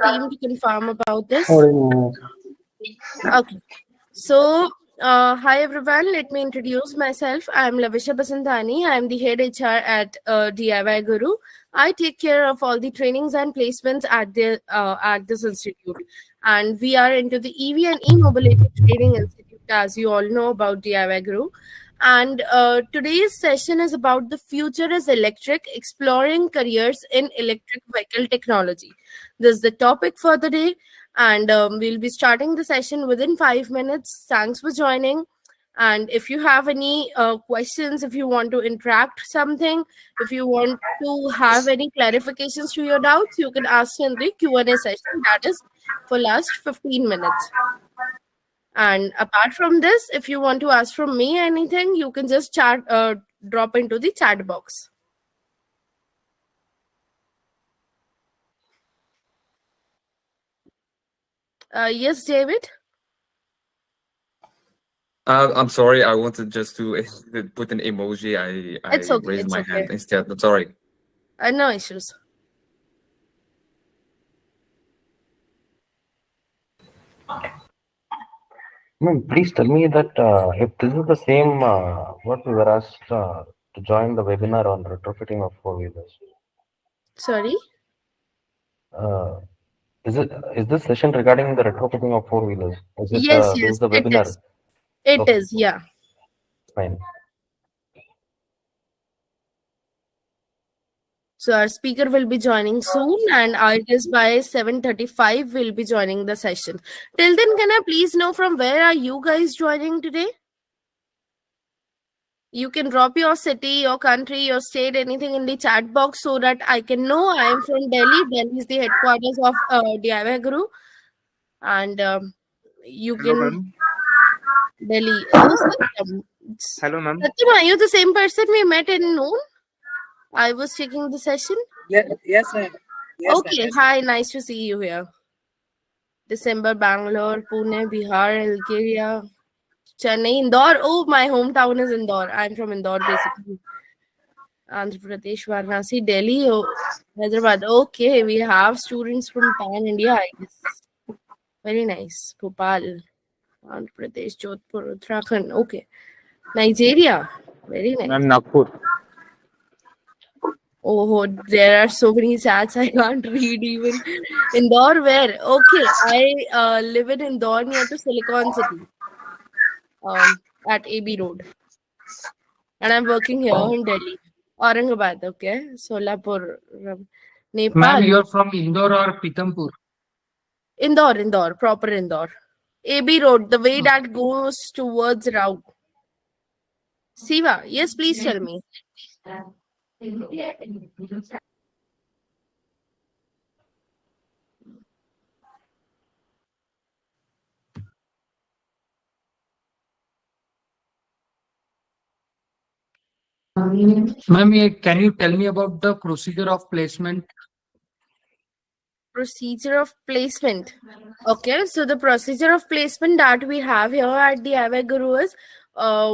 team to confirm about this. Oh, Okay. So, hi everyone. Let me introduce myself. I'm Lavisha Basantani. I'm the head HR at DIYguru. I take care of all the trainings and placements at this institute, and we are into the EV and e-mobility training institute, as you all know about DIYguru. And today's session is about the future is electric, exploring careers in electric vehicle technology. This is the topic for the day, and we'll be starting the session within 5 minutes. Thanks for joining. And if you have any questions, if you want to interact something, if you want to have any clarifications to your doubts, you can ask in the Q&A session, that is for last 15 minutes. And apart from this, if you want to ask from me anything, you can just drop into the chat box. Yes, David? I'm sorry. I wanted just to put an emoji. I It's okay. raised It's my okay. hand instead. I'm sorry. No issues. Please tell me that if this is the same what we were asked to join the webinar on retrofitting of four-wheelers. Sorry? Is this session regarding the retrofitting of four-wheelers? Is it Yes, this yes, is the it webinar? is. It Okay, is, yeah. fine. So our speaker will be joining soon, and I guess by 7:35 we'll be joining the session. Till then, can I please know from where are you guys joining today? You can drop your city, your country, your state, anything in the chat box so that I can know. I am from Delhi. Delhi is the headquarters of DIYguru, and you Hello, can ma'am. Delhi. Oh, Satyam. Hello, ma'am. Satyam, are you the same person we met in noon? I was checking the session. Yes, ma'am. Yes, ma'am. Okay, hi, nice to see you here. December, Bangalore, Pune, Bihar, Algeria, Chennai, Indore. Oh, my hometown is Indore. I'm from Indore, basically. Andhra Pradesh, Varanasi, Delhi, Hyderabad. Okay, we have students from Pan India, I guess. Very nice. Bhopal, Andhra Pradesh, Jodhpur, Uttarakhand. Okay. Nigeria. Very nice. Ma'am, Nagpur. Oh, there are so many chats I can't read even. Indore, where? Okay, I live in Indore near to Silicon City, at AB Road, and I'm working here in Delhi, Aurangabad. Okay, Solapur, Ma'am, Nepal, you're from Indore or Pithampur? Indore, proper Indore, AB Road, the way that goes towards Rao. Siva, yes, please tell me. Ma'am, can you tell me about the procedure of placement? Procedure of placement. Okay, so the procedure of placement that we have here at the DIYguru is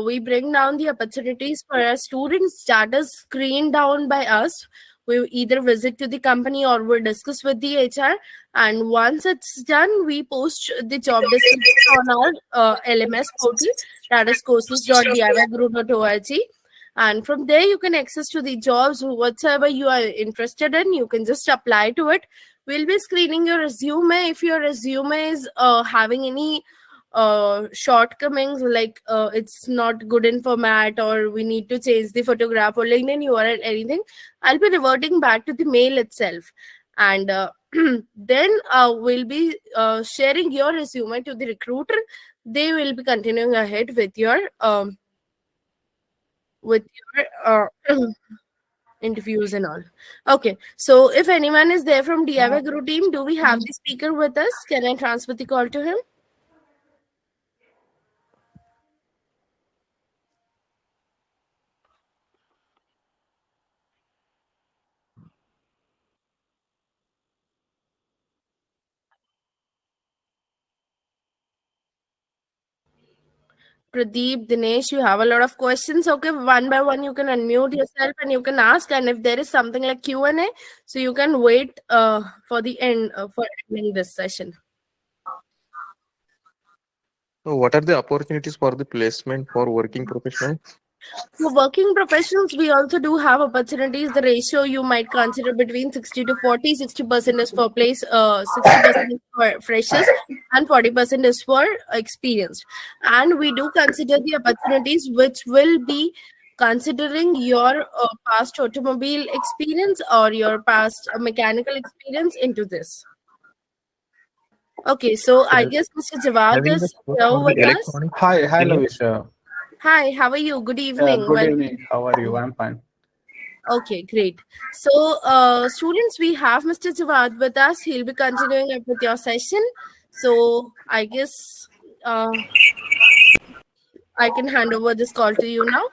we bring down the opportunities for our students that is screened down by us. We either visit to the company or we discuss with the HR, and once it's done, we post the job description on our LMS portal, that is courses.diyguru.org. And from there, you can access to the jobs, whatsoever you are interested in. You can just apply to it. We'll be screening your resume. If your resume is having any shortcomings, like it's not good in format, or we need to change the photograph or LinkedIn URL, anything, I'll be reverting back to the mail itself. And then we'll be sharing your resume to the recruiter. They will be continuing ahead with your interviews and all. Okay, so if anyone is there from DIYguru team, do we have the speaker with us? Can I transfer the call to him? Pradeep, Dinesh, you have a lot of questions. Okay, one by one, you can unmute yourself and you can ask. And if there is something like Q&A, so you can wait for the end for ending this session. So what are the opportunities for the placement for working professionals? For working professionals, we also do have opportunities. The ratio you might consider between 60 to 40. 60% is for place, 60% is for freshers, and 40% is for experienced. And we do consider the opportunities which will be considering your past automobile experience or your past mechanical experience into this. Okay, so I guess Mr. Jawad is here with us. Hi, Lavisha. Hi, how are you? Good evening. Good evening. How are you? I'm fine. Okay, great. So, students, we have Mr. Jawad with us. He'll be continuing up with your session. So, I guess I can hand over this call to you now.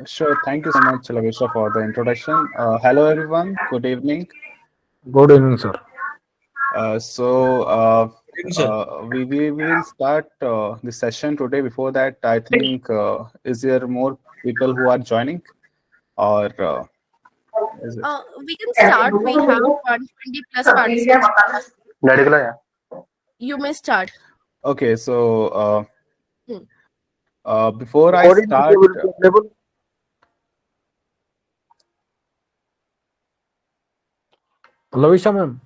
Sure. Thank you so much, Lavisha, for the introduction. Hello, everyone. Good evening. Good evening, sir. We will start the session today. Before that, I think, is there more people who are joining? Or is it? We can start. We have 120 plus participants. You may start. Okay, so before I start, Lavisha ma'am,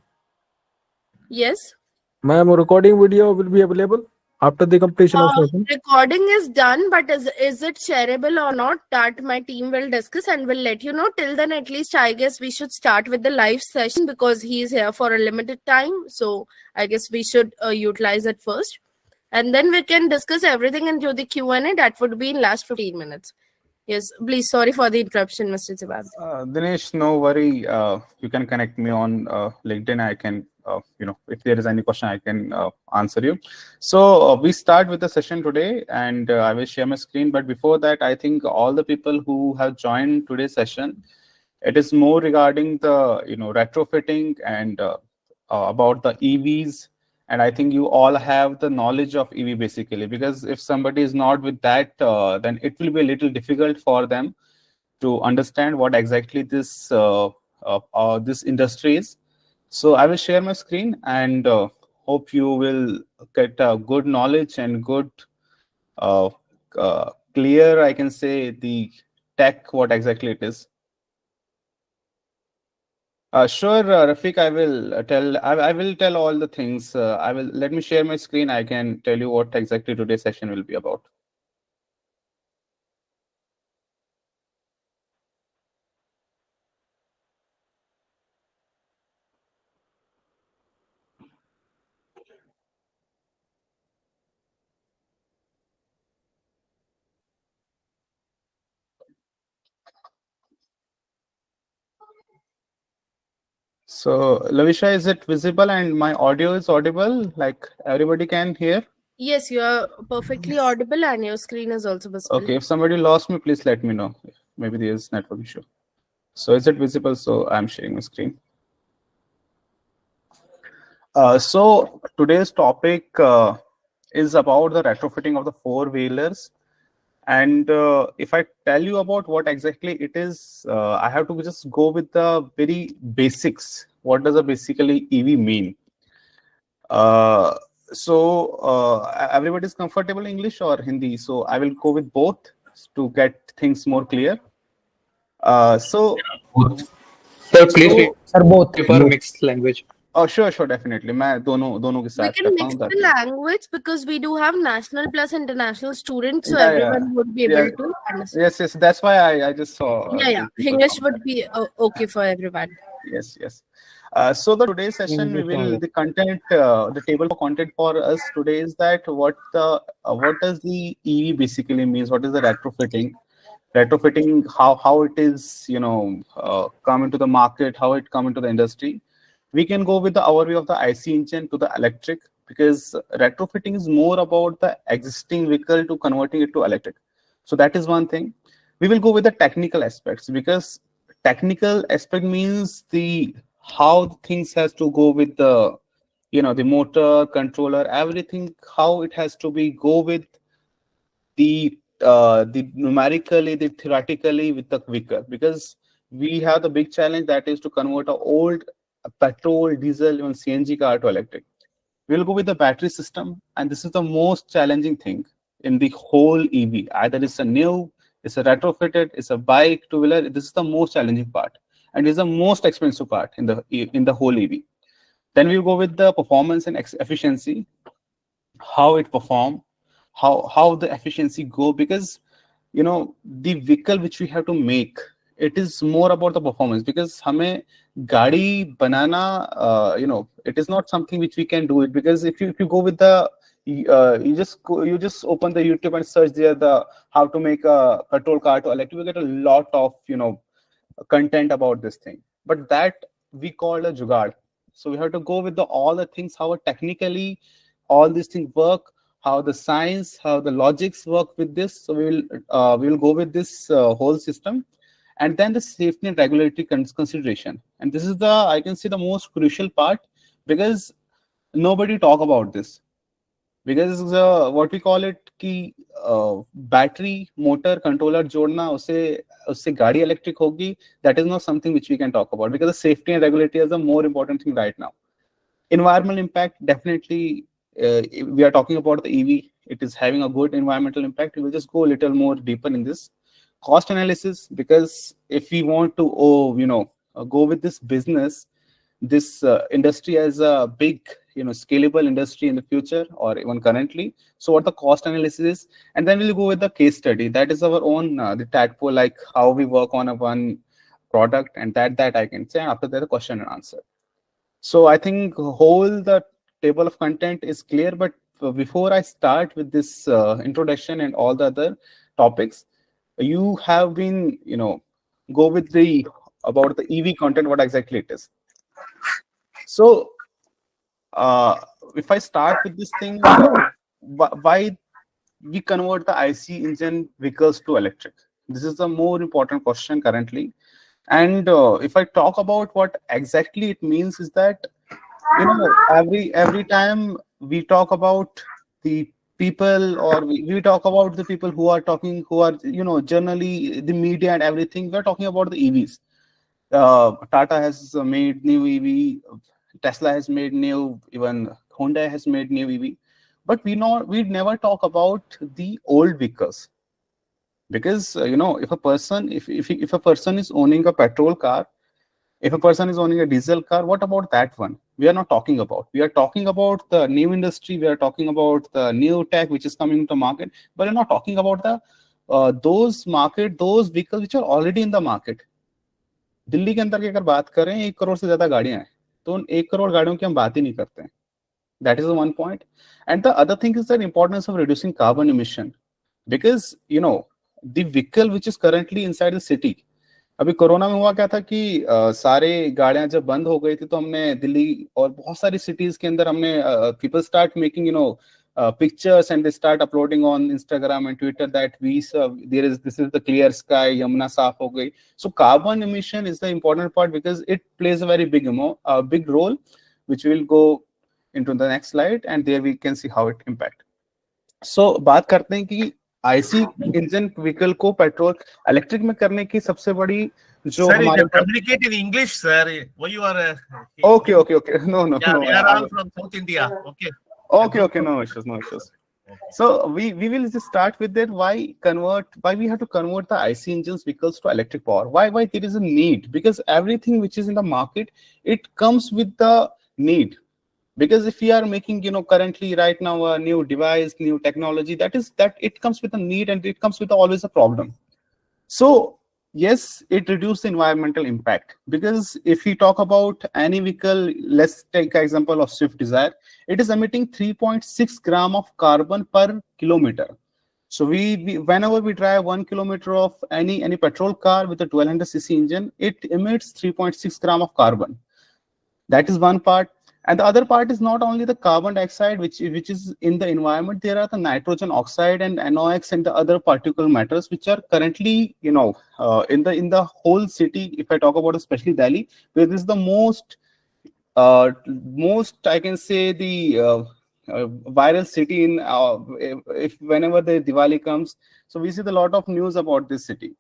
Yes. ma'am, recording video will be available after the completion of session. Recording is done, but is it shareable or not? That my team will discuss and will let you know. Till then, at least I guess we should start with the live session because he is here for a limited time. So I guess we should utilize it first, and then we can discuss everything into the Q&A. That would be in last 15 minutes. Yes, please. Sorry for the interruption, Mr. Jawad. Dinesh, no worry. You can connect me on LinkedIn. I can, if there is any question, I can answer you. So we start with the session today, and I will share my screen. But before that, I think all the people who have joined today's session, it is more regarding the retrofitting and about the EVs. And I think you all have the knowledge of EV basically, because if somebody is not with that, then it will be a little difficult for them to understand what exactly this this industry is. So I will share my screen and hope you will get good knowledge and good clear, I can say, the tech, what exactly it is. Sure, Rafiq, I will tell. I will tell all the things. Let me share my screen. I can tell you what exactly today's session will be about. So, Lavisha, is it visible and my audio is audible? Like everybody can hear? Yes, you are perfectly audible and your screen is also visible. Okay, if somebody lost me, please let me know. Maybe there is network issue. So is it visible? So I'm sharing my screen. So today's topic is about the retrofitting of the four-wheelers. And if I tell you about what exactly it is, I have to just go with the very basics. What does a basically EV mean? Everybody is comfortable in English or Hindi? So I will go with both to get things more clear. Sir, please prefer mixed language. Oh, sure, definitely. मैं दोनों के We साथ can करता mix हूँ the language because we do have national plus international students, so Yeah, everyone would be able to understand. Yes. That's why I just saw. Yeah. English would be okay for everyone. Yes. So the today's session, the content, the table for content for us today is that what does the EV basically means? What is the retrofitting? Retrofitting, how it is, come into the market, how it come into the industry. We can go with the overview of the IC engine to the electric, because retrofitting is more about the existing vehicle to converting it to electric. So that is one thing. We will go with the technical aspects, because technical aspect means how things has to go with the the motor, controller, everything, how it has to be go with the numerically, the theoretically with the vehicle, because we have the big challenge that is to convert an old petrol, diesel, even CNG car to electric. We'll go with the battery system, and this is the most challenging thing in the whole EV. Either it's a new, it's a retrofitted, it's a bike, two-wheeler. This is the most challenging part, and is the most expensive part in the whole EV. Then we'll go with the performance and efficiency, how it perform, how the efficiency go, because the vehicle which we have to make, it is more about the performance, because hame gadi banana, it is not something which we can do it, because if you go with the you just open the YouTube and search there the how to make a petrol car to electric, you get a lot of content about this thing, but that we call a jugaad. So we have to go with all the things, how technically all these things work, how the science, how the logics work with this. So we will go with this whole system, and then the safety and regulatory consideration. And this is I can say the most crucial part, because nobody talk about this. Because what we call it कि battery, motor, controller जोड़ना उससे गाड़ी electric होगी, that is not something which we can talk about, because the safety and regulatory is the more important thing right now. Environmental impact, definitely we are talking about the EV, it is having a good environmental impact. We will just go a little more deeper in this. Cost analysis, because if we want to go with this business, this industry as a big scalable industry in the future or even currently, so what the cost analysis is, and then we'll go with the case study, that is our own the tadpole, like how we work on a one product, and that I can say, and after that the question and answer. So I think whole the table of content is clear, but before I start with this introduction and all the other topics, you have been go with the about the EV content, what exactly it is. So if I start with this thing, why we convert the IC engine vehicles to electric? This is the more important question currently. And if I talk about what exactly it means, is that every time we talk about the people, or we talk about the people who are talking, who are generally the media and everything, we're talking about the EVs. Tata has made new EV, Tesla has made new, even Honda has made new EV, but we never talk about the old vehicles, because if a person is owning a petrol car, if a person is owning a diesel car, what about that one? We are not talking about. We are talking about the new industry. We are talking about the new tech which is coming to market, but we're not talking about the those vehicles which are already in the market. Delhi के अंदर की अगर बात करें 1 करोड़ से ज्यादा गाड़ियां हैं, तो उन 1 करोड़ गाड़ियों की हम बात ही नहीं करते हैं. That is the one point. And the other thing is the importance of reducing carbon emission, because the vehicle which is currently inside the city, अभी कोरोना में हुआ क्या था कि सारे गाड़ियां जब बंद हो गई थी, तो हमने दिल्ली और बहुत सारी सिटीज के अंदर हमने people start making pictures, and they start uploading on Instagram and Twitter that this is the clear sky, Yamuna saaf ho gayi. So carbon emission is the important part, because it plays a very big role, which will go into the next slide, and there we can see how it impact. So बात करते हैं कि IC engine vehicle को petrol electric में करने की सबसे बड़ी जो हमारे communicate in English, sir. Why you are okay no yeah, we are all from South India. Okay, no issues. So we will just start with that. Why we have to convert the IC engines vehicles to electric power? Why there is a need? Because everything which is in the market, it comes with the need. Because if we are making currently right now a new device, new technology, that it comes with a need, and it comes with always a problem. So yes, it reduces the environmental impact, because if we talk about any vehicle, let's take an example of Swift Desire, it is emitting 3.6 gram of carbon per kilometer. So we whenever we drive 1 kilometer of any petrol car with a 1200cc engine, it emits 3.6 gram of carbon. That is one part. And the other part is not only the carbon dioxide which is in the environment. There are the nitrogen oxide and NOx and the other particulate matters which are currently in the whole city. If I talk about especially Delhi, where this is the most most, I can say, the viral city in if whenever the Diwali comes, so we see a lot of news about this city.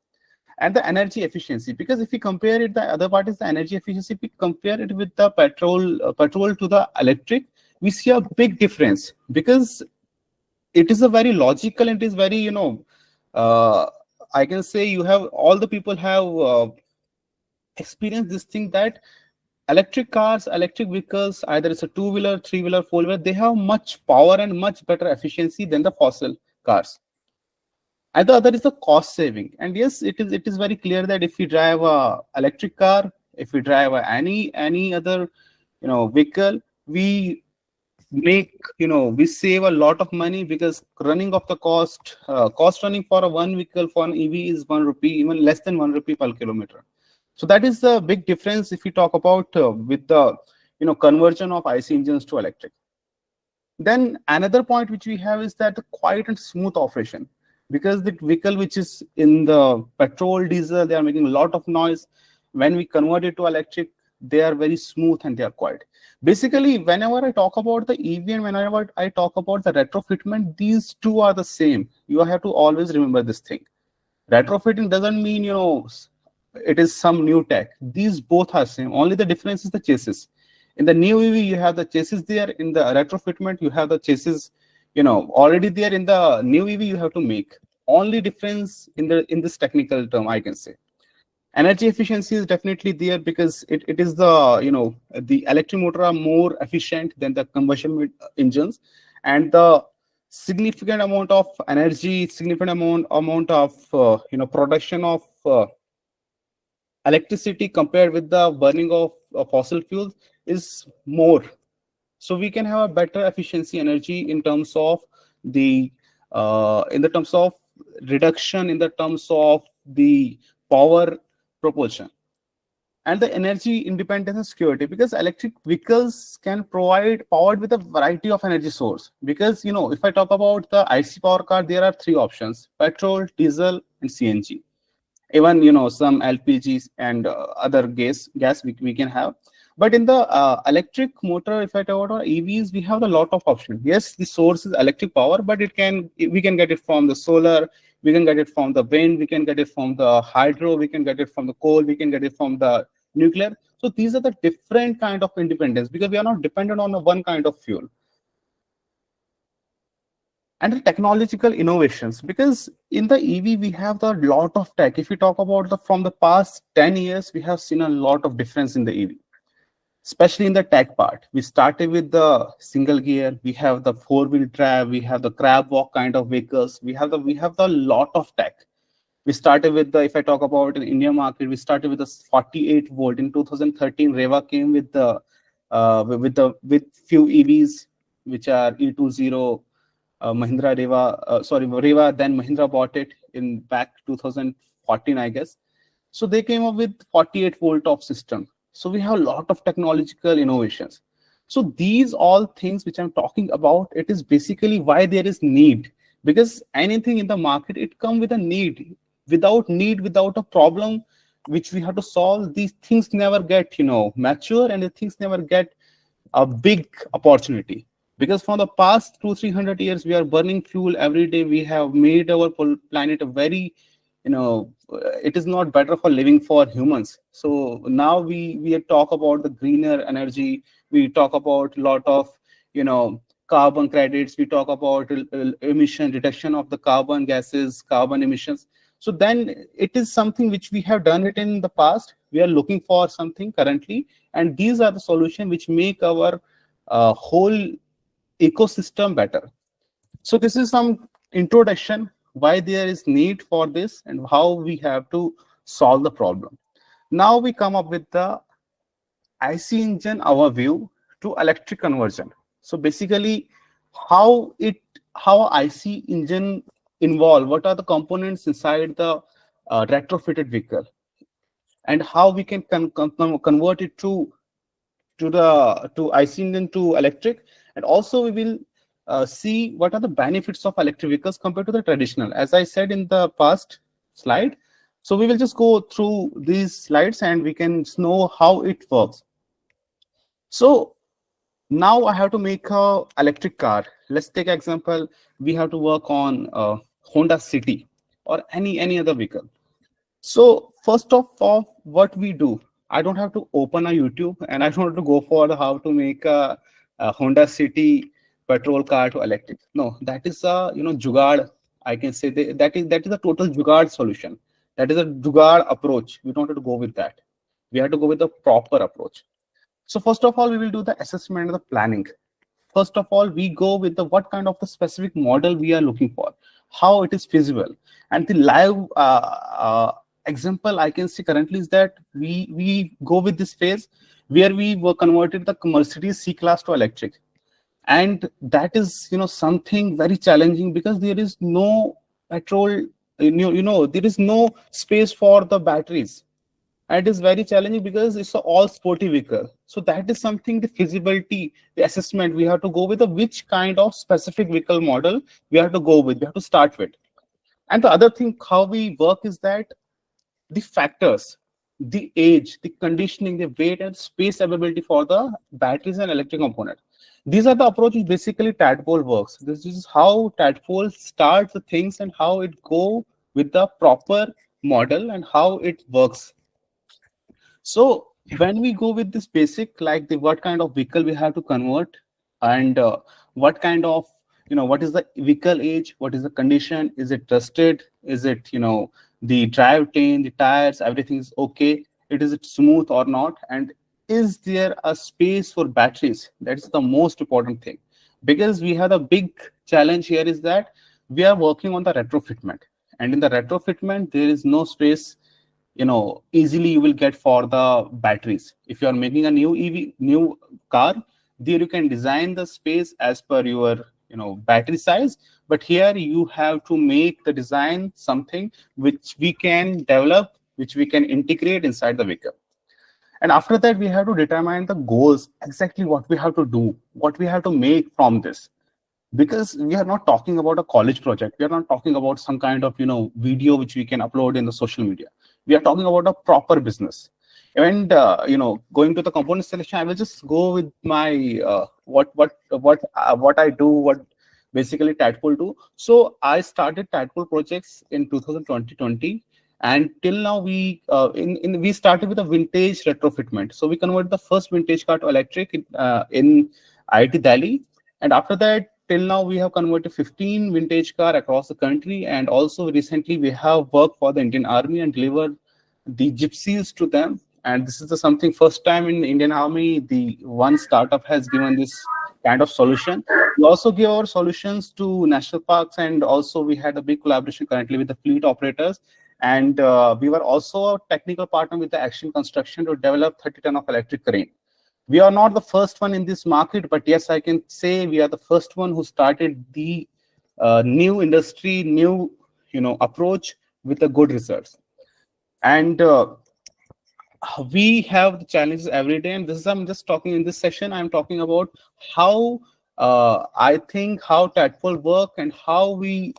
And the energy efficiency, because if we compare it, the other part is the energy efficiency. If we compare it with the petrol to the electric, we see a big difference, because it is a very logical, and it is very, you know, I can say you have all the people have experienced this thing, that electric cars, electric vehicles, either it's a two-wheeler, three-wheeler, four-wheeler, they have much power and much better efficiency than the fossil cars. And the other is the cost saving. And yes, it is very clear that if we drive a electric car, if we drive any other, you know, vehicle, we make, you know, we save a lot of money, because running of the cost running for a one vehicle for an EV is 1 rupee, even less than 1 rupee per kilometer. So that is the big difference if we talk about with the, you know, conversion of IC engines to electric. Then another point which we have is that the quiet and smooth operation, because the vehicle which is in the petrol, diesel, they are making a lot of noise. When we convert it to electric, they are very smooth and they are quiet. Basically, whenever I talk about the EV and whenever I talk about the retrofitment, these two are the same. You have to always remember this thing. Retrofitting doesn't mean, you know, it is some new tech. These both are same. Only the difference is the chassis. In the new EV, you have the chassis there. In the retrofitment, you have the chassis, you know, already there. In the new EV, you have to make. Only difference in this technical term, I can say. Energy efficiency is definitely there, because it is the, you know, the electric motor are more efficient than the combustion engines, and the significant amount of energy, significant amount of you know, production of electricity compared with the burning of fossil fuels is more. So we can have a better efficiency energy in terms of the in the terms of reduction, in the terms of the power propulsion, and the energy independence and security, because electric vehicles can provide powered with a variety of energy source. Because, you know, if I talk about the IC power car, there are three options: petrol, diesel, and CNG. Even, you know, some LPGs and other gas we can have. But in the electric motor, if I talk about EVs, we have a lot of options. Yes, the source is electric power, but we can get it from the solar, we can get it from the wind, we can get it from the hydro, we can get it from the coal, we can get it from the nuclear. So these are the different kind of independence, because we are not dependent on one kind of fuel. And the technological innovations, because in the EV we have a lot of tech. If we talk about from the past 10 years, we have seen a lot of difference in the EV, especially in the tech part. We started with the single gear, we have the four-wheel drive, we have the crab walk kind of vehicles, we have the lot of tech. We started with the, if I talk about in India market, we started with the 48 volt. In 2013, Reva came with the with few EVs which are E20. Mahindra Reva, then Mahindra bought it in back 2014, I guess. So they came up with 48 volt of system. So we have a lot of technological innovations. So these all things which I'm talking about, it is basically why there is need, because anything in the market, it comes with a need. Without need, without a problem which we have to solve, these things never get, you know, mature, and the things never get a big opportunity. Because from the past 200-300 years, we are burning fuel every day. We have made our planet a very, you know, it is not better for living for humans. So now we talk about the greener energy. We talk about a lot of, you know, carbon credits. We talk about emission reduction of the carbon gases, carbon emissions. So then it is something which we have done it in the past. We are looking for something currently, and these are the solutions which make our whole ecosystem better. So this is some introduction why there is need for this and how we have to solve the problem. Now we come up with the IC engine overview to electric conversion. So basically how IC engine involve, what are the components inside the retrofitted vehicle, and how we can convert it to IC engine to electric. And also we will see what are the benefits of electric vehicles compared to the traditional, as I said in the past slide. So we will just go through these slides and we can know how it works. So now I have to make a electric car. Let's take an example. We have to work on Honda City or any other vehicle. So first of all, what we do, I don't have to open a YouTube and I don't have to go for how to make a Honda City petrol car to electric. No, that is a jugaad. I can say that is a total jugaad solution. That is a jugaad approach. We don't have to go with that. We have to go with the proper approach. So first of all, we will do the assessment and the planning. First of all, we go with the what kind of the specific model we are looking for, how it is feasible. And the live example I can see currently is that we go with this phase where we were converted the Mercedes C-Class to electric. And that is something very challenging because there is no petrol, there is no space for the batteries. And it is very challenging because it's an all sporty vehicle. So that is something, the feasibility, the assessment, we have to go with which kind of specific vehicle model we have to go with, we have to start with. And the other thing, how we work is that the factors, the age, the conditioning, the weight and space availability for the batteries and electric component. These are the approaches basically Tadpole works. This is how Tadpole starts the things and how it go with the proper model and how it works. So when we go with this basic, like what kind of vehicle we have to convert and what kind of, what is the vehicle age, what is the condition, is it trusted, is it, the drivetrain, the tires, everything is okay, is it smooth or not, and is there a space for batteries? That's the most important thing, because we have a big challenge here is that we are working on the retrofitment, and in the retrofitment there is no space easily you will get for the batteries. If you are making a new car, there you can design the space as per your battery size, but here you have to make the design something which we can develop, which we can integrate inside the vehicle. And after that, we have to determine the goals, exactly what we have to do, what we have to make from this. Because we are not talking about a college project. We are not talking about some kind of video which we can upload in the social media. We are talking about a proper business. And going to the component selection, I will just go with my what I do, what basically Tadpole do. So I started Tadpole projects in 2020, and till now we started with a vintage retrofitment. So we converted the first vintage car to electric in IIT Delhi, and after that, till now we have converted 15 vintage car across the country, and also recently we have worked for the Indian Army and delivered the gypsies to them. And this is something first time in the Indian Army, the one startup has given this kind of solution. We also give our solutions to national parks, and also we had a big collaboration currently with the fleet operators. And we were also a technical partner with the Action Construction to develop 30 ton of electric crane. We are not the first one in this market, but yes, I can say we are the first one who started the new industry, new approach with the good results. And we have the challenges every day, and this is I'm just talking in this session. I'm talking about how I think how Tadpole work and how we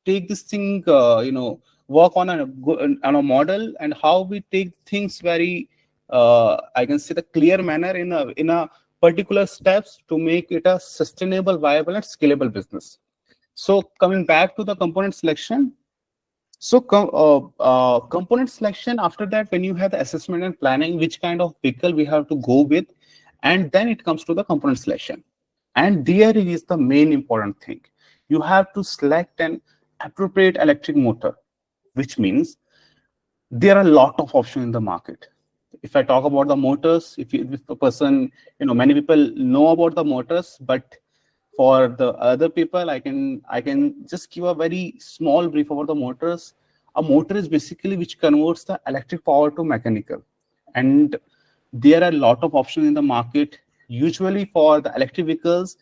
take this thing, work on a model, and how we take things very. I can say the clear manner in a particular steps to make it a sustainable, viable, and scalable business. So coming back to the component selection. So component selection, after that, when you have the assessment and planning, which kind of vehicle we have to go with, and then it comes to the component selection. And there is the main important thing. You have to select an appropriate electric motor, which means there are a lot of options in the market. If I talk about the motors, if a person, many people know about the motors, but for the other people, I can just give a very small brief about the motors. A motor is basically which converts the electric power to mechanical, and there are a lot of options in the market. Usually for the electric vehicles,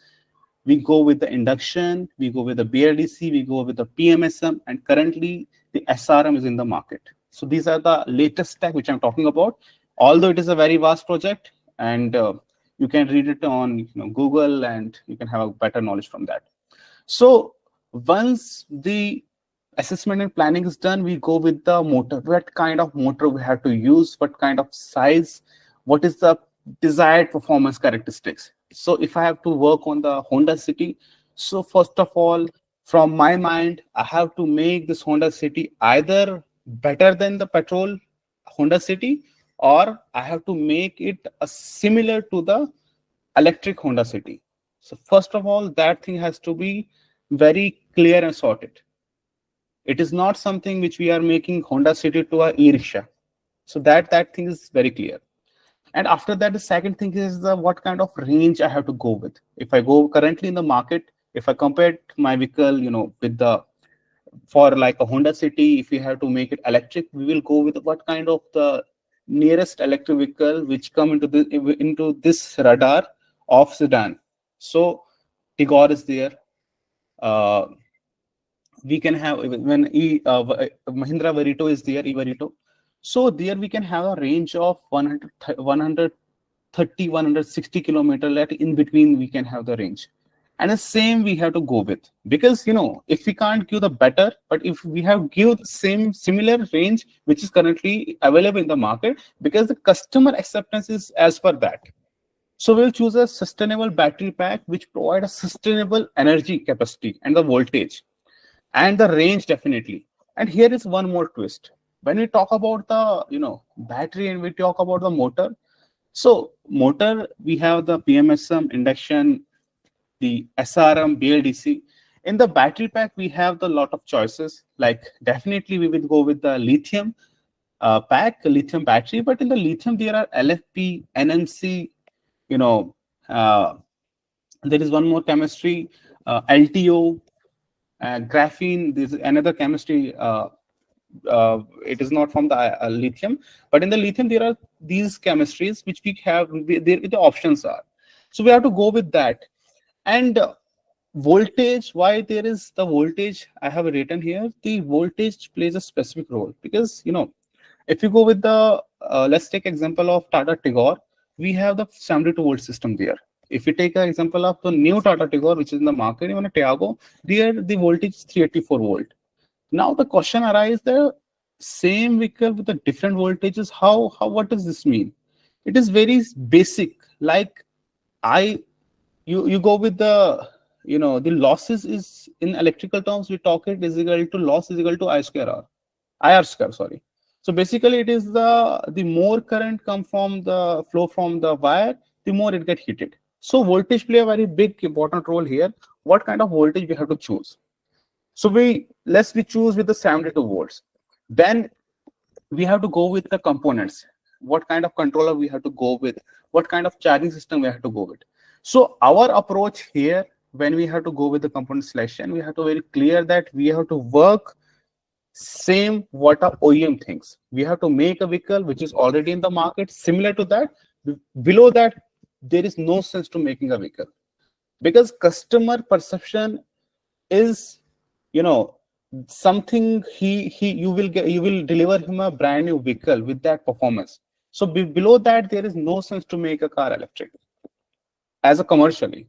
we go with the induction, we go with the BLDC, we go with the PMSM, and currently the SRM is in the market. So these are the latest tech which I'm talking about. Although it is a very vast project, and you can read it on Google, and you can have a better knowledge from that. So once the assessment and planning is done, we go with the motor. What kind of motor we have to use, what kind of size, what is the desired performance characteristics. So if I have to work on the Honda City, so first of all, from my mind, I have to make this Honda City either better than the petrol Honda City, or I have to make it similar to the electric Honda City. So first of all, that thing has to be very clear and sorted. It is not something which we are making Honda City to a e-rickshaw. So that thing is very clear. And after that, the second thing is what kind of range I have to go with. If I go currently in the market, if I compare my vehicle, with for like a Honda City, if we have to make it electric, we will go with what kind of the nearest electric vehicle which come into this radar of sedan. So Tigor is there. We can have when Mahindra Verito is there, e-Verito. So there we can have a range of 130, 160 kilometer. That in between we can have the range. And the same we have to go with, because if we can't give the better, but if we have give the similar range which is currently available in the market, because the customer acceptance is as per that. So we'll choose a sustainable battery pack which provide a sustainable energy capacity and the voltage and the range definitely. And here is one more twist. When we talk about the battery and we talk about the motor, so motor we have the PMSM, induction, the SRM, BLDC. In the battery pack we have the lot of choices. Like definitely we will go with the lithium pack, lithium battery. But in the lithium there are LFP, NMC. There is one more chemistry, LTO, graphene. This is another chemistry. It is not from the lithium, but in the lithium there are these chemistries which we have. The options are, so we have to go with that. And voltage, why there is the voltage I have written here, the voltage plays a specific role, because if you go with the let's take example of Tata Tigor, we have the 72 volt system there. If you take an example of the new Tata Tigor which is in the market, even a Tiago, there the voltage is 384 volt. Now the question arises, the same vehicle with the different voltages, how what does this mean? It is very basic. Like you go with the the losses is in electrical terms, we talk it is equal to loss is equal to IR square, sorry. So basically it is the more current come from the flow from the wire, the more it get heated. So voltage play a very big important role here. What kind of voltage we have to choose? So we choose with the 72 volts. Then we have to go with the components. What kind of controller we have to go with? What kind of charging system we have to go with? So our approach here, when we have to go with the component selection, we have to very clear that we have to work same what a OEM thinks. We have to make a vehicle which is already in the market, similar to that. Below that, there is no sense to making a vehicle, because customer perception is something you will deliver him a brand new vehicle with that performance. So below that, there is no sense to make a car electric as a commercially.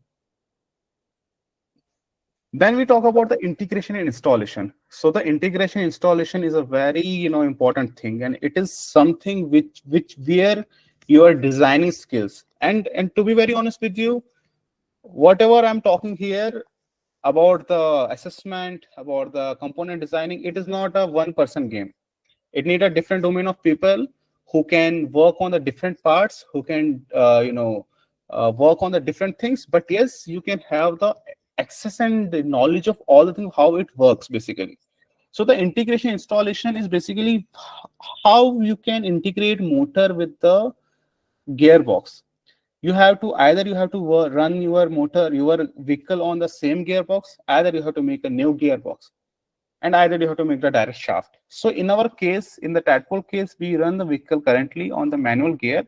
Then we talk about the integration and installation. So the integration installation is a very important thing, and it is something which where your designing skills and to be very honest with you, whatever I'm talking here about the assessment, about the component designing, it is not a one-person game. It needs a different domain of people who can work on the different parts, who can work on the different things. But yes, you can have the access and the knowledge of all the things, how it works basically. So the integration installation is basically how you can integrate motor with the gearbox. You have to run your motor, your vehicle on the same gearbox, either you have to make a new gearbox, and either you have to make the direct shaft. So in our case, in the Tadpole case, we run the vehicle currently on the manual gear,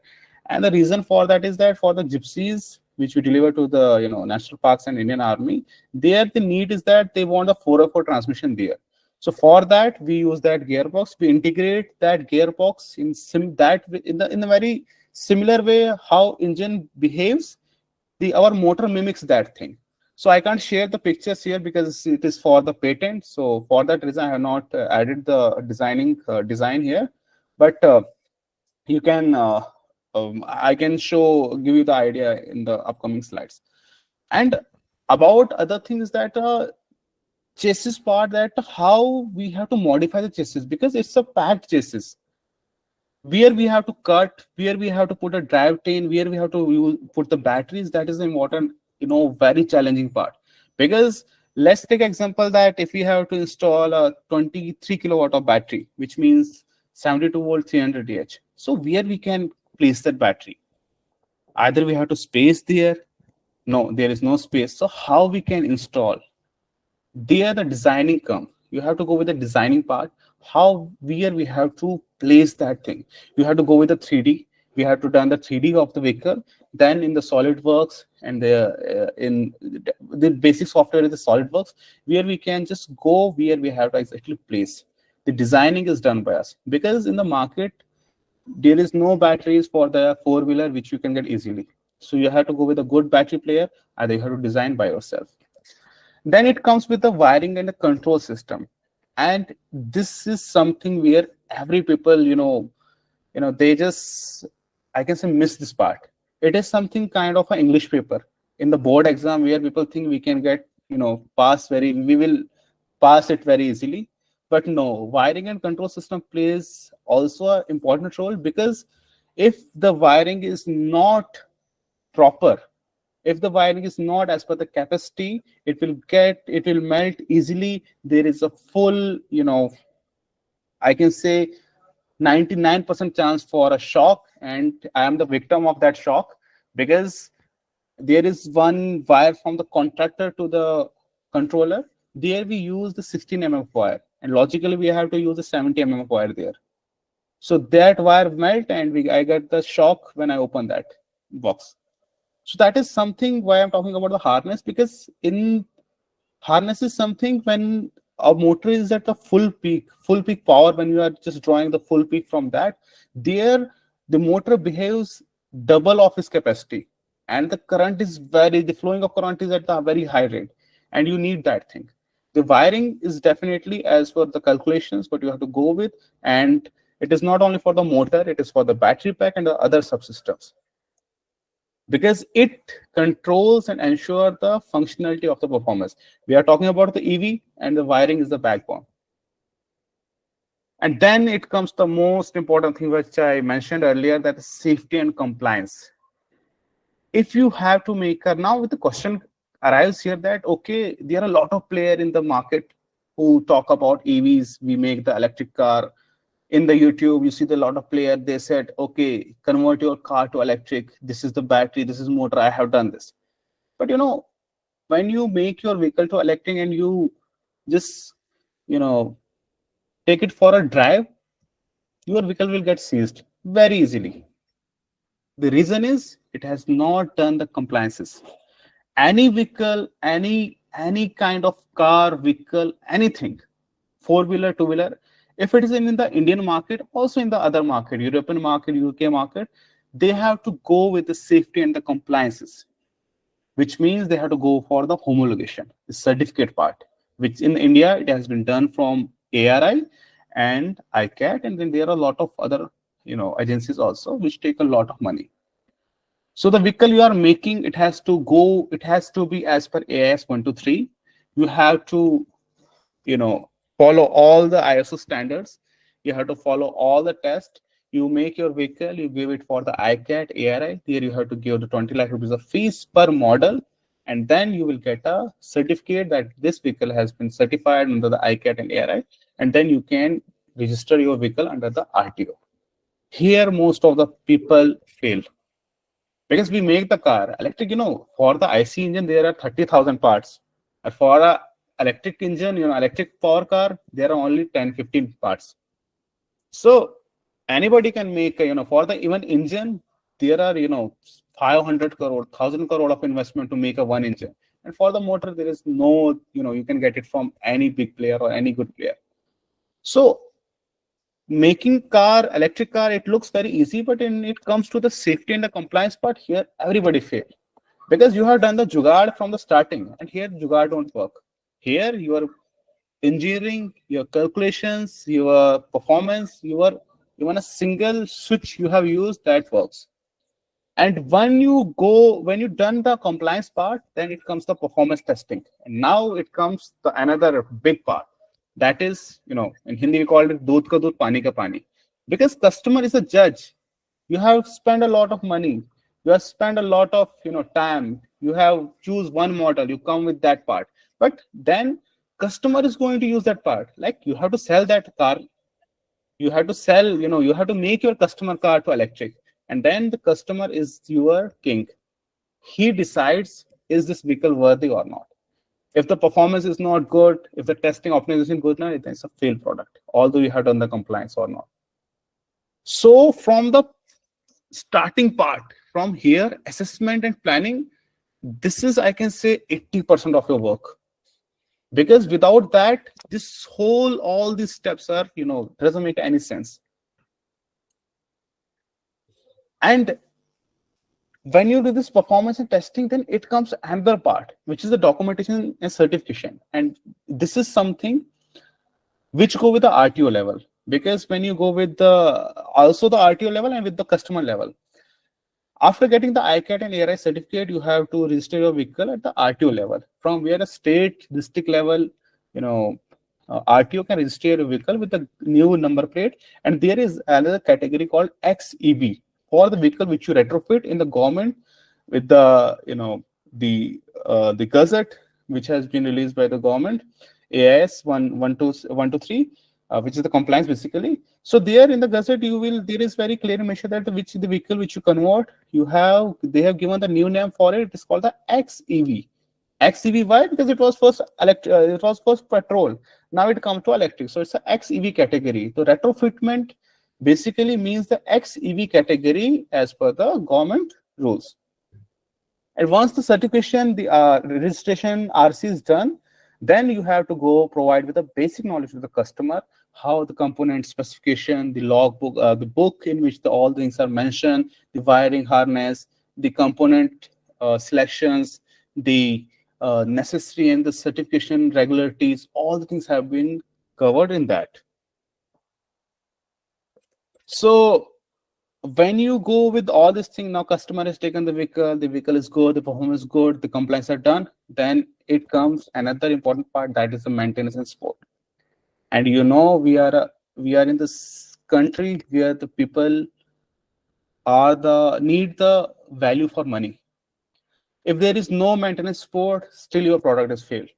and the reason for that is that for the gypsies which we deliver to the national parks and Indian Army, there the need is that they want a 404 transmission there. So for that we use that gearbox. We integrate that gearbox in a very similar way how engine behaves. Our motor mimics that thing. So I can't share the pictures here because it is for the patent. So for that reason, I have not added the design here. But you can I can give you the idea in the upcoming slides. And about other things that chassis part, that how we have to modify the chassis, because it's a packed chassis where we have to cut, where we have to put a drivetrain, where we have to put the batteries. That is the important, very challenging part. Because let's take example that if we have to install a 23 kilowatt of battery, which means 72 volt 300 Ah. So where we can place that battery? Either we have to space there. No, there is no space. So how we can install? There the designing come. You have to go with the designing part. Where we have to place that thing. You have to go with the 3D. We have to done the 3D of the vehicle. Then in the SolidWorks and in the basic software is the SolidWorks, where we can just go where we have to exactly place. The designing is done by us, because in the market there is no batteries for the four-wheeler which you can get easily. So you have to go with a good battery player, and you have to design by yourself. Then it comes with the wiring and the control system. And this is something where every people, they just, I can say, miss this part. It is something kind of an English paper in the board exam where people think we can get, we will pass it very easily. But no, wiring and control system plays also an important role, because if the wiring is not proper, if the wiring is not as per the capacity, it will melt easily. There is a full, I can say 99% chance for a shock, and I am the victim of that shock, because there is one wire from the contractor to the controller. There we use the 16 mm wire, and logically we have to use the 70 mm wire there. So that wire melt, and I get the shock when I open that box. So that is something why I'm talking about the harness, because in harness is something when a motor is at the full peak power, when you are just drawing the full peak from that, there the motor behaves double of its capacity, and the flowing of current is at the very high rate, and you need that thing. The wiring is definitely as per the calculations what you have to go with, and it is not only for the motor, it is for the battery pack and the other subsystems, because it controls and ensures the functionality of the performance. We are talking about the EV, and the wiring is the backbone. And then it comes the most important thing which I mentioned earlier, that is safety and compliance. If you have to make now the question arrives here that, okay, there are a lot of players in the market who talk about EVs. We make the electric car. In the YouTube, you see a lot of players, they said, okay, convert your car to electric. This is the battery, this is motor, I have done this. But when you make your vehicle to electric and you just, take it for a drive, your vehicle will get seized very easily. The reason is it has not done the compliances. Any vehicle, any kind of car, vehicle, anything, four-wheeler, two-wheeler, if it is in the Indian market, also in the other market, European market, UK market, they have to go with the safety and the compliances, which means they have to go for the homologation, the certificate part, which in India, it has been done from ARI and ICAT, and then there are a lot of other agencies also, which take a lot of money. So the vehicle you are making, it has to be as per AIS 123. You have to, follow all the ISO standards. You have to follow all the tests. You make your vehicle, you give it for the ICAT, ARI. There you have to give the 20 lakh rupees of fees per model. And then you will get a certificate that this vehicle has been certified under the ICAT and ARI. And then you can register your vehicle under the RTO. Here, most of the people fail. Because we make the car electric, for the IC engine, there are 30,000 parts. And for a electric engine, electric power car, there are only 10-15 parts. So anybody can make, for the even engine, there are, 500 crore, 1,000 crore of investment to make a one engine. And for the motor, there is no, you can get it from any big player or any good player. So making electric car, it looks very easy, but when it comes to the safety and the compliance part, here everybody fails. Because you have done the jugaad from the starting, and here jugaad don't work. Here, your engineering, your calculations, your performance, even a single switch you have used, that works. And when you've done the compliance part, then it comes the performance testing. And now it comes the another big part. That is, in Hindi we call it doodh ka doodh, pani ka pani. Because customer is a judge. You have spent a lot of money. You have spent a lot of time. You have choose one model. You come with that part. But then customer is going to use that part. Like you have to sell that car. You have to sell, you have to make your customer car to electric. And then the customer is your king. He decides, is this vehicle worthy or not? If the performance is not good, if the testing optimization is good, now it's a failed product, although you have done the compliance or not. So from the starting part, from here, assessment and planning, this is, I can say, 80% of your work. Because without that, all these steps are, doesn't make any sense. And when you do this performance and testing, then it comes another part, which is the documentation and certification. And this is something which go with the RTO level. Because when you go with also the RTO level and with the customer level, after getting the ICAT and ARI certificate, you have to register your vehicle at the RTO level. From where a state, district level, RTO can register your vehicle with a new number plate. And there is another category called XEV for the vehicle which you retrofit in the government with the the gazette which has been released by the government, AIS 123, which is the compliance basically. So there in the gazette there is very clearly mentioned that the vehicle which you convert, they have given the new name for it. It is called the XEV. XEV, why? Because it was first petrol. Now it comes to electric. So it's a XEV category. So retrofitment basically means the XEV category as per the government rules. And once the certification, the registration, RC is done, then you have to go provide with the basic knowledge to the customer, how the component specification, the logbook, the book in which all things are mentioned, the wiring harness, the component selections, the necessary and the certification regularities, all the things have been covered in that. So when you go with all this thing, now customer has taken the vehicle is good, the performance is good, the compliance are done, then it comes another important part, that is the maintenance and support. And we are in this country where the people need the value for money. If there is no maintenance support, still your product has failed.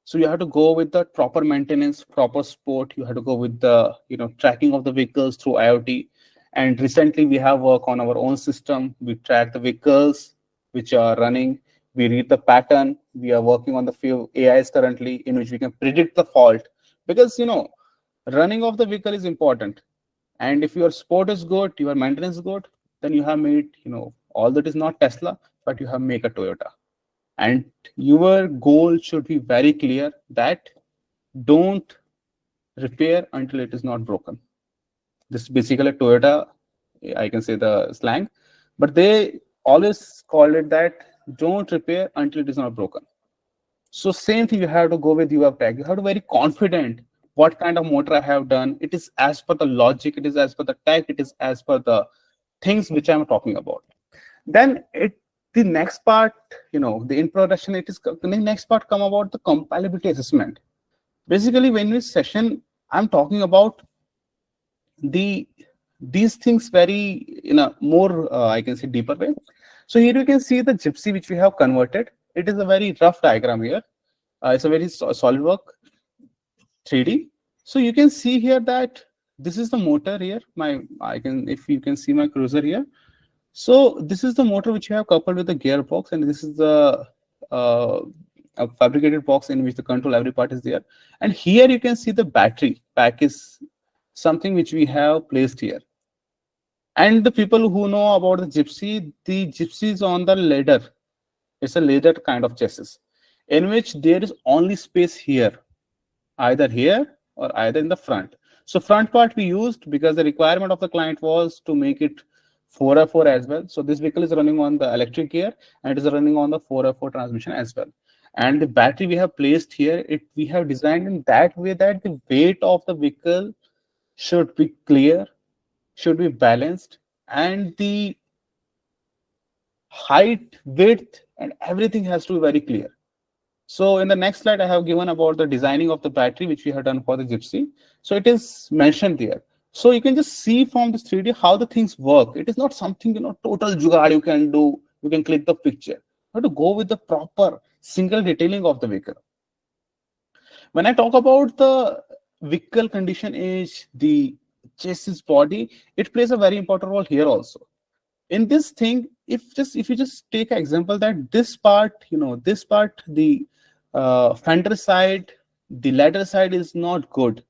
So you have to go with the proper maintenance, proper support. You have to go with the tracking of the vehicles through IoT. And recently we have worked on our own system. We track the vehicles which are running. We read the pattern. We are working on the few AIs currently in which we can predict the fault. Because running of the vehicle is important. And if your support is good, your maintenance is good, then you have made all that is not Tesla, but you have made a Toyota. And your goal should be very clear that don't repair until it is not broken. This is basically Toyota, I can say the slang, but they always call it that don't repair until it is not broken. So same thing, you have to go with your tag. You have to be very confident what kind of motor I have done. It is as per the logic, it is as per the tag, it is as per the things which I'm talking about. Then the next part, the introduction, the next part come about the compatibility assessment. Basically, when we session, I'm talking about these things very in a more I can say deeper way. So here you can see the gypsy which we have converted. It is a very rough diagram here. It's a very SolidWorks 3D. So you can see here that this is the motor here. If you can see my cruiser here. So this is the motor which you have coupled with the gearbox, and this is the a fabricated box in which the control every part is there. And here you can see the battery pack is something which we have placed here. And the people who know about the gypsy is on the ladder. It's a ladder kind of chassis in which there is only space here, either here or either in the front. So front part we used because the requirement of the client was to make it 4x4 as well. So this vehicle is running on the electric gear and it is running on the 4x4 transmission as well. And the battery we have placed here, we have designed in that way that the weight of the vehicle should be clear, should be balanced, and the height, width, and everything has to be very clear. So in the next slide, I have given about the designing of the battery, which we have done for the Gypsy. So it is mentioned there. So you can just see from this 3D how the things work. It is not something, total jugaad you can do. You can click the picture. You have to go with the proper single detailing of the vehicle. When I talk about the vehicle condition age, the chassis body, it plays a very important role here also. In this thing, if you just take an example that this part, the fender side, the ladder side is not good,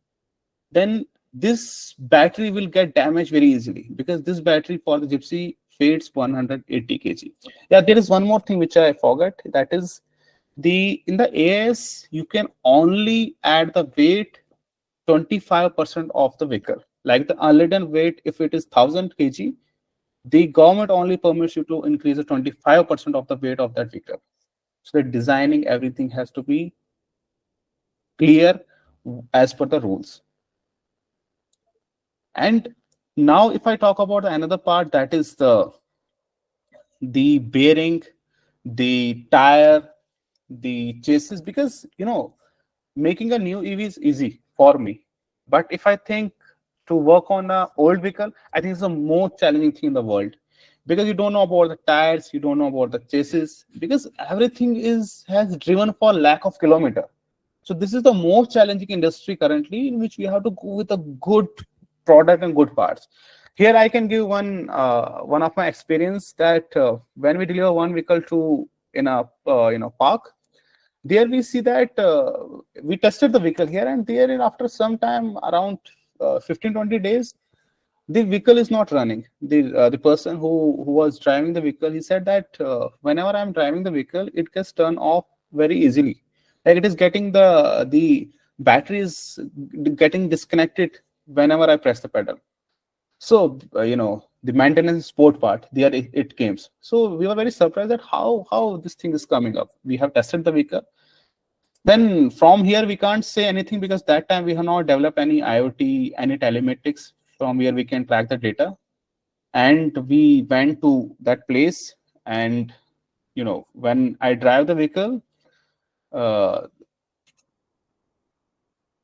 then this battery will get damaged very easily, because this battery for the Gypsy weighs 180 kg. Yeah, there is one more thing which I forgot. That is in the AS, you can only add the weight 25% of the vehicle. Like the unladen weight, if it is 1000 kg, the government only permits you to increase the 25% of the weight of that vehicle. So the designing, everything has to be clear as per the rules. And now if I talk about another part, that is the bearing, the tire, the chassis, because making a new EV is easy for me, but if I think to work on an old vehicle, I think it's the most challenging thing in the world, because you don't know about the tires, you don't know about the chassis, because everything has driven for lack of kilometer. So this is the most challenging industry currently, in which we have to go with a good product and good parts. Here I can give one of my experience, that when we deliver one vehicle to in a park, there we see that we tested the vehicle here, and there after some time, around 15-20 days, the vehicle is not running. The person who was driving the vehicle, he said that whenever I'm driving the vehicle, it gets turned off very easily. Like it is getting the battery is getting disconnected whenever I press the pedal. So the maintenance support part, there it came. So we were very surprised at how this thing is coming up. We have tested the vehicle. Then from here we can't say anything, because that time we have not developed any IoT, any telematics from where we can track the data. And we went to that place, and when I drive the vehicle,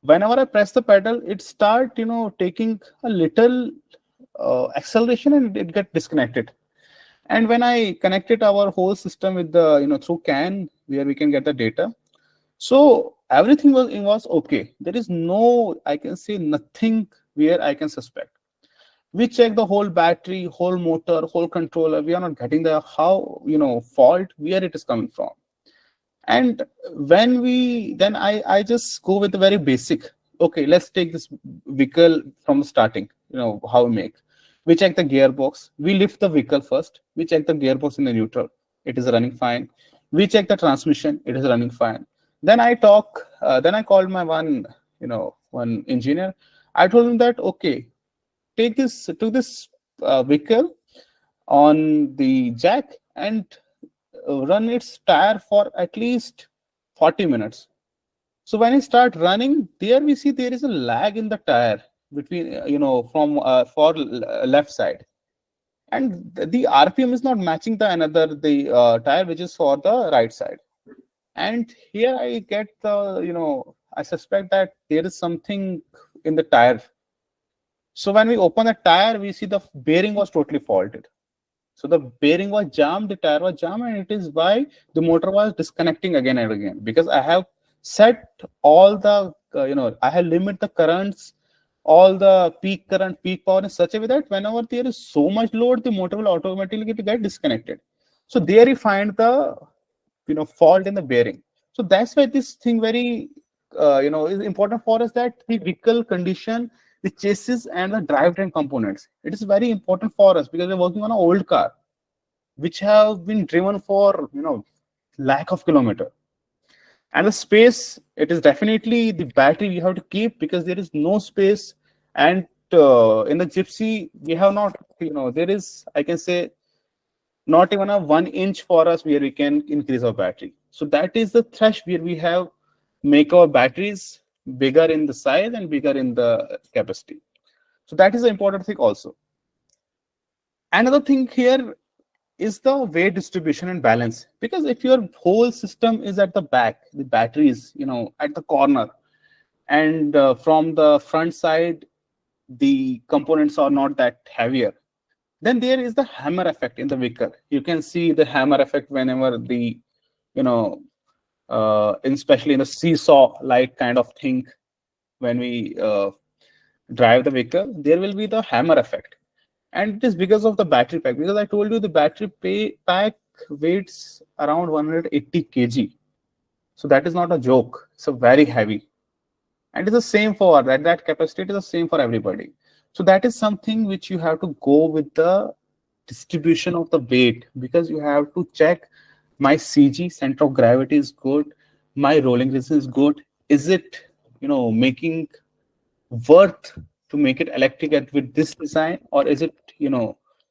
whenever I press the pedal, it start taking a little acceleration, and it get disconnected. And when I connected our whole system with the through CAN, where we can get the data, so everything was okay. There is no, I can say, nothing where I can suspect. We check the whole battery, whole motor, whole controller. We are not getting the fault where it is coming from. And when then I just go with the very basic. Okay, let's take this vehicle from the starting. How we make. We check the gearbox. We lift the vehicle first. We check the gearbox in the neutral. It is running fine. We check the transmission. It is running fine. Then I called my one engineer. I told him that, okay, take this vehicle on the jack and run its tire for at least 40 minutes. So when it start running, there we see there is a lag in the tire between, from for left side. And the RPM is not matching the tire which is for the right side. And here I get I suspect that there is something in the tire. So when we open the tire, we see the bearing was totally faulted. So the bearing was jammed, the tire was jammed, and it is why the motor was disconnecting again and again. Because I have set all the, I have limit the currents, all the peak current, peak power in such a way that whenever there is so much load, the motor will automatically get disconnected. So there you find the fault in the bearing. So that's why this thing very is important for us, that the vehicle condition, the chassis and the drivetrain components, it is very important for us, because we're working on an old car which have been driven for lack of kilometer. And the space, it is definitely the battery we have to keep, because there is no space. And in the Gypsy we have not, there is, I can say, not even a 1 inch for us where we can increase our battery. So that is the thresh where we have make our batteries bigger in the size and bigger in the capacity. So that is the important thing also. Another thing here, is the weight distribution and balance. Because if your whole system is at the back, the battery is, at the corner, and from the front side, the components are not that heavier, then there is the hammer effect in the vehicle. You can see the hammer effect whenever the, especially in a seesaw-like kind of thing, when we drive the vehicle, there will be the hammer effect. And it is because of the battery pack. Because I told you the battery pack weighs around 180 kg. So that is not a joke. It's a very heavy. And it's the same for that capacity is the same for everybody. So that is something which you have to go with the distribution of the weight, because you have to check my CG, center of gravity, is good, my rolling resistance is good. Is it, making worth to make it electric with this design, or is it,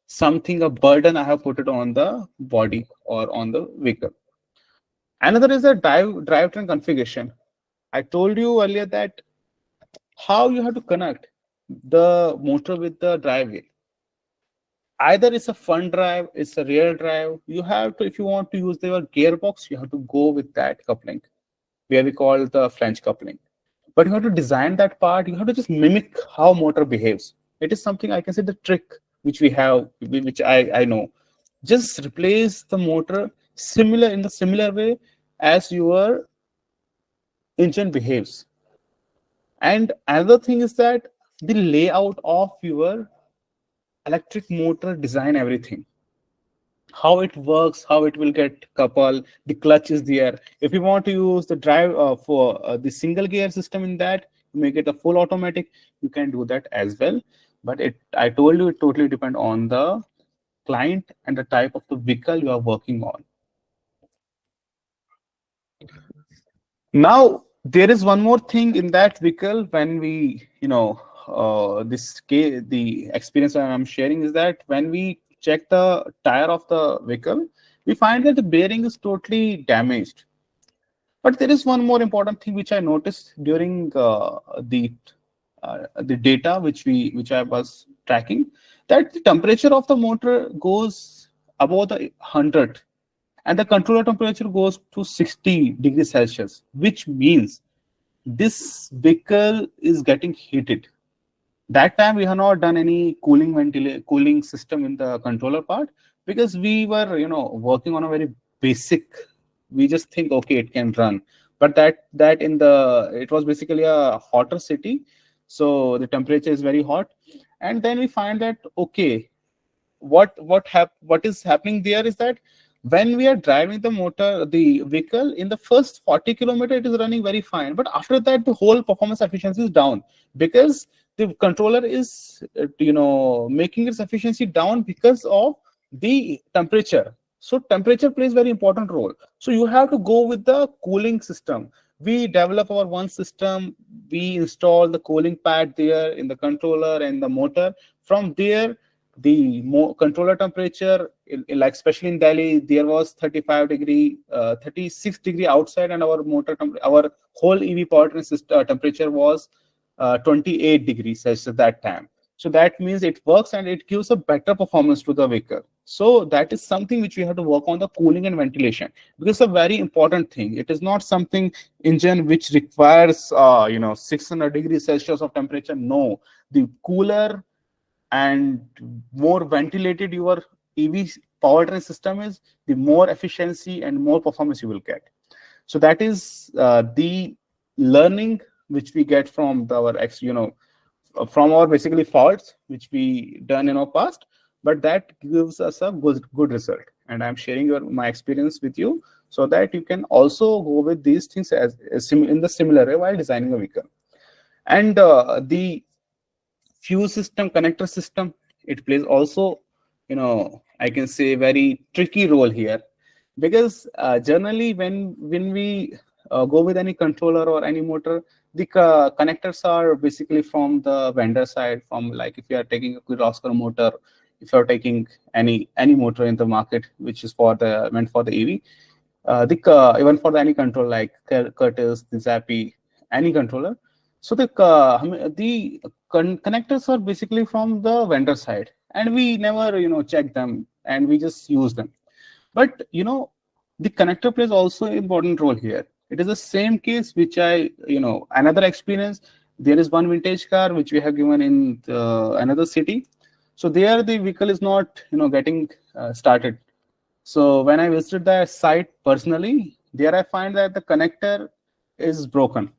something, a burden I have put it on the body or on the vehicle? Another is the drivetrain configuration. I told you earlier that how you have to connect the motor with the drive wheel. Either it's a front drive, it's a rear drive. You have to, if you want to use your gearbox, you have to go with that coupling, where we call the flange coupling. But you have to design that part. You have to just mimic how motor behaves. It is something, I can say, the trick which we have, which I know. Just replace the motor in the similar way as your engine behaves. And another thing is that the layout of your electric motor, design everything, how it works, how it will get coupled, the clutch is there. If you want to use the drive for the single gear system in that, make it a full automatic, you can do that as well. But I told you, it totally depends on the client and the type of the vehicle you are working on. Now, there is one more thing in that vehicle when we, the experience I'm sharing is that when we check the tire of the vehicle, we find that the bearing is totally damaged. But there is one more important thing which I noticed during the data which I was tracking, that the temperature of the motor goes above the 100, and the controller temperature goes to 60 degrees Celsius, which means this vehicle is getting heated. That time we have not done any cooling system in the controller part, because we were working on a very basic. We just think, okay, it can run, but that in it was basically a hotter city, so the temperature is very hot. And then we find that, okay, what is happening there is that when we are driving the vehicle in the first 40 kilometers, it is running very fine, but after that the whole performance efficiency is down, because the controller is making its efficiency down because of the temperature. So temperature plays very important role. So you have to go with the cooling system. We develop our one system, we install the cooling pad there in the controller and the motor. From there, the controller temperature, like especially in Delhi, there was 36 degree outside, and our our whole EV powertrain system temperature was 28 degrees Celsius at that time. So that means it works and it gives a better performance to the vehicle. So that is something which we have to work on, the cooling and ventilation, because it's a very important thing. It is not something engine which requires 600 degrees Celsius of temperature. No, the cooler and more ventilated your EV powertrain system is, the more efficiency and more performance you will get. So that is the learning which we get from from our basically faults which we done in our past, but that gives us a good result. And I'm sharing my experience with you so that you can also go with these things in the similar way while designing a vehicle. And the fuse system, connector system, it plays also, I can say, very tricky role here, because generally when we go with any controller or any motor, the connectors are basically from the vendor side, from, like, if you are taking a Guzzler motor, if you're taking any motor in the market which is meant for the EV, even for any control like Curtis, the Zappi, any controller. So the connectors are basically from the vendor side, and we never check them and we just use them. But the connector plays also an important role here. It is the same case which I, another experience. There is one vintage car which we have given in another city. So there the vehicle is not, getting started. So when I visited the site personally, there I find that the connector is broken.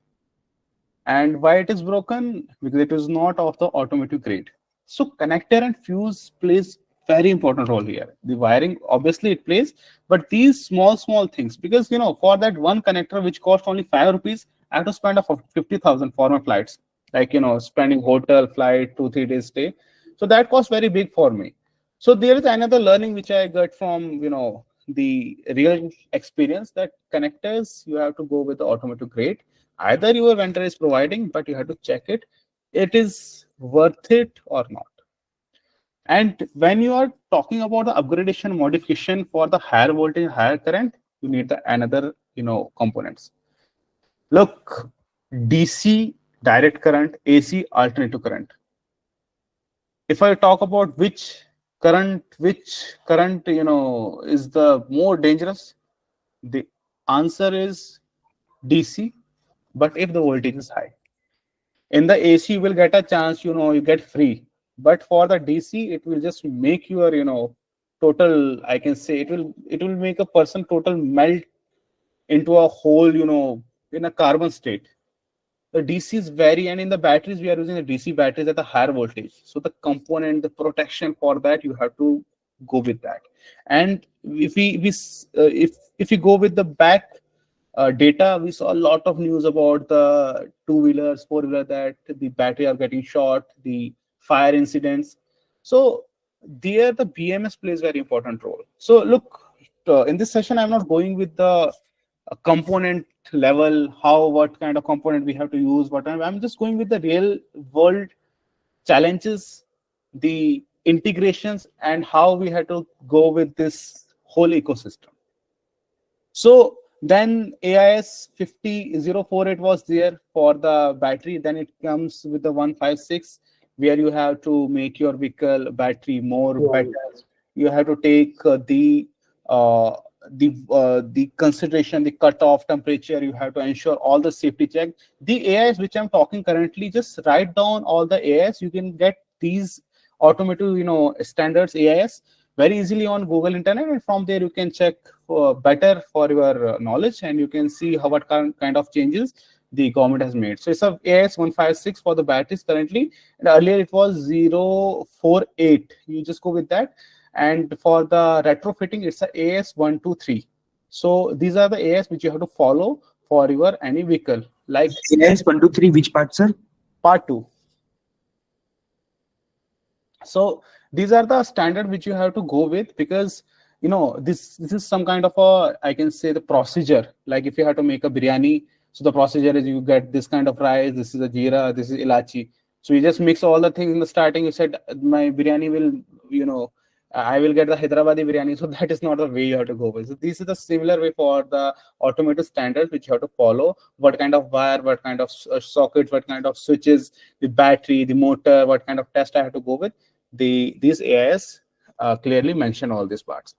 And why it is broken? Because it is not of the automotive grade. So connector and fuse plays very important role here. The wiring, obviously it plays, but these small things, because for that one connector which cost only 5 rupees, I have to spend a 50,000 for my flights, like spending hotel, flight, 2-3 days stay. So that cost very big for me. So there is another learning which I got from the real experience, that connectors you have to go with the automotive grade. Either your vendor is providing, but you have to check it is worth it or not. And when you are talking about the upgradation modification for the higher voltage, higher current, you need the another components. Look, DC direct current, AC alternative current. If I talk about which current is the more dangerous, the answer is DC. But if the voltage is high, in the AC you will get a chance, you get free. But for the DC, it will just make your, total, I can say, it will make a person total melt into a whole, in a carbon state. The DC is very, and in the batteries, we are using the DC batteries at a higher voltage. So the component, the protection for that, you have to go with that. And if we go with the back data, we saw a lot of news about the 2-wheelers, 4-wheeler, that the battery are getting short, the fire incidents. So there the BMS plays very important role. So look, in this session, I'm not going with the component level, what kind of component we have to use, I'm just going with the real world challenges, the integrations, and how we had to go with this whole ecosystem. So then AIS 50048 was there for the battery. Then it comes with the 156, where you have to make your vehicle battery more better. You have to take the consideration, the cutoff temperature. You have to ensure all the safety check. The AIS which I'm talking currently, just write down all the AIS. You can get these automotive standards AIS very easily on Google Internet, and from there you can check better for your knowledge, and you can see what kind of changes the government has made. So it's a AIS 156 for the batteries currently, and earlier it was 048. You just go with that. And for the retrofitting, it's a AIS 123. So these are the AIS which you have to follow for your any vehicle. Like AIS 123, which part, sir? Part 2. So these are the standard which you have to go with, because this is some kind of a, I can say, the procedure. Like if you have to make a biryani, so the procedure is you get this kind of rice, this is a jeera, this is ilachi. So you just mix all the things in the starting. You said my biryani will, I will get the Hyderabadi biryani. So that is not the way you have to go with. So this is the similar way for the automotive standards which you have to follow. What kind of wire, what kind of sockets, what kind of switches, the battery, the motor, what kind of test I have to go with. These AIS clearly mention all these parts.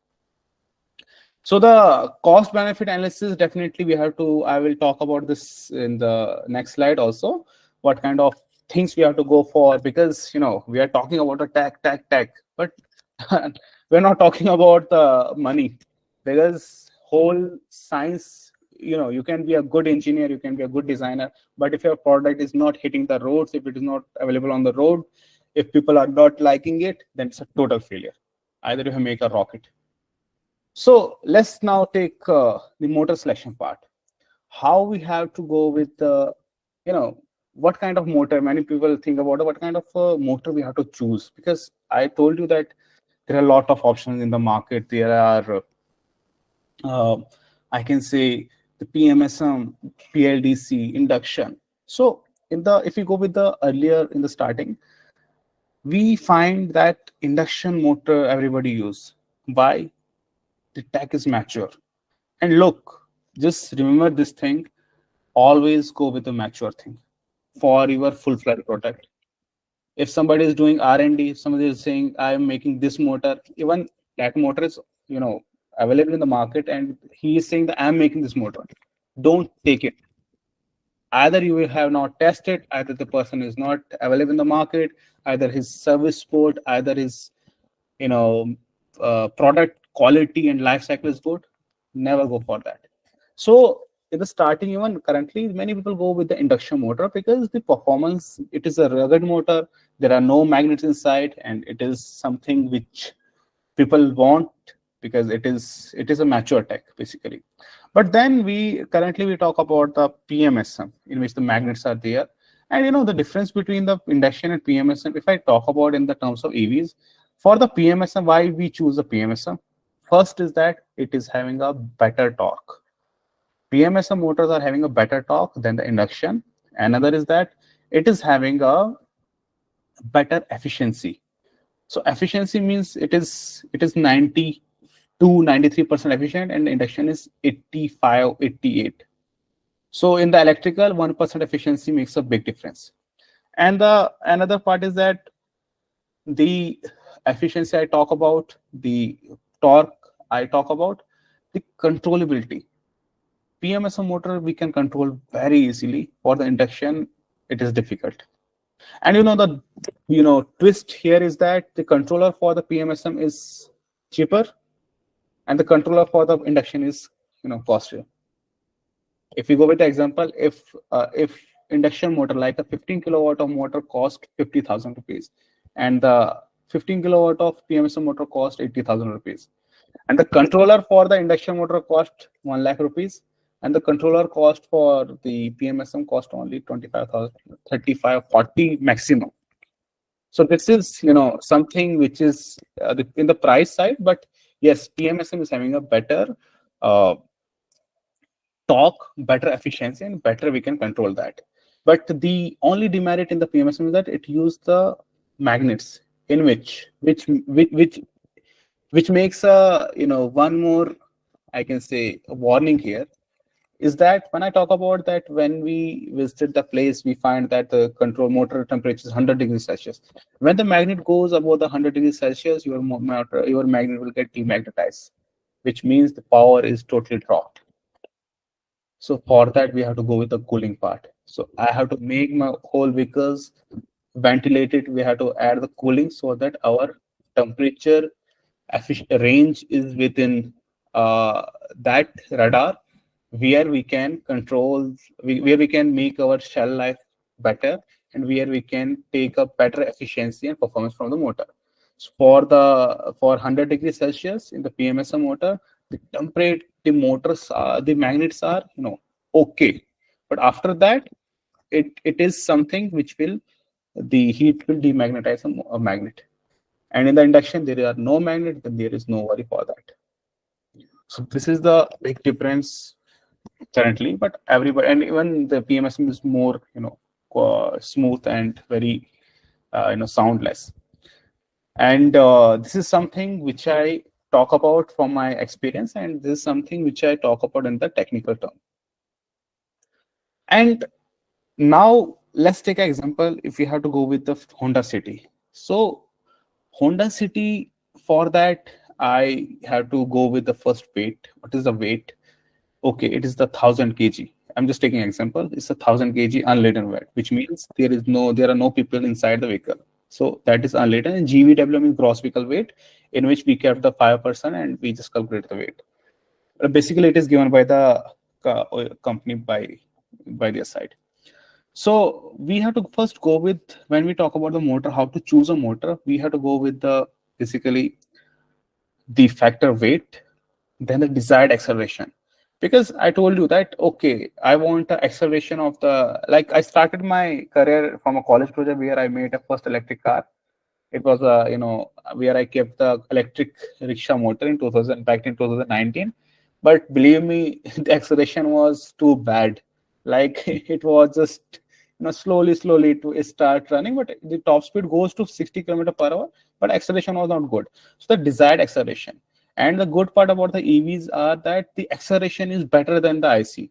So the cost benefit analysis, definitely we have to, I will talk about this in the next slide also, what kind of things we have to go for, because we are talking about a tech, but we're not talking about the money, because whole science, you can be a good engineer, you can be a good designer, but if your product is not hitting the roads, if it is not available on the road, if people are not liking it, then it's a total failure. Either you make a rocket. So let's now take the motor selection part. How we have to go with the, what kind of motor. Many people think about what kind of motor we have to choose, because I told you that there are a lot of options in the market. There are, I can say, the PMSM, PLDC, induction. So if you go with the earlier in the starting, we find that induction motor everybody use. Why? The tech is mature. And look, just remember this thing, always go with the mature thing for your full-fledged product. If somebody is doing R&D, if somebody is saying, I'm making this motor, even That motor is, available in the market, and he is saying that I'm making this motor. Don't take it. Either you have not tested, either the person is not available in the market, either his service support, either his product quality and life cycle is good. Never go for that. So in the starting, even currently, many people go with the induction motor because the performance, it is a rugged motor, there are no magnets inside, and it is something which people want because it is a mature tech basically. But then we talk about the PMSM, in which the magnets are there. And the difference between the induction and PMSM, if I talk about in the terms of EVs, for the PMSM, why we choose the PMSM? First is that it is having a better torque. PMSM motors are having a better torque than the induction. Another is that it is having a better efficiency. So efficiency means it is 90 to 93% efficient, and induction is 85, 88. So in the electrical, 1% efficiency makes a big difference. And the another part is that the efficiency I talk about, the torque I talk about, the controllability. PMSM motor we can control very easily. For the induction, it is difficult. And the twist here is that the controller for the PMSM is cheaper, and the controller for the induction is costlier. If we go with the example, if induction motor like a 15 kilowatt of motor cost 50,000 rupees, and the 15 kilowatt of PMSM motor cost 80,000 rupees, and the controller for the induction motor cost 1 lakh rupees, and the controller cost for the PMSM cost only 25,000, 35, 40 maximum. So this is something which is in the price side, but yes, PMSM is having a better torque, better efficiency, and better we can control that. But the only demerit in the PMSM is that it uses the magnets, in which makes a one more, I can say, a warning here, is that when I talk about that, when we visited the place, we find that the control motor temperature is 100 degrees Celsius. When the magnet goes above the 100 degrees Celsius, your magnet will get demagnetized, which means the power is totally dropped. So for that, we have to go with the cooling part. So I have to make my whole vehicles ventilated. We have to add the cooling so that our temperature range is within that radar, where we can control, where we can make our shell life better, and where we can take a better efficiency and performance from the motor. So for 100 degrees Celsius in the PMSM motor, the magnets are okay, but after that, it is something which the heat will demagnetize a magnet. And in the induction, there are no magnet, then there is no worry for that. So this is the big difference currently, but everybody, and even the PMSM is more smooth and very soundless. And this is something which I talk about from my experience, and this is something which I talk about in the technical term. And now let's take an example. If we have to go with the Honda City, so Honda City, for that I have to go with the first weight. What is the weight? Okay, it is the 1000 kg. I'm just taking an example. It's a 1000 kg unladen weight, which means there are no people inside the vehicle. So that is unladen. And GVW means gross vehicle weight, in which we kept the 5% and we just calculate the weight. But basically, it is given by the company by their side. So we have to first go with, when we talk about the motor, how to choose a motor, we have to go with basically the factor weight, then the desired acceleration. Because I told you that, okay, I want the acceleration of I started my career from a college project where I made a first electric car. It was where I kept the electric rickshaw motor back in 2019. But believe me, the acceleration was too bad. Like it was just slowly to start running, but the top speed goes to 60 km/h, but acceleration was not good. So the desired acceleration. And the good part about the EVs are that the acceleration is better than the IC.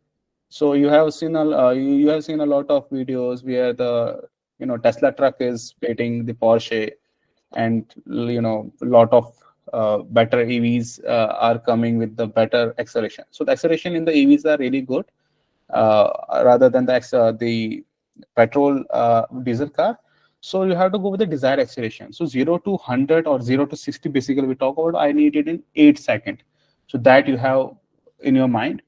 So you have seen a lot of videos where the Tesla truck is beating the Porsche, and a lot of better EVs are coming with the better acceleration. So the acceleration in the EVs are really good rather than the petrol diesel car. So you have to go with the desired acceleration. So 0 to 100 or 0 to 60, basically we talk about, I need it in 8 seconds. So that you have in your mind.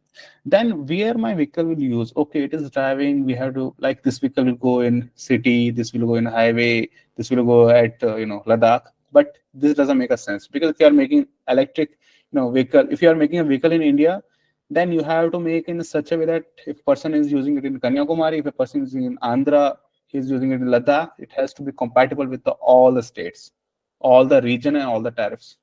Then where my vehicle will use, okay, it is driving, we have to, like, this vehicle will go in city, this will go in highway, this will go at Ladakh. But this doesn't make a sense, because if you are making electric vehicle, if you are making a vehicle in India, then you have to make in such a way that if person is using it in Kanyakumari, if a person is in Andhra, he's using it in Ladakh, it has to be compatible with all the states, all the region and all the tariffs.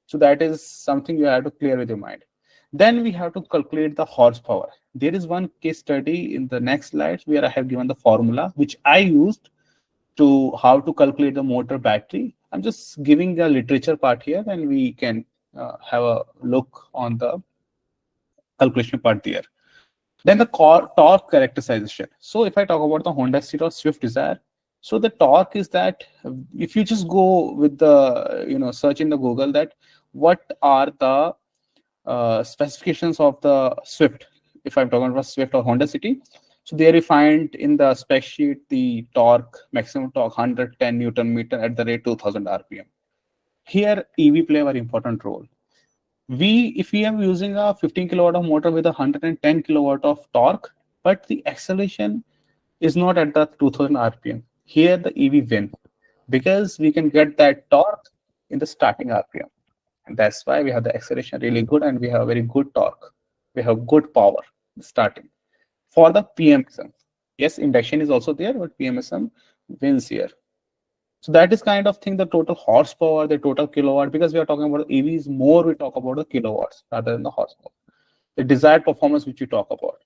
So that is something you have to clear with your mind. Then we have to calculate the horsepower. There is one case study in the next slides where I have given the formula which I used to how to calculate the motor battery. I'm just giving the literature part here, and we can have a look on the calculation part there. Then the torque characterization. So if I talk about the Honda City or Swift Desire, so the torque is that if you just go with the search in the Google that what are the specifications of the Swift, if I'm talking about Swift or Honda City, so there you find in the spec sheet the torque, maximum torque 110 Newton meter at the rate 2000 RPM. Here EV play a very important role. If we are using a 15 kilowatt of motor with 110 kilowatt of torque, but the acceleration is not at the 2000 RPM, here the EV win, because we can get that torque in the starting RPM. And that's why we have the acceleration really good, and we have very good torque. We have good power starting. For the PMSM, yes, induction is also there, but PMSM wins here. So that is kind of thing, the total horsepower, the total kilowatt, because we are talking about EVs more, we talk about the kilowatts rather than the horsepower. The desired performance which we talk about.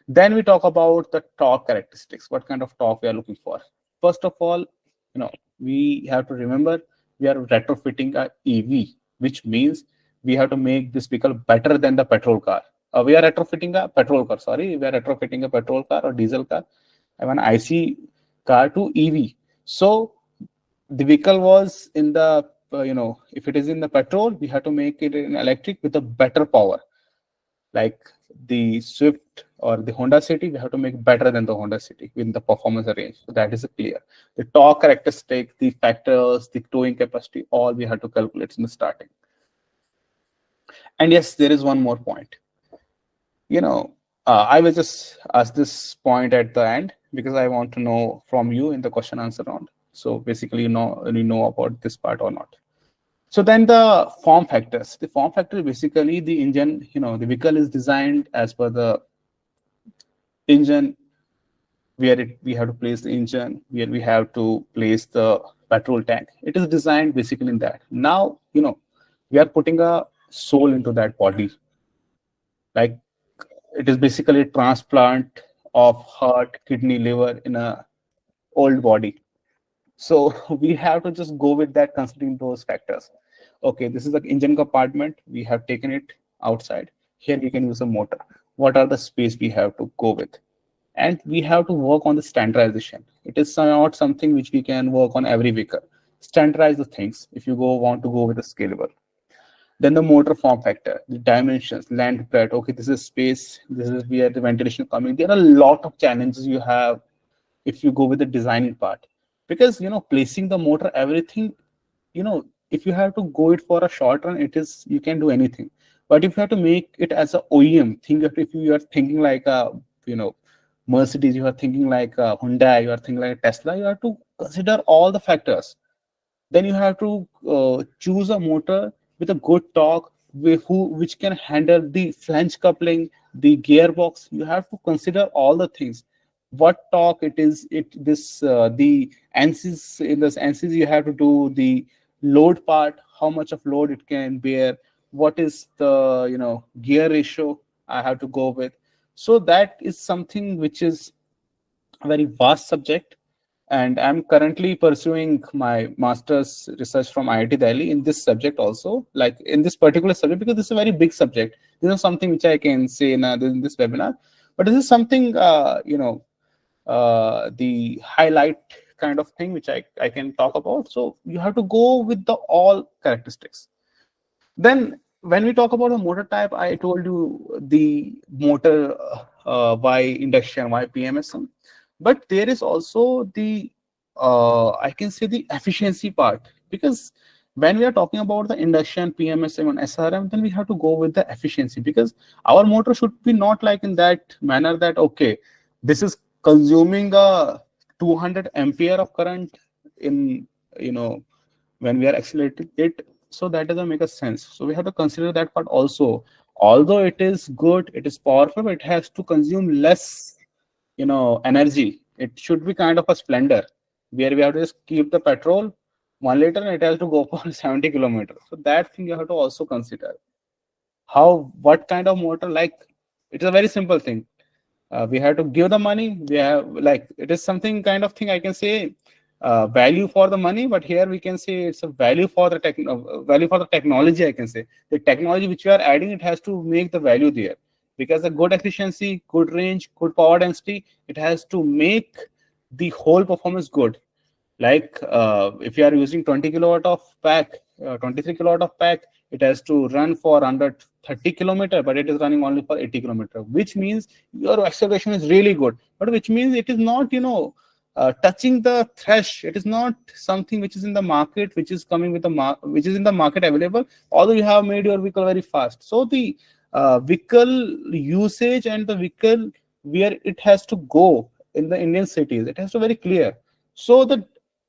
Then we talk about the torque characteristics, what kind of torque we are looking for. First of all, we have to remember we are retrofitting a EV, which means we have to make this vehicle better than the petrol car. We are retrofitting a petrol car, we are retrofitting a petrol car or diesel car, an IC car to EV. So the vehicle was in the, if it is in the petrol, we have to make it in electric with a better power. Like the Swift or the Honda City, we have to make better than the Honda City with the performance range. So that is clear. The torque characteristic, the factors, the towing capacity, all we have to calculate in the starting. And yes, there is one more point. I will just ask this point at the end because I want to know from you in the question answer round. So basically, you know about this part or not. So then the form factors. The form factor basically the engine, the vehicle is designed as per the engine, where we have to place the engine, where we have to place the petrol tank. It is designed basically in that. Now, we are putting a soul into that body. Like it is basically a transplant of heart, kidney, liver in a old body. So we have to just go with that, considering those factors. Okay, this is the engine compartment. We have taken it outside. Here we can use a motor. What are the space we have to go with? And we have to work on the standardization. It is not something which we can work on every vehicle. Standardize the things if you want to go with a scalable. Then the motor form factor, the dimensions, land breadth. Okay, this is space. This is where the ventilation coming. There are a lot of challenges you have if you go with the designing part. Because placing the motor, everything, if you have to go it for a short run, you can do anything. But if you have to make it as a OEM, if you are thinking like a Mercedes, you are thinking like a Hyundai, you are thinking like a Tesla, you have to consider all the factors. Then you have to choose a motor with a good torque, which can handle the flange coupling, the gearbox. You have to consider all the things. What torque it is, the ANSYS, in this ANSYS you have to do the load part, how much of load it can bear, what is the gear ratio I have to go with. So that is something which is a very vast subject, and I'm currently pursuing my master's research from IIT Delhi in this subject also, like in this particular subject, because this is a very big subject. This is something which I can say in this webinar, but this is something the highlight kind of thing which I can talk about. So you have to go with the all characteristics. Then when we talk about the motor type, I told you the motor, why induction, why PMSM, but there is also the I can say the efficiency part, because when we are talking about the induction, PMSM and SRM, then we have to go with the efficiency, because our motor should be not like in that manner that, okay, this is consuming a 200 ampere of current in, when we are accelerating it. So that doesn't make a sense. So we have to consider that part also. Although it is good, it is powerful, but it has to consume less, energy. It should be kind of a splendor where we have to just keep the petrol 1 liter and it has to go for 70 kilometers. So that thing you have to also consider. What kind of motor, like, it is a very simple thing. We have to give the money. We have, like, it is something kind of thing I can say, value for the money, but here we can say it's a value for the technology. I can say the technology which you are adding, it has to make the value there, because a good efficiency, good range, good power density, it has to make the whole performance good. Like if you are using 20 kilowatt of pack, 23 kilowatt of pack, it has to run for under 30 kilometer, but it is running only for 80 kilometer, which means your acceleration is really good, but which means it is not, touching the thresh. It is not something which is in the market, which is coming with the which is in the market available, although you have made your vehicle very fast. So the vehicle usage and the vehicle where it has to go in the Indian cities, it has to very clear. So the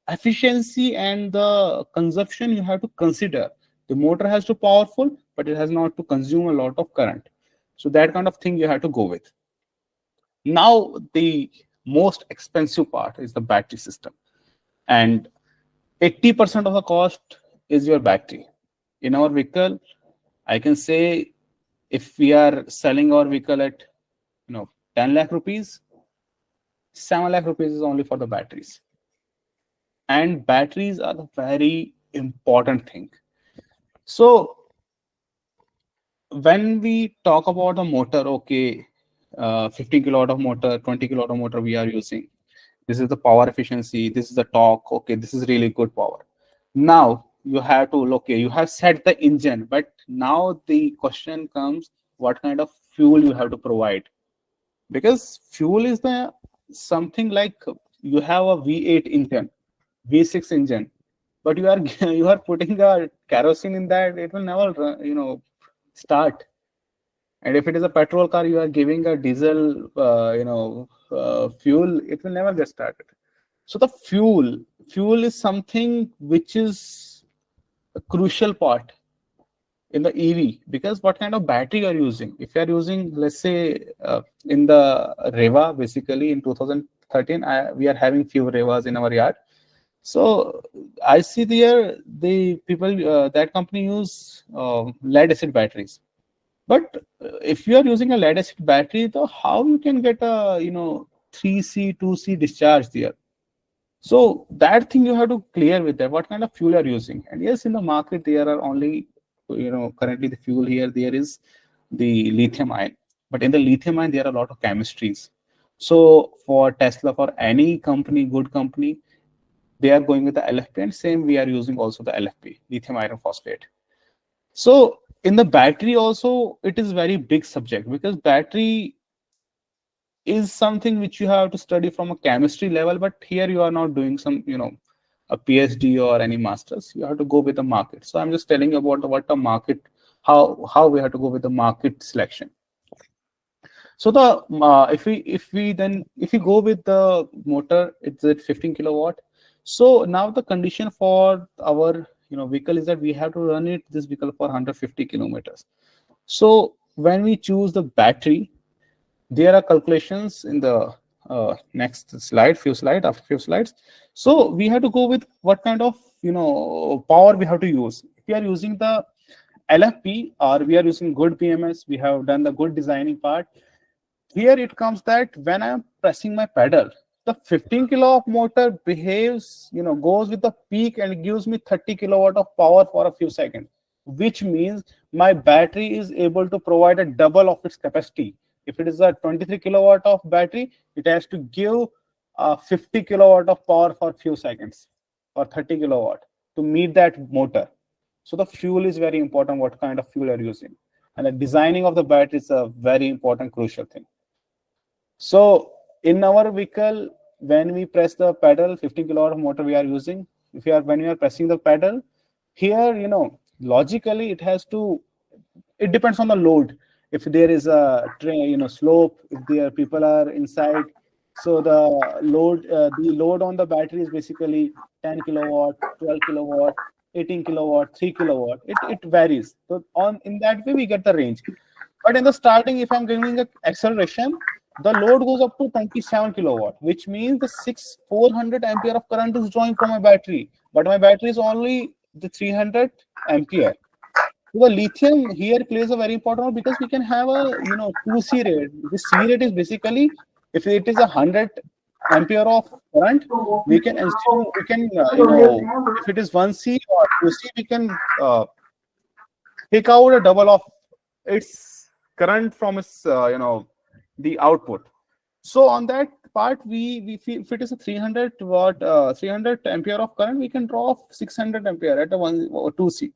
efficiency and the consumption you have to consider. The motor has to powerful, but it has not to consume a lot of current. So that kind of thing you have to go with. Now the most expensive part is the battery system, and 80% of the cost is your battery. In our vehicle, I can say if we are selling our vehicle at 10 lakh rupees, 7 lakh rupees is only for the batteries. And batteries are the very important thing. So when we talk about the motor, okay, 15 kilowatt of motor, 20 kilowatt of motor we are using. This is the power efficiency. This is the torque. Okay, this is really good power. Now you have to, okay, you have set the engine, but now the question comes, what kind of fuel you have to provide? Because fuel is the something like you have a V8 engine, V6 engine, but you are putting a kerosene in that, it will never run, start. And if it is a petrol car, you are giving a diesel, fuel, it will never get started. So the fuel is something which is a crucial part in the EV, because what kind of battery you are using. If you are using, let's say, in the Reva, basically in 2013, we are having few Revas in our yard. So I see there the people, that company use lead acid batteries. But if you are using a lead acid battery, though, how you can get a 3C, 2C discharge there? So that thing you have to clear with that. What kind of fuel you are using? And yes, in the market there are only, currently the fuel here there is the lithium ion. But in the lithium ion there are a lot of chemistries. So for Tesla, for any company, good company, they are going with the LFP, and same we are using also the LFP, lithium iron phosphate. So in the battery also, it is very big subject, because battery is something which you have to study from a chemistry level, but here you are not doing some, a PhD or any masters. You have to go with the market. So I'm just telling you about what the market, how we have to go with the market selection. So the if we go with the motor, it's at 15 kilowatt. So now the condition for our vehicle is that we have to run this vehicle for 150 kilometers. So when we choose the battery, there are calculations in the next slide, after few slides. So we have to go with what kind of power we have to use. If we are using the LFP or we are using good PMS, we have done the good designing part. Here it comes that when I am pressing my pedal, the 15 kilowatt motor behaves, goes with the peak and gives me 30 kilowatt of power for a few seconds, which means my battery is able to provide a double of its capacity. If it is a 23 kilowatt of battery, it has to give 50 kilowatt of power for a few seconds, or 30 kilowatt to meet that motor. So the fuel is very important, what kind of fuel you're using. And the designing of the battery is a very important, crucial thing. So in our vehicle, when we press the pedal, 15 kilowatt motor we are using, when we are pressing the pedal, here, logically it has to, it depends on the load. If there is a slope, if there people are inside, so the load on the battery is basically 10 kilowatt, 12 kilowatt, 18 kilowatt, 3 kilowatt. It varies. So in that way we get the range. But in the starting, if I'm giving an acceleration, the load goes up to 27 kilowatt, which means the 400 ampere of current is drawing from my battery, but my battery is only the 300 ampere. So the lithium here plays a very important role, because we can have a 2C rate. The C rate is basically, if it is 100 ampere of current, we can assume, if it is 1C or 2C, we can take out a double of its current from its the output. So on that part, we if it is a 300 watt 300 ampere of current, we can draw 600 ampere at a 1 or 2C.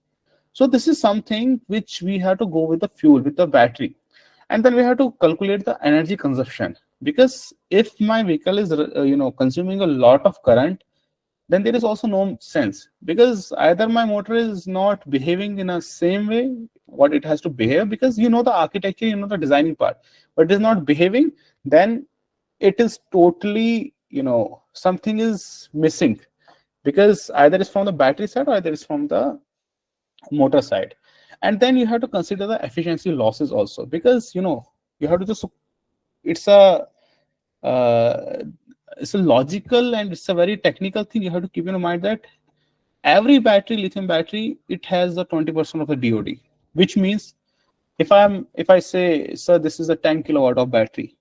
So this is something which we have to go with the fuel, with the battery, and then we have to calculate the energy consumption, because if my vehicle is consuming a lot of current, then there is also no sense, because either my motor is not behaving in a same way what it has to behave, because the architecture, the designing part, but it is not behaving, then it is totally, something is missing, because either it's from the battery side or either it's from the motor side. And then you have to consider the efficiency losses also, because you have to just, it's a logical and it's a very technical thing. You have to keep in mind that every battery, lithium battery, it has the 20% of the DOD, which means if I say, sir, this is a 10 kilowatt of battery,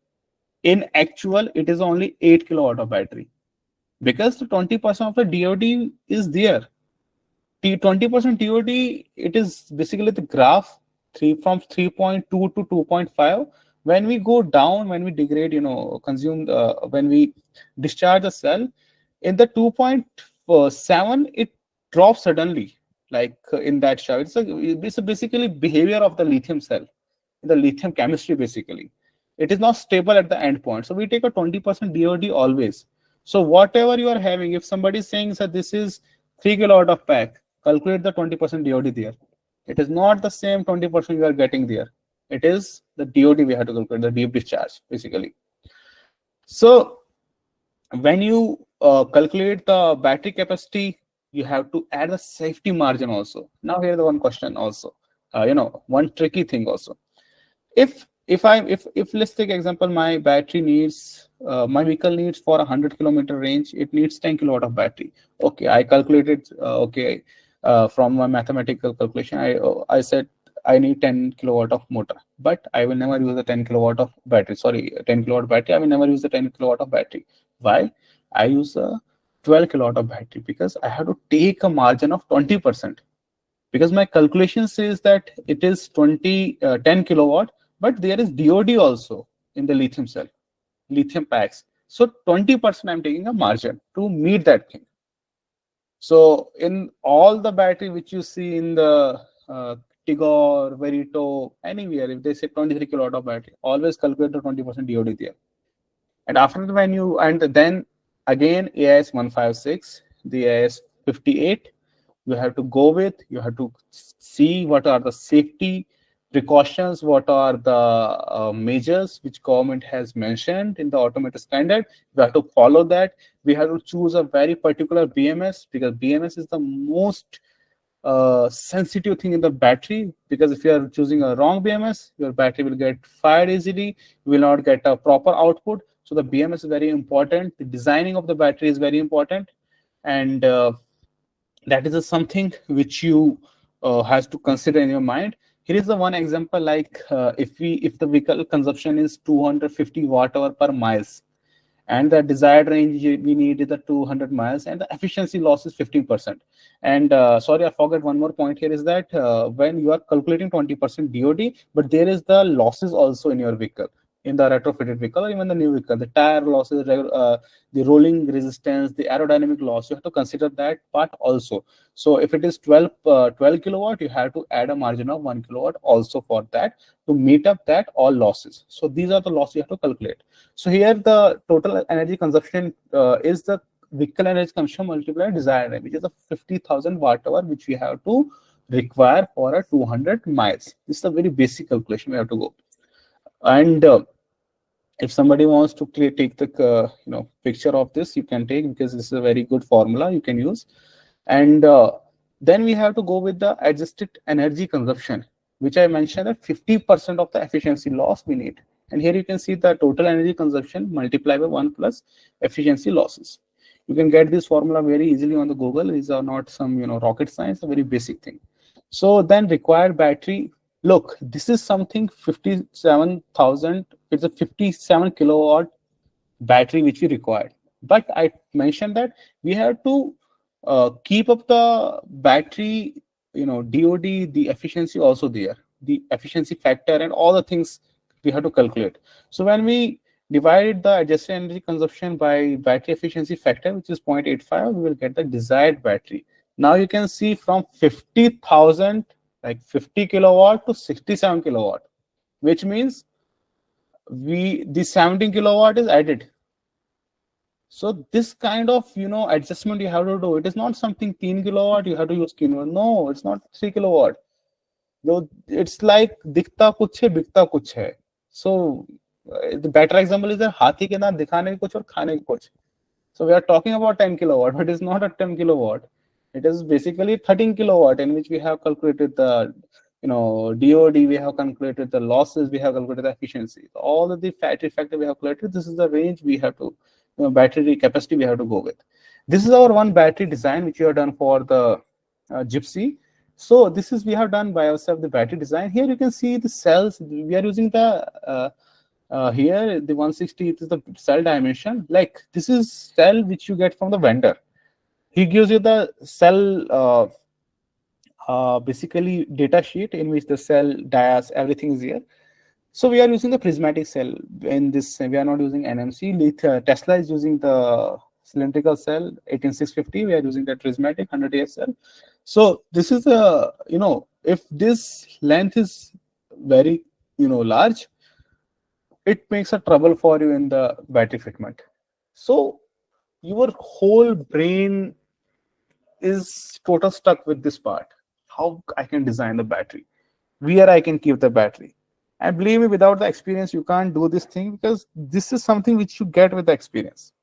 in actual it is only 8 kilowatt of battery, because the 20% of the DOD is there. The 20% DOD, it is basically the graph from 3.2 to 2.5. When we go down, when we degrade, when we discharge the cell, in the 2.7, it drops suddenly, like in that chart. It's basically behavior of the lithium cell, the lithium chemistry basically. It is not stable at the end point. So we take a 20% DOD always. So whatever you are having, if somebody is saying that this is 3 kilowatt of pack, calculate the 20% DOD there. It is not the same 20% you are getting there. It is the DOD we have to calculate, the deep discharge basically. So when you calculate the battery capacity, you have to add the safety margin also. Now here's the one question also, one tricky thing also. If let's take example, my battery needs, my vehicle needs for 100 kilometer range, it needs 10 kilowatt of battery. Okay, I calculated, from my mathematical calculation, I said I need 10 kilowatt of motor, but I will never use the 10 kilowatt of battery. Sorry, 10 kilowatt battery. I will never use the 10 kilowatt of battery. Why? I use a 12 kilowatt of battery, because I have to take a margin of 20%, because my calculation says that it is 10 kilowatt, but there is DOD also in the lithium cell, lithium packs. So 20% I'm taking a margin to meet that thing. So in all the battery which you see in the Tigor, Verito, anywhere, if they say 23 kilowatt of battery, always calculate the 20% DOD there. And after that, then again AIS 156, the AIS 58, you have to go with, you have to see what are the safety precautions, what are the measures which government has mentioned in the automotive standard. We have to follow that. We have to choose a very particular BMS, because BMS is the most sensitive thing in the battery, because if you are choosing a wrong BMS, your battery will get fired easily, you will not get a proper output. So the BMS is very important. The designing of the battery is very important, and that is something which you has to consider in your mind. Here is the one example, like if the vehicle consumption is 250 watt-hour per miles, and the desired range we need is the 200 miles, and the efficiency loss is 15%. And sorry, I forgot one more point here, is that when you are calculating 20% DOD, but there is the losses also in your vehicle. in the retrofitted vehicle or even the new vehicle. The tire losses, the rolling resistance, the aerodynamic loss, you have to consider that part also. So if it is 12 kilowatt, you have to add a margin of 1 kilowatt also for that to meet up that all losses. So these are the losses you have to calculate. So here the total energy consumption is the vehicle energy consumption multiplied desired range, which is a 50,000 watt hour, which we have to require for a 200 miles. This is a very basic calculation we have to go. And if somebody wants to take the picture of this, you can take, because this is a very good formula you can use. And then we have to go with the adjusted energy consumption, which I mentioned that 50% of the efficiency loss we need. And here you can see the total energy consumption multiplied by 1 plus efficiency losses. You can get this formula very easily on the Google. These are not some rocket science, a very basic thing. So then required battery. Look, this is something 57,000. It's a 57 kilowatt battery which we required. But I mentioned that we have to keep up the battery, DOD, the efficiency also there, the efficiency factor and all the things we have to calculate. So when we divided the adjusted energy consumption by battery efficiency factor, which is 0.85, we will get the desired battery. Now you can see from 50,000, like 50 kilowatt to 67 kilowatt, which means the 17 kilowatt is added. So this kind of adjustment you have to do. It is not something 3 kilowatt you have to use kilowatt. No, it's not 3 kilowatt. It's like दिखता कुछ है बिकता कुछ है. So the better example is that हाथी के दांत दिखाने के कुछ और खाने के कुछ. So we are talking about 10 kilowatt, but it is not a 10 kilowatt. It is basically 13 kilowatt, in which we have calculated the DOD, we have calculated the losses, we have calculated the efficiency. All of the battery factor we have calculated. This is the range we have to, battery capacity we have to go with. This is our one battery design which we have done for the Gypsy. So this is we have done by ourselves the battery design. Here you can see the cells. We are using the here the 160. It is the cell dimension. Like this is cell which you get from the vendor. He gives you the cell basically data sheet in which the cell dias everything is here. So we are using the prismatic cell in this. We are not using NMC. Tesla is using the cylindrical cell 18650. We are using the prismatic 100 AH cell. So this is a if this length is very large, it makes a trouble for you in the battery fitment. So your whole brain is total stuck with this part. How I can design the battery, where I can keep the battery. And believe me, without the experience, you can't do this thing, because this is something which you get with the experience.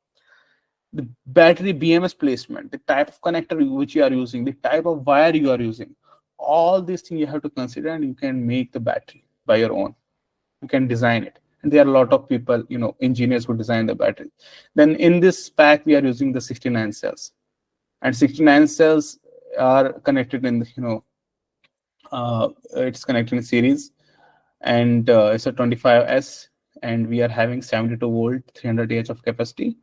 The battery BMS placement, the type of connector which you are using, the type of wire you are using, all these things you have to consider, and you can make the battery by your own. You can design it. And there are a lot of people, engineers who design the battery. Then in this pack, we are using the 69 cells. And 69 cells are connected in, it's connected in series. And it's a 25S. And we are having 72 volt, 300 Ah of capacity.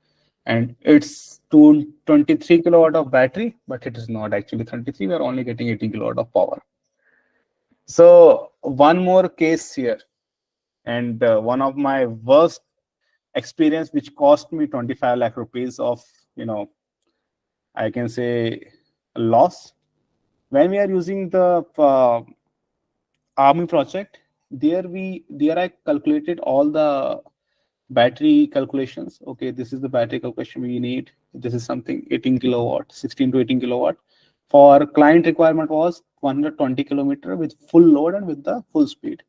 And it's 23 kilowatt of battery, but it is not actually 33. We are only getting 18 kilowatt of power. So one more case here. And one of my worst experience, which cost me 25 lakh rupees of, I can say loss. When we are using the Army project, there I calculated all the battery calculations. Okay, this is the battery calculation we need. This is something 18 kilowatt, 16 to 18 kilowatt. For client requirement was 120 kilometer with full load and with the full speed.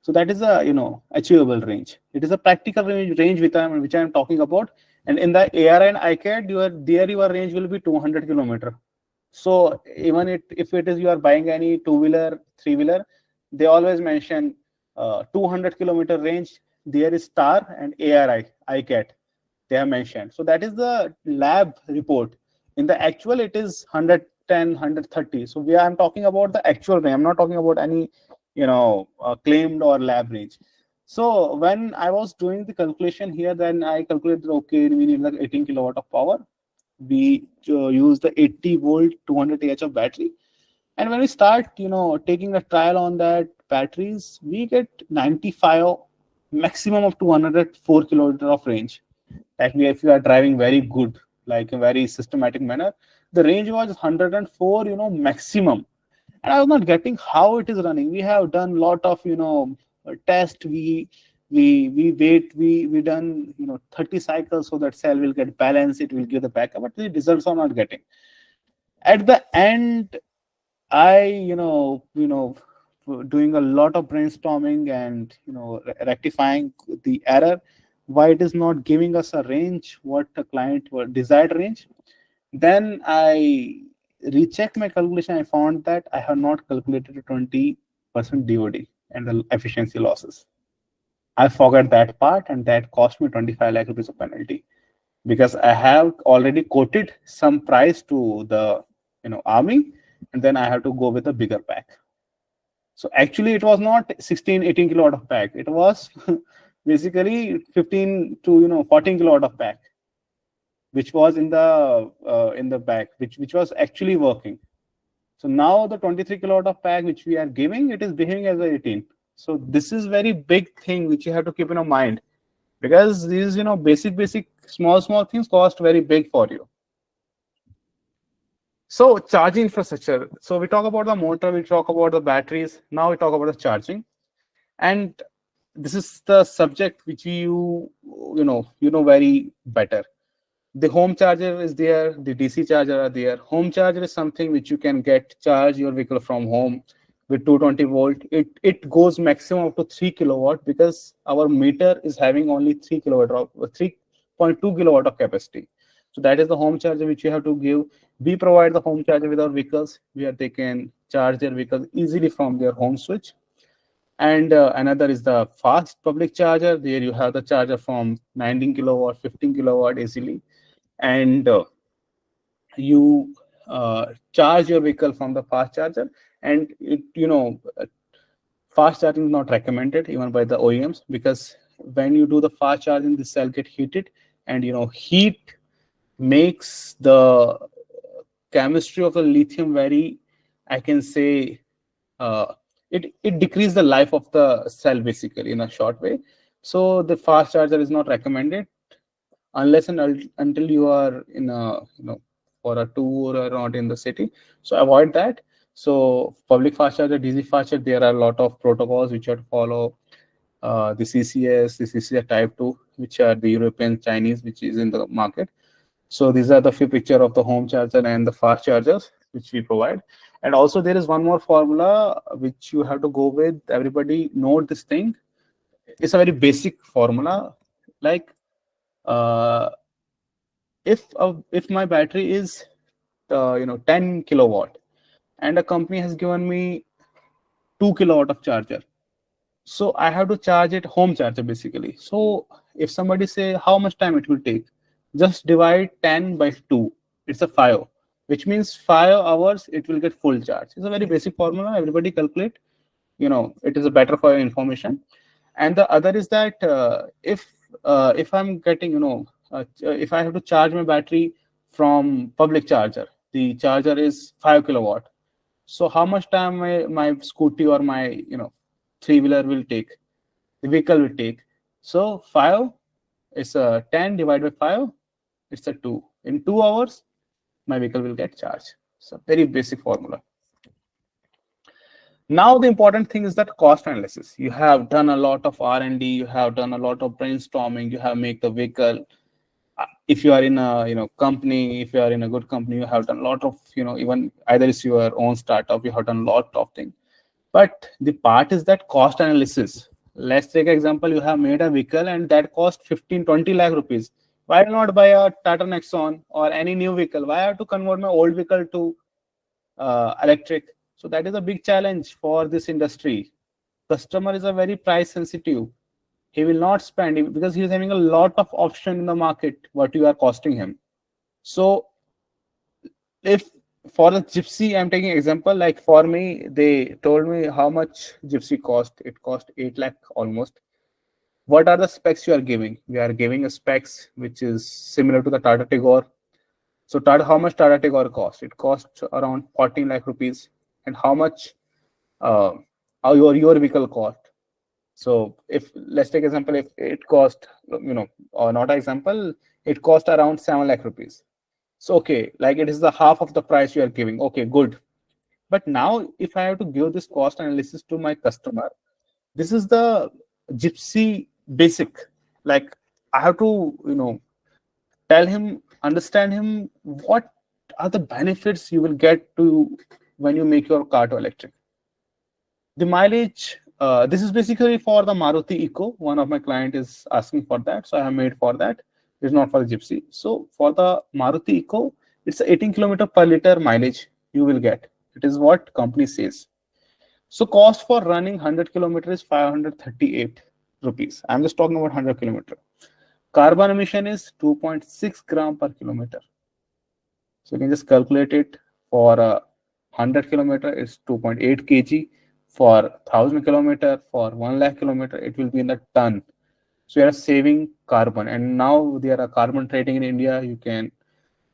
So that is a achievable range. It is a practical range which I am talking about. And in the AR and ICAD, your range will be 200 kilometer. So even if it is you are buying any two-wheeler, three-wheeler, they always mention 200 kilometer range. There is STAR and ARI, ICAT, they have mentioned. So that is the lab report. In the actual, it is 110, 130. So I'm talking about the actual range. I'm not talking about any, claimed or lab range. So when I was doing the calculation here, then I calculated, okay, we need like 18 kilowatt of power. We use the 80 volt, 200 Ah of battery. And when we start, taking a trial on that batteries, we get 95 maximum of 204 kilometers of range. Actually, if you are driving very good, like a very systematic manner, the range was 104, maximum. And I was not getting how it is running. We have done lot of, test. We wait. We done 30 cycles so that cell will get balanced. It will give the backup, but the results are not getting. At the end, I doing a lot of brainstorming and rectifying the error, why it is not giving us a range, what the client desired range. Then I rechecked my calculation. I found that I have not calculated a 20% DOD and the efficiency losses. I forgot that part, and that cost me 25 lakh rupees of penalty, because I have already quoted some price to the army, and then I have to go with a bigger pack. So actually it was not 16-18 kilowatt of pack. It was basically 15 to 14 kilowatt of pack, which was in the back, which was actually working. So now the 23 kilowatt of pack which we are giving, it is behaving as a 18. So this is very big thing which you have to keep in mind, because these basic small things cost very big for you. So charging infrastructure. So we talk about the motor, we talk about the batteries. Now we talk about the charging, and this is the subject which you know very better. The home charger is there, the DC charger are there. Home charger is something which you can charge your vehicle from home with 220 volt. It goes maximum up to 3 kilowatt, because our meter is having only 3 kilowatt of 3.2 kilowatt of capacity. So that is the home charger which you have to give. We provide the home charger with our vehicles, where they can charge their vehicles easily from their home switch. And another is the fast public charger. There you have the charger from 19 kilowatt, 15 kilowatt easily. And you charge your vehicle from the fast charger. And fast charging is not recommended even by the OEMs, because when you do the fast charging, the cell get heated, and heat makes the chemistry of the lithium very, I can say, it decreases the life of the cell basically in a short way. So the fast charger is not recommended unless and until you are in a for a tour or not in the city. So avoid that. So public fast charger, DC fast charger, there are a lot of protocols which you have to follow. The CCS, the CCS type 2, which are the European, Chinese, which is in the market. So these are the few picture of the home charger and the fast chargers which we provide. And also there is one more formula which you have to go with. Everybody note this thing. It's a very basic formula. Like if my battery is 10 kilowatt, and a company has given me 2 kilowatt of charger, so I have to charge it home charger basically. So if somebody say how much time it will take, just divide 10 by 2. It's a 5, which means 5 hours it will get full charge. It's a very basic formula. Everybody calculate. It is a better for your information. And the other is that if I'm getting if I have to charge my battery from public charger, the charger is 5 kilowatt. So how much time my scooty or my three-wheeler will take, the vehicle will take. So 5 is 10 divided by 5. It's a 2. In 2 hours, my vehicle will get charged. So very basic formula. Now the important thing is that cost analysis. You have done a lot of R&D. You have done a lot of brainstorming. You have made the vehicle. If you are in a company, if you are in a good company, you have done a lot of even either it's your own startup. You have done a lot of things. But the part is that cost analysis. Let's take an example. You have made a vehicle and that cost 15-20 lakh rupees. Why not buy a Tata Nexon or any new vehicle? Why have to convert my old vehicle to electric? So that is a big challenge for this industry. Customer is a very price sensitive. He will not spend because he is having a lot of option in the market what you are costing him. So if for the Gypsy, I'm taking example, like for me, they told me how much Gypsy cost. It cost 8 lakh almost. What are the specs you are giving? We are giving a specs which is similar to the Tata Tigor. So how much Tata Tigor cost? It costs around 14 lakh rupees. And how much your vehicle cost? So if let's take example, if it cost, or not example, it cost around 7 lakh rupees. So okay, like it is the half of the price you are giving. Okay, good. But now if I have to give this cost analysis to my customer, this is the gypsy basic. Like I have to, tell him, understand him, what are the benefits you will get to when you make your car to electric. The mileage, this is basically for the Maruti Eco. One of my client is asking for that, so I have made for that. It's not for the Gypsy. So for the Maruti Eco, it's 18 kilometer per liter mileage you will get. It is what company says. So cost for running 100 kilometers is 538 rupees. I'm just talking about 100 kilometer. Carbon emission is 2.6 gram per kilometer. So you can just calculate it. For 100 kilometer, it's 2.8 kg. For 1000 kilometer, for 1 lakh kilometer, it will be in the ton. So you are saving carbon. And now there are carbon trading in India. You can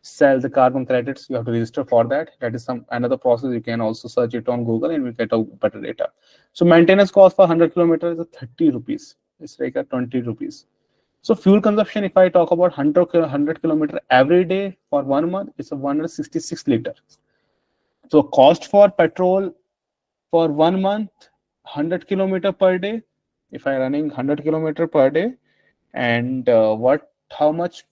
sell the carbon credits. You have to register for that. That is another process. You can also search it on Google and we get a better data. So maintenance cost for 100 kilometers is 30 rupees. It's like a 20 rupees. So fuel consumption, if I talk about 100 kilometer every day for 1 month, it's a 166 liter. So cost for petrol for 1 month, 100 kilometer per day. If I running 100 kilometer per day, and how much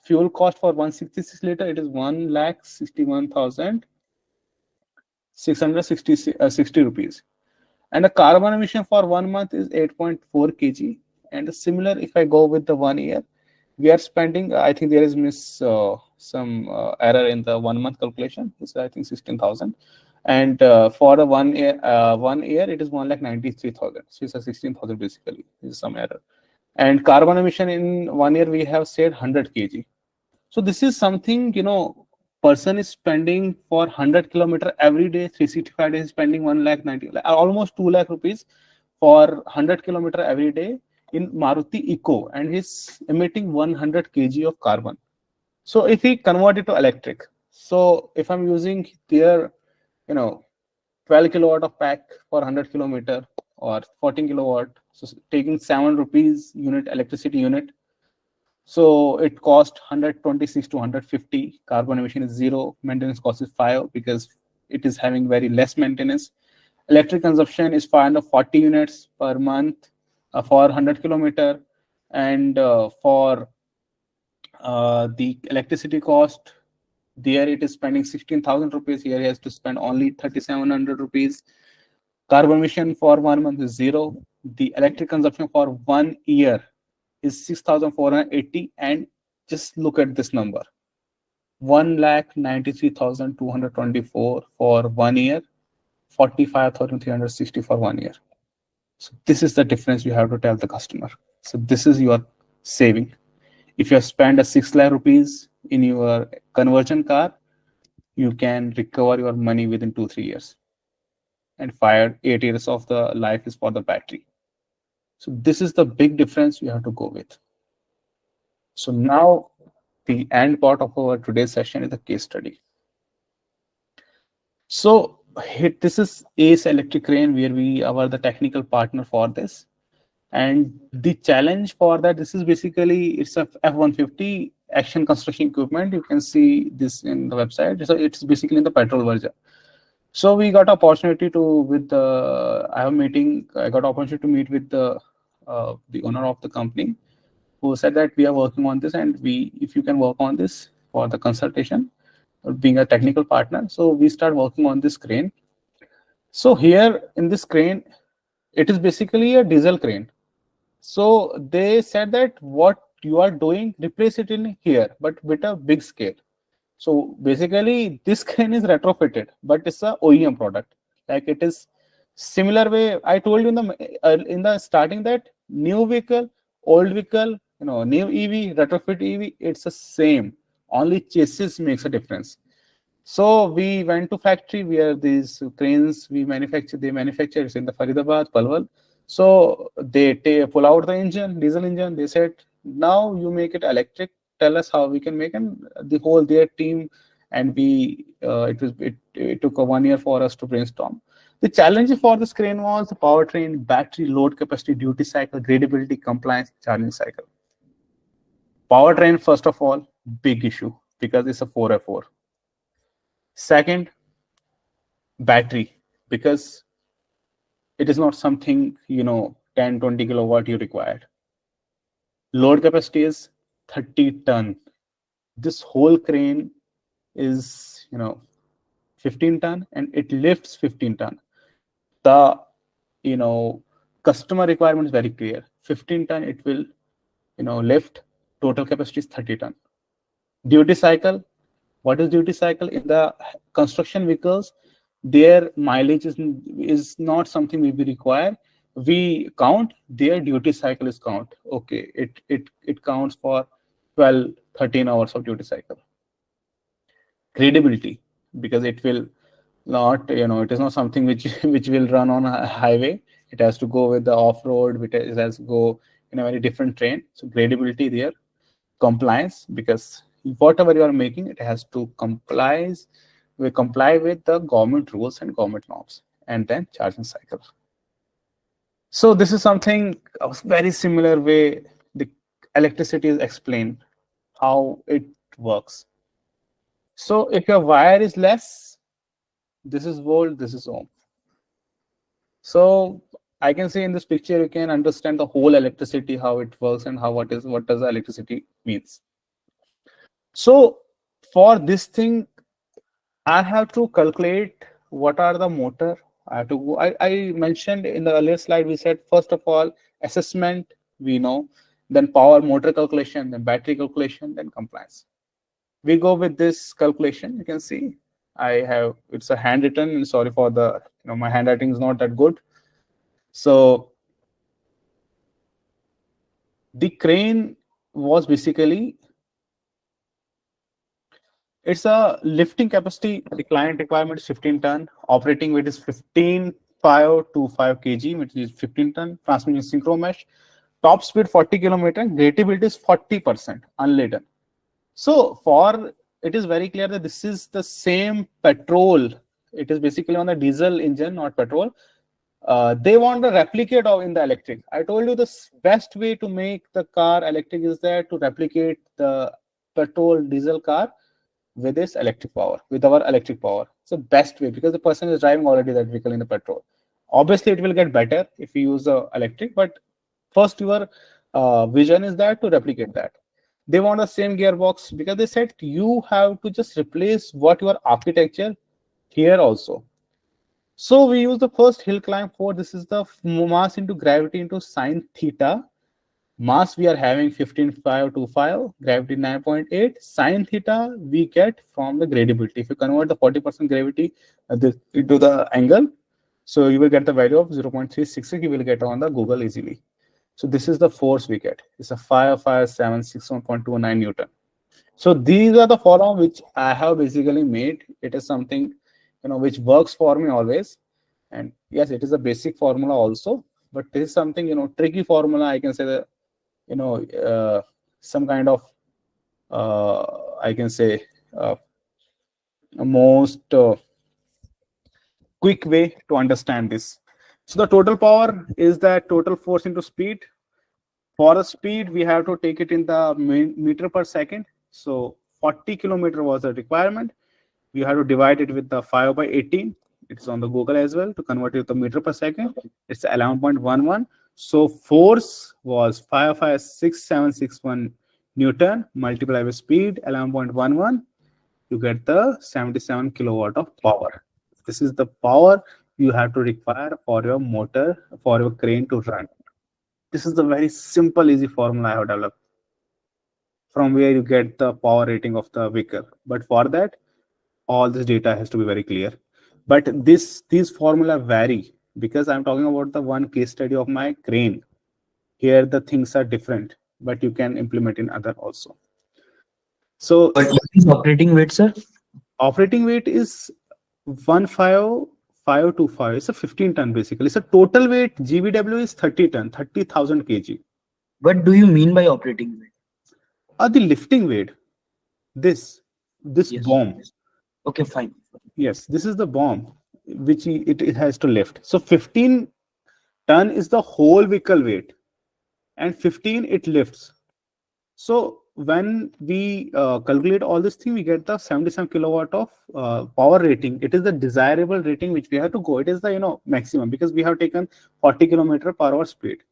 fuel cost for 166 liter? It is 1,61,660 rupees. And the carbon emission for 1 month is 8.4 kg. And similar, if I go with the 1 year, we are spending, I think there is some error in the 1 month calculation. It's I think 16,000. And for the 1 year, it is 1,93,000. So it's a 16,000 basically. There's some error. And carbon emission in 1 year, we have said 100 kg. So this is something, person is spending for 100 kilometer every day, 365 days, spending 1,90,000, almost 2 lakh rupees for 100 kilometer every day in Maruti Eco, and he's emitting 100 kg of carbon. So if we convert it to electric, so if I'm using their 12 kilowatt of pack for 100 kilometer or 14 kilowatt, so taking 7 rupees unit electricity unit, so it cost 126 to 150. Carbon emission is 0. Maintenance cost is 5 because it is having very less maintenance. Electric consumption is 540 units per month for 100 kilometer, and for the electricity cost, there it is spending 16,000 rupees. Here he has to spend only 3,700 rupees. Carbon emission for 1 month is 0. The electric consumption for 1 year is 6,480, and just look at this number, 1,93,224 for 1 year, 45,360 for 1 year. So this is the difference you have to tell the customer. So this is your saving. If you spend a 6 lakh rupees in your conversion car, you can recover your money within 2-3 years. And 8 years of the life is for the battery. So this is the big difference you have to go with. So now the end part of our today's session is a case study. So this is Ace Electric Crane, where we are the technical partner for this. And the challenge for that, this is basically, it's a F-150 action construction equipment. You can see this in the website. So it's basically in the petrol version. So we got opportunity to, I got opportunity to meet with the owner of the company, who said that we are working on this, and if you can work on this for the consultation, being a technical partner. So we start working on this crane. So here in this crane, it is basically a diesel crane. So they said that what you are doing, replace it in here, but with a big scale. So basically this crane is retrofitted, but it's a OEM product. Like it is similar way. I told you in the starting that new vehicle, old vehicle, new EV, retrofit EV, it's the same. Only chassis makes a difference. So we went to factory where these cranes they manufacture. It's in the Faridabad, Palwal. So they pull out the engine, diesel engine. They said, now you make it electric. Tell us how we can make, and their team, and it took 1 year for us to brainstorm. The challenge for this crane was the powertrain, battery, load capacity, duty cycle, gradability, compliance, charging cycle. Powertrain, first of all, big issue because it's a 4x4. Second, battery, because it is not something, 10, 20 kilowatt you required. Load capacity is 30 ton. This whole crane is, 15 ton and it lifts 15 ton. The, customer requirement is very clear. 15 ton, it will, lift. Total capacity is 30 ton. Duty cycle. What is duty cycle? In the construction vehicles, their mileage is not something we require. We count, their duty cycle is count. Okay, it counts for 12, 13 hours of duty cycle. Gradability, because it will not, it is not something which will run on a highway. It has to go with the off-road, it has to go in a very different terrain. So gradability there. Compliance, because whatever you are making, it has to comply with the government rules and government norms. And then charging cycle. So this is something a very similar way the electricity is explained, how it works. So if your wire is less, this is volt, this is ohm. So I can say in this picture, you can understand the whole electricity, how it works and what does the electricity means. So for this thing, I have to calculate what are the motor. I mentioned in the earlier slide, we said, first of all, assessment, we know, then power motor calculation, then battery calculation, then compliance. We go with this calculation. You can see it's a handwritten. Sorry for the, my handwriting is not that good. So the crane was basically, it's a lifting capacity, the client requirement is 15 ton, operating weight is 15,525 kg, which is 15 ton, transmission synchro mesh, top speed 40 kilometer, gradability is 40% unladen. So it is very clear that this is the same petrol. It is basically on the diesel engine, not petrol. They want to replicate in the electric. I told you the best way to make the car electric is that to replicate the petrol diesel car with this electric power, with our electric power. It's the best way because the person is driving already that vehicle in the petrol. Obviously, it will get better if you use the electric, but first your vision is that to replicate that. They want the same gearbox because they said you have to just replace what your architecture here also. So we use the first hill climb for this is the mass into gravity into sine theta. Mass we are having 15,525, gravity 9.8. Sine theta we get from the gradability. If you convert the 40% gravity into the angle, so you will get the value of 0.366. You will get on the Google easily. So this is the force we get. It's a 55761.29 Newton. So these are the formula which I have basically made. It is something which works for me always. And yes, it is a basic formula also, but this is something tricky formula. I can say that some kind of I can say most quick way to understand this. So the total power is that total force into speed. For the speed, we have to take it in the meter per second. So 40 kilometer was the requirement. We have to divide it with the 5 by 18. It's on the Google as well to convert it to meter per second. It's 11.11. So force was 556,761 Newton multiplied by speed 11.11. You get the 77 kilowatt of power. This is the power you have to require for your motor, for your crane to run. This is the very simple, easy formula I have developed from where you get the power rating of the vehicle. But for that, all this data has to be very clear. But these formula vary because I'm talking about the one case study of my crane. Here the things are different, but you can implement in other also. So But what is operating weight, sir? Operating weight is 15,525. It's a 15 ton basically. So total weight GVW is 30 ton, 30,000 kg. What do you mean by operating weight? The lifting weight. This Yes. bomb. Okay, fine. Yes, this is the bomb. which it has to lift. So 15 ton is the whole vehicle weight, and 15 it lifts. So when we calculate all this thing, we get the 77 kilowatt of power rating. It is the desirable rating which we have to go. It is the maximum, because we have taken 40 kilometer per hour speed.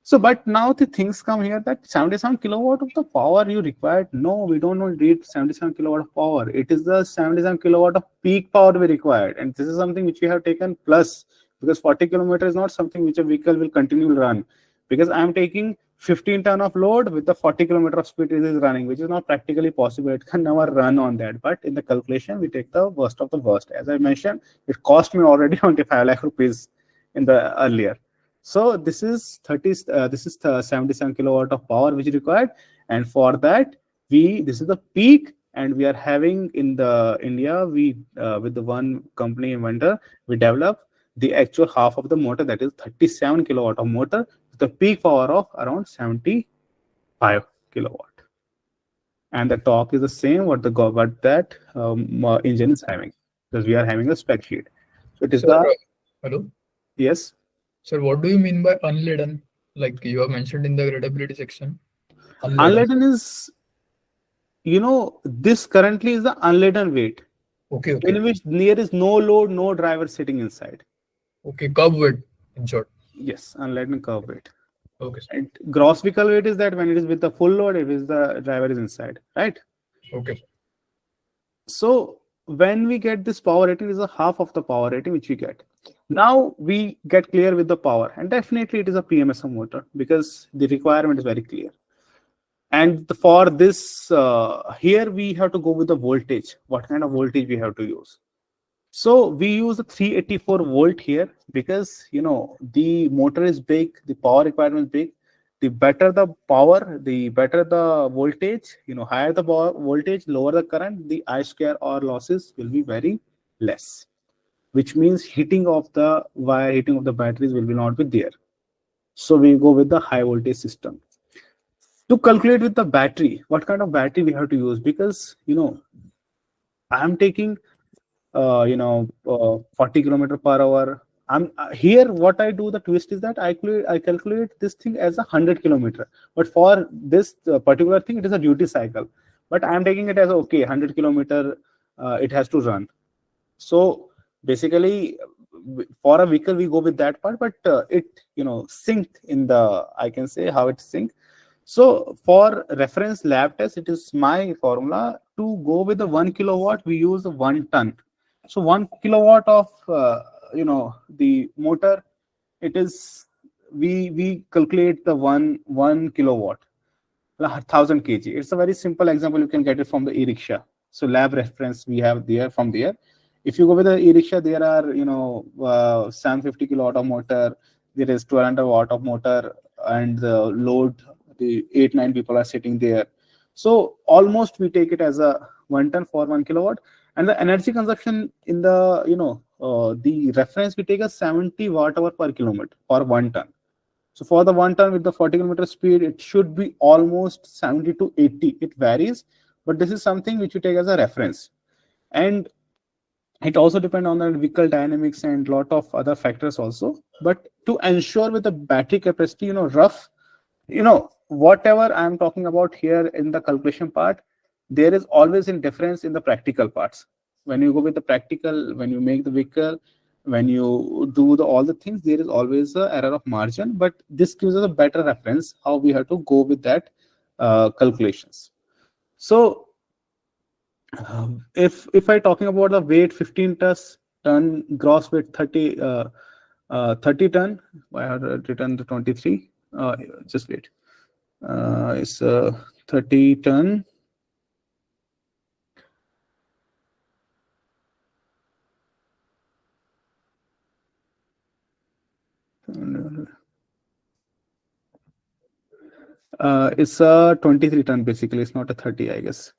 So, but now the things come here that 77 kilowatt of the power you required. No, we don't need 77 kilowatt of power. It is the 77 kilowatt of peak power we required. And this is something which we have taken plus, because 40 kilometer is not something which a vehicle will continue to run. Because I am taking 15 ton of load with the 40 kilometer of speed it is running, which is not practically possible. It can never run on that. But in the calculation, we take the worst of the worst. As I mentioned, it cost me already 25 lakh rupees in the earlier. So this is 77 kilowatt of power which is required, and for that this is the peak, and we are having in the India with the one company inventor we develop the actual half of the motor, that is 37 kilowatt of motor with the peak power of around 75 kilowatt, and the torque is the same what that engine is having, because we are having a spec sheet. So it is hello. Yes. Sir, what do you mean by unladen? Like you have mentioned in the readability section. Unladen is, this currently is the unladen weight. Okay. In which there is no load, no driver sitting inside. Okay, curb weight in short. Yes, unladen curb weight. Okay. And gross vehicle weight is that when it is with the full load, it is the driver is inside, right? Okay. So when we get this power rating, is a half of the power rating which we get. Now we get clear with the power, and definitely it is a PMSM motor because the requirement is very clear. And for this, here we have to go with the voltage. What kind of voltage we have to use? So we use a 384 volt here because the motor is big, the power requirement is big. The better the power, the better the voltage. Higher the voltage, lower the current, the I square or losses will be very less, which means heating of the wire, heating of the batteries will not be there. So we go with the high voltage system. To calculate with the battery, what kind of battery we have to use? Because I am taking 40 kilometer per hour. Here what I do, the twist is that I calculate this thing as 100 kilometer, but for this particular thing it is a duty cycle, but I am taking it as 100 kilometer it has to run. So basically for a vehicle we go with that part, but it synced in the, I can say how it synced. So for reference lab test, it is my formula to go with the 1 kilowatt, we use 1 ton. So 1 kilowatt of the motor, it is we calculate the one kilowatt, 1000 kg. It's a very simple example. You can get it from the e-rickshaw. So lab reference we have there from there. If you go with the e-rickshaw, there are 750 kilowatt of motor, there is 1200 watt of motor, and the load, the 8-9 people are sitting there. So almost we take it as a 1 ton for 1 kilowatt, and the energy consumption in the the reference we take a 70 watt hour per kilometer for 1 ton. So for the 1 ton with the 40 kilometer speed, it should be almost 70 to 80. It varies, but this is something which you take as a reference. And it also depends on the vehicle dynamics and lot of other factors also. But to ensure with the battery capacity, whatever I'm talking about here in the calculation part, there is always a difference in the practical parts. When you go with the practical, when you make the vehicle, when you do all the things, there is always an error of margin, but this gives us a better reference how we have to go with that calculations. So if I talking about the weight 15 ton, gross weight 30 ton, I have written the 23. Just wait. It's 30 ton. It's a 23 ton basically. It's not a 30, I guess.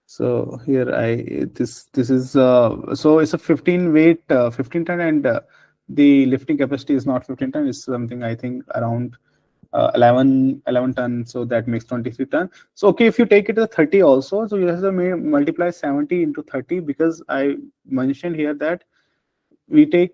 So here this is so it's a 15 ton, and the lifting capacity is not 15 ton. It's something I think around 11 ton. So that makes 23 ton. So if you take it to 30 also, so you have to multiply 70 into 30, because I mentioned here that we take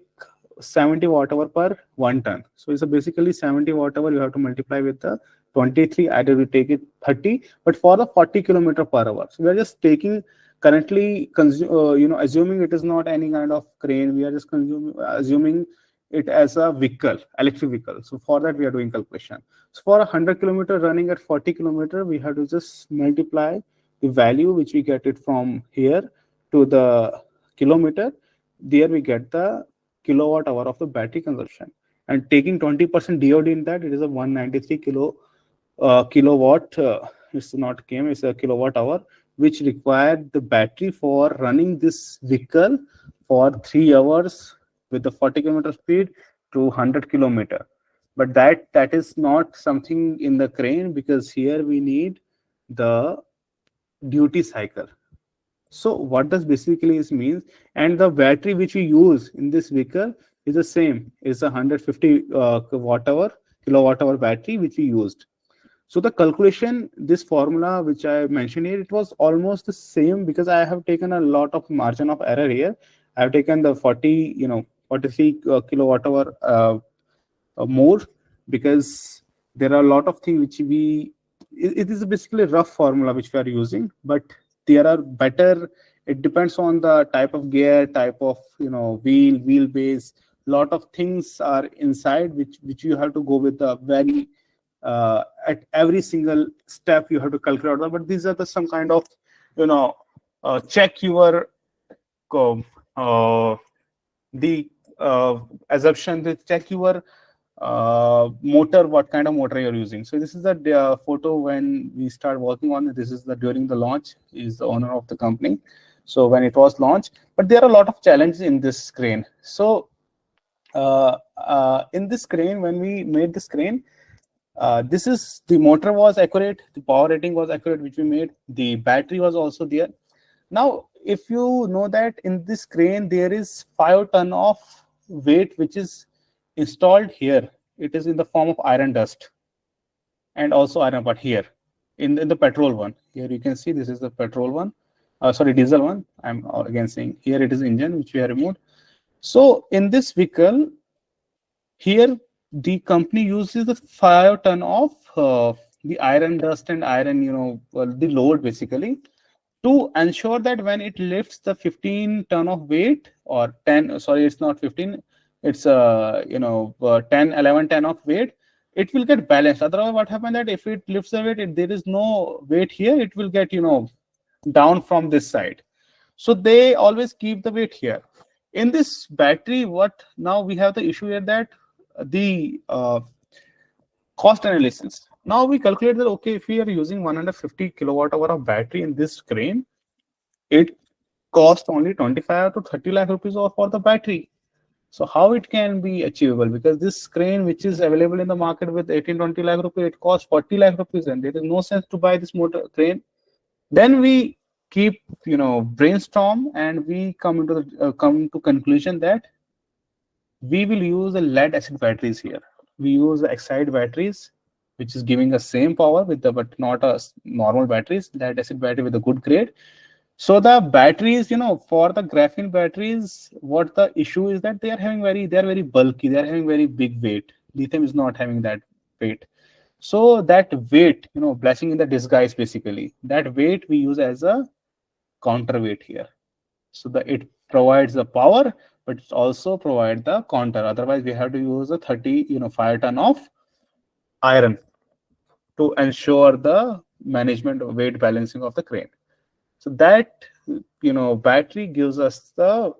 70 watt hour per 1 ton. So it's basically 70 watt hour you have to multiply with the 23, either we take it 30, but for the 40 kilometer per hour. So we are just taking currently, assuming it is not any kind of crane, we are just assuming it as a vehicle, electric vehicle. So for that we are doing calculation. So for 100 kilometer running at 40 kilometer, we have to just multiply the value which we get it from here to the kilometer. There we get the kilowatt hour of the battery consumption, and taking 20% DOD in that, it is a 193 kilowatt. It's not km, it's a kilowatt hour, which required the battery for running this vehicle for 3 hours with the 40 kilometer speed to 100 kilometer. But that is not something in the crane, because here we need the duty cycle. So what does basically this means? And the battery which we use in this vehicle is the same. It's a 150 kilowatt hour battery which we used. So the calculation, this formula which I mentioned here, it was almost the same, because I have taken a lot of margin of error here. I have taken the 43 kilowatt hour more, because there are a lot of things which it is basically a rough formula which we are using, but there are better. It depends on the type of gear, type of wheelbase. Lot of things are inside which you have to go with the very at every single step you have to calculate. But these are some kind of check your the assumption, to check your motor, what kind of motor you're using. So this is the photo when we start working on it. This is during the launch. Is the owner of the company. So when it was launched, but there are a lot of challenges in this crane. So in this crane, when we made this crane, this is the motor was accurate, the power rating was accurate, which we made. The battery was also there. Now, if you know that in this crane there is 5 ton of weight which is installed here. It is in the form of iron dust and also iron part here in the petrol one. Here you can see this is the petrol one, diesel one. I'm again saying here it is engine which we have removed. So in this vehicle here, the company uses the 5 ton of the iron dust and iron, the load basically, to ensure that when it lifts the 15 ton of weight, or 10, sorry, it's not 15, it's 10, 11 ton of weight, it will get balanced. Otherwise, what happens that if it lifts the weight, there is no weight here, it will get down from this side. So they always keep the weight here. In this battery, what now we have the issue here, that the cost analysis. Now we calculate that, okay, if we are using 150 kilowatt hour of battery in this crane, it costs only 25 to 30 lakh rupees for the battery. So how it can be achievable? Because this crane which is available in the market with 18-20 lakh rupees, it costs 40 lakh rupees, and there is no sense to buy this motor crane. Then we keep brainstorm, and we come to conclusion that we will use the lead acid batteries here. We use the Excite batteries, which is giving us same power but not a normal batteries, lead acid battery with a good grade. So the batteries, for the graphene batteries, what the issue is that they are very bulky, they are having very big weight. Lithium is not having that weight. So that weight, blessing in the disguise basically, that weight we use as a counterweight here. So it provides the power, but it also provides the counter. Otherwise, we have to use a 5 ton of iron to ensure the management of weight balancing of the crane. So that battery gives us the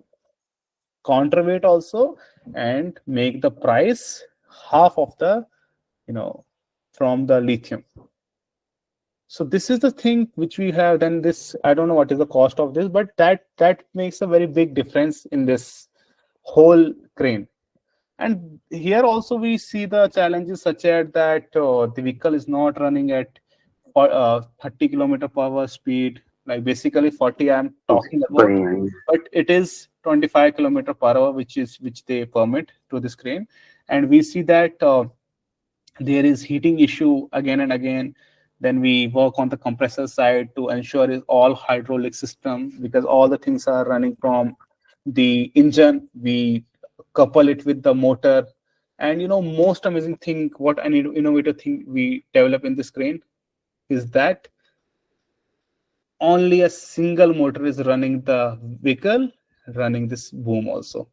counterweight also, and make the price half of the from the lithium. So this is the thing which we have. Then this, I don't know what is the cost of this, but that makes a very big difference in this whole crane. And here also we see the challenges such as that the vehicle is not running at 30 kilometer per hour speed, like basically 40 I'm talking about, but it is 25 kilometer per hour which they permit to this crane. And we see that there is heating issue again and again. Then we work on the compressor side to ensure is all hydraulic system, because all the things are running from the engine, we couple it with the motor. And most amazing thing, what an innovative thing we develop in this crane is that only a single motor is running the vehicle, running this boom also.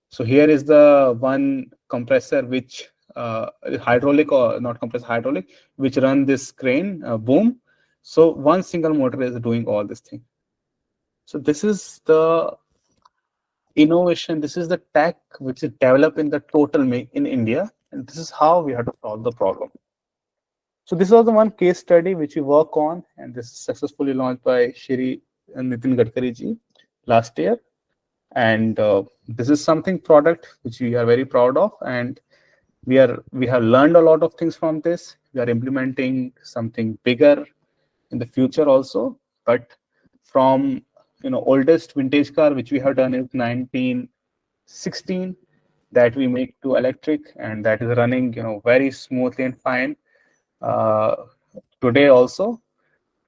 So here is the one compressor which hydraulic, or not compressor, hydraulic, which run this crane boom. So one single motor is doing all this thing. So this is the innovation, this is the tech which is developed in the total in India, and this is how we have to solve the problem. So this was the one case study which we work on, and this is successfully launched by Shri Nitin Gadkari ji last year. And this is something product which we are very proud of, and we have learned a lot of things from this. We are implementing something bigger in the future also, but from oldest vintage car which we have done in 1916, that we make to electric, and that is running very smoothly and fine today also.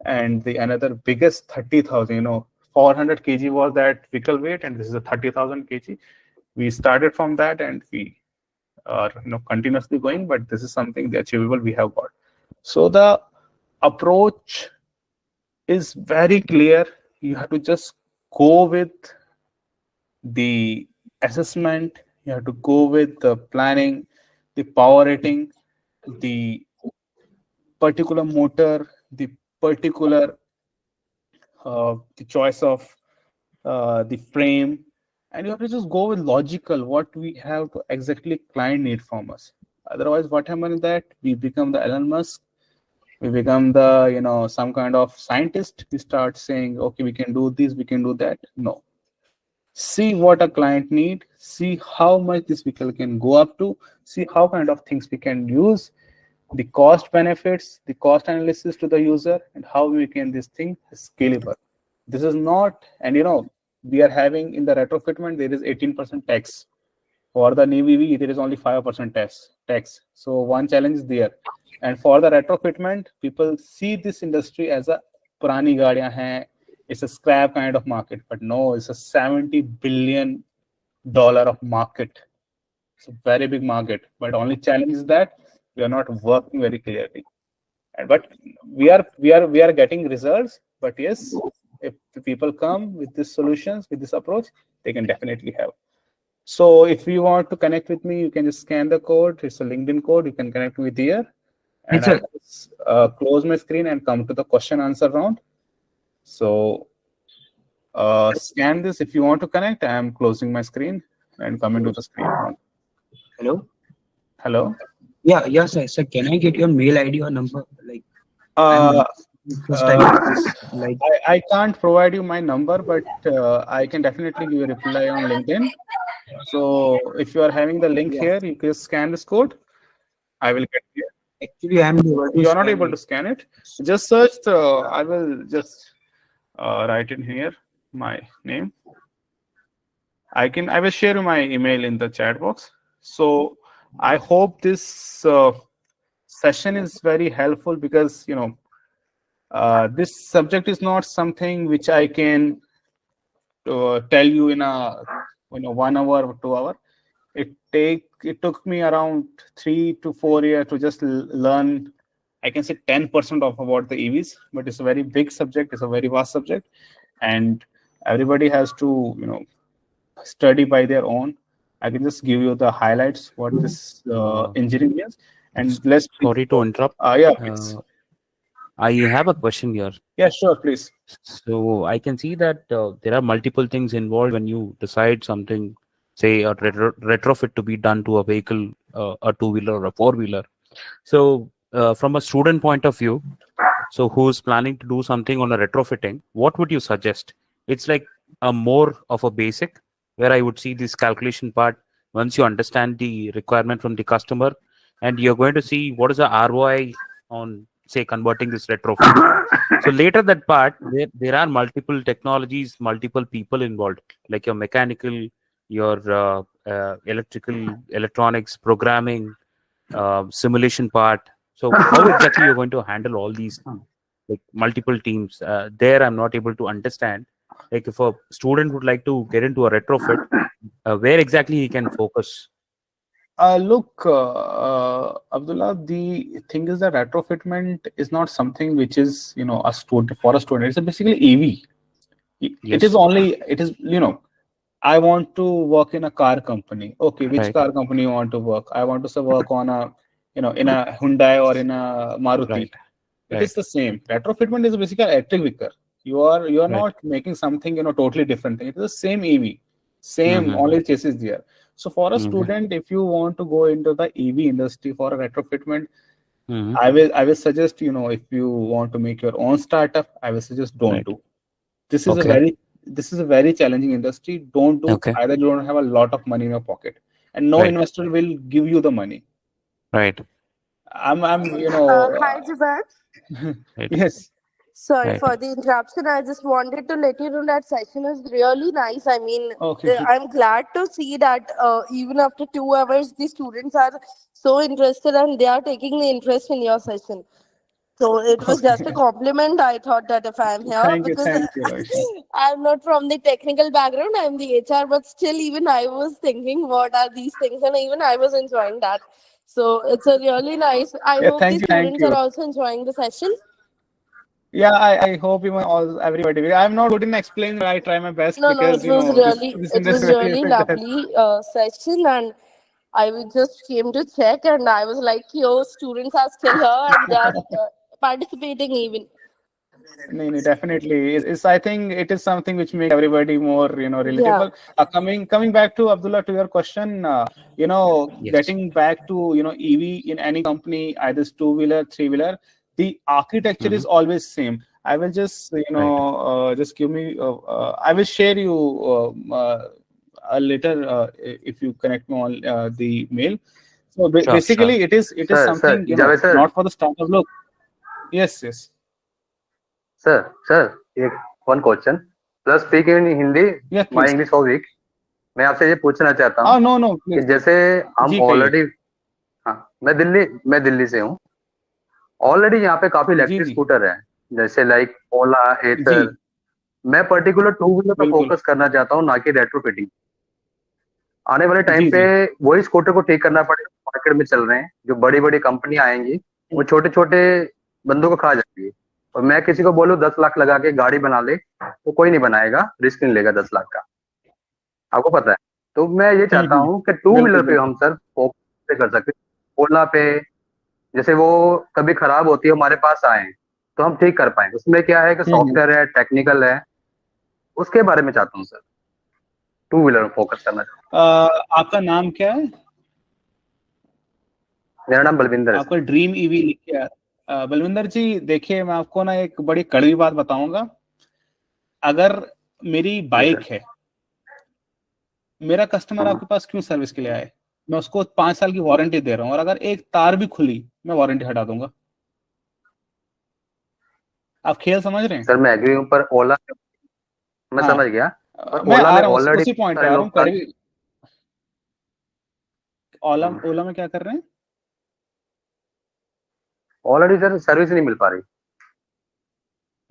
And the another biggest 30,000, 400 kg was that vehicle weight, and this is a 30,000 kg. We started from that, and we are continuously going, but this is something the achievable we have got. So the approach is very clear. You have to just go with the assessment, you have to go with the planning, the power rating, the particular motor, the particular the choice of the frame, and you have to just go with logical what we have to exactly client need from us. Otherwise, what happens is that we become the Elon Musk, we become the some kind of scientist. We start saying, okay, we can do this, we can do that. No, see what a client need, see how much this vehicle can go up to, see how kind of things we can use, the cost benefits, the cost analysis to the user, and how we can this thing scalable. This is not, and we are having in the retrofitment, there is 18% tax. For the new EV, there is only 5% tax. So one challenge is there. And for the retrofitment, people see this industry as a purani gaadiyan hai, it's a scrap kind of market, but no, it's a $70 billion of market. It's a very big market, but only challenge is that we are not working very clearly. But we are getting results. But yes, if the people come with these solutions, with this approach, they can definitely have. So if you want to connect with me, you can just scan the code. It's a LinkedIn code. You can connect with here. And I'll close my screen and come to the question answer round. So scan this. If you want to connect, I am closing my screen and coming to the screen. Hello. Yeah, sir. Sir, can I get your mail ID or number? I can't provide you my number, but I can definitely give you a reply on LinkedIn. So if you are having the link here, you can scan this code. I will get here. Actually, I'm you are not able to scan it. Just search I will just write in here my name. I will share you my email in the chat box. So I hope this session is very helpful, because this subject is not something which I can tell you in a 1 hour or 2 hour. It took me around 3 to 4 years to just learn, I can say 10% of about the EVs, but it's a very big subject, it's a very vast subject, and everybody has to study by their own. I can just give you the highlights what this engineering is, and let's sorry to interrupt. Yeah, please. I have a question here. Yeah, sure, please. So I can see that there are multiple things involved when you decide something, say a retrofit to be done to a vehicle, a two-wheeler or a four-wheeler. So from a student point of view, so who's planning to do something on a retrofitting, what would you suggest? It's like a more of a basic, where I would see this calculation part. Once you understand the requirement from the customer, and you're going to see what is the ROI on, say, converting this retrofit. So later that part, there are multiple technologies, multiple people involved, like your mechanical, your electrical, electronics, programming, simulation part. So how exactly you're going to handle all these, like multiple teams? There I'm not able to understand. Like if a student would like to get into a retrofit, where exactly he can focus? Look, Abdullah, the thing is that retrofitment is not something which is, a student for a student. It's basically EV. It is only, I want to work in a car company. Okay, which car company you want to work? I want to work on a, in a Hyundai or in a Maruti. It is the same. Retrofitment is basically an electric vehicle. You are not making something, totally different thing. It is the same EV, same only chassis there. So for a student, if you want to go into the EV industry for a retrofitment, I will suggest, if you want to make your own startup, I will suggest don't do. This is a very challenging industry. Don't do. Either you don't have a lot of money in your pocket, and no investor will give you the money. Right. Hi, Javad. Yes. Sorry for the interruption. I just wanted to let you know that session is really nice. I mean, I'm glad to see that even after 2 hours, the students are so interested and they are taking the interest in your session. So it was just a compliment. I thought that if I'm here, because I'm not from the technical background, I'm the HR, but still even I was thinking, what are these things? And even I was enjoying that. So it's a really nice, I hope the students are also enjoying the session. Yeah, I hope everybody. I'm not good in explaining, but I try my best because it was really lovely session, and I just came to check, and I was like, "Yo, students are still here and they are participating even." No, definitely. I think it is something which makes everybody more, relatable. Coming back to Abdullah, to your question, getting back to EV in any company, either 2-wheeler, 3-wheeler. The architecture is always same. I will just, just give me, I will share you later if you connect me on the mail. So basically, it is something, not for the startup. Look, yes. Sir, one question. Plus speak in Hindi. Yes, my English so weak. मैं आपसे ये पूछना चाहता हूँ कि जैसे हम already, मैं दिल्ली से हूँ. ऑलरेडी यहाँ पे काफी इलेक्ट्रिक स्कूटर हैं, जैसे लाइक ओला, एथर. मैं पर्टिकुलर 2-व्हीलर पर फोकस करना चाहता हूँ, ना कि रेट्रोफिटिंग. आने वाले टाइम पे वही स्कूटर को ठीक करना पड़ेगा. मार्केट में चल रहे हैं, जो बड़ी बड़ी कंपनी आएंगी वो छोटे छोटे बंदों को खा जाएंगी. और मैं किसी को बोलूं 10 लाख लगा के गाड़ी बना ले, तो कोई नहीं बनाएगा, रिस्क नहीं लेगा 10 लाख का. आपको पता है. तो मैं ये चाहता हूँ कि 2-व्हीलर पे हम सर फोकस कर सकते. ओला पे जैसे वो कभी खराब होती है, हमारे पास आए तो हम ठीक कर पाए. उसमें क्या है कि सॉफ्टवेयर है, टेक्निकल है, उसके बारे में चाहता हूँ सर. 2-व्हीलर में फोकस करना चाहता हूँ. आपका नाम क्या है? मेरा नाम बलविंदर है. आपका ड्रीम ईवी लिखिए. बलविंदर जी, देखिए मैं आपको ना एक बड़ी कड़वी बात बताऊंगा. अगर मेरी बाइक है, मेरा कस्टमर आपके पास क्यों सर्विस के लिए आए? मैं उसको 5 साल की वारंटी दे रहा हूँ, और अगर एक तार भी खुली मैं वारंटी हटा दूंगा. आप खेल समझ रहे हैं? सर मैं एग्री हूं, पर ओला मैं समझ गया. मैं आ रहा हूँ उसी पॉइंट पे आ रहा हूँ. ओला में क्या कर रहे हैं? ऑलरेडी सर सर्विस नहीं मिल पा रही.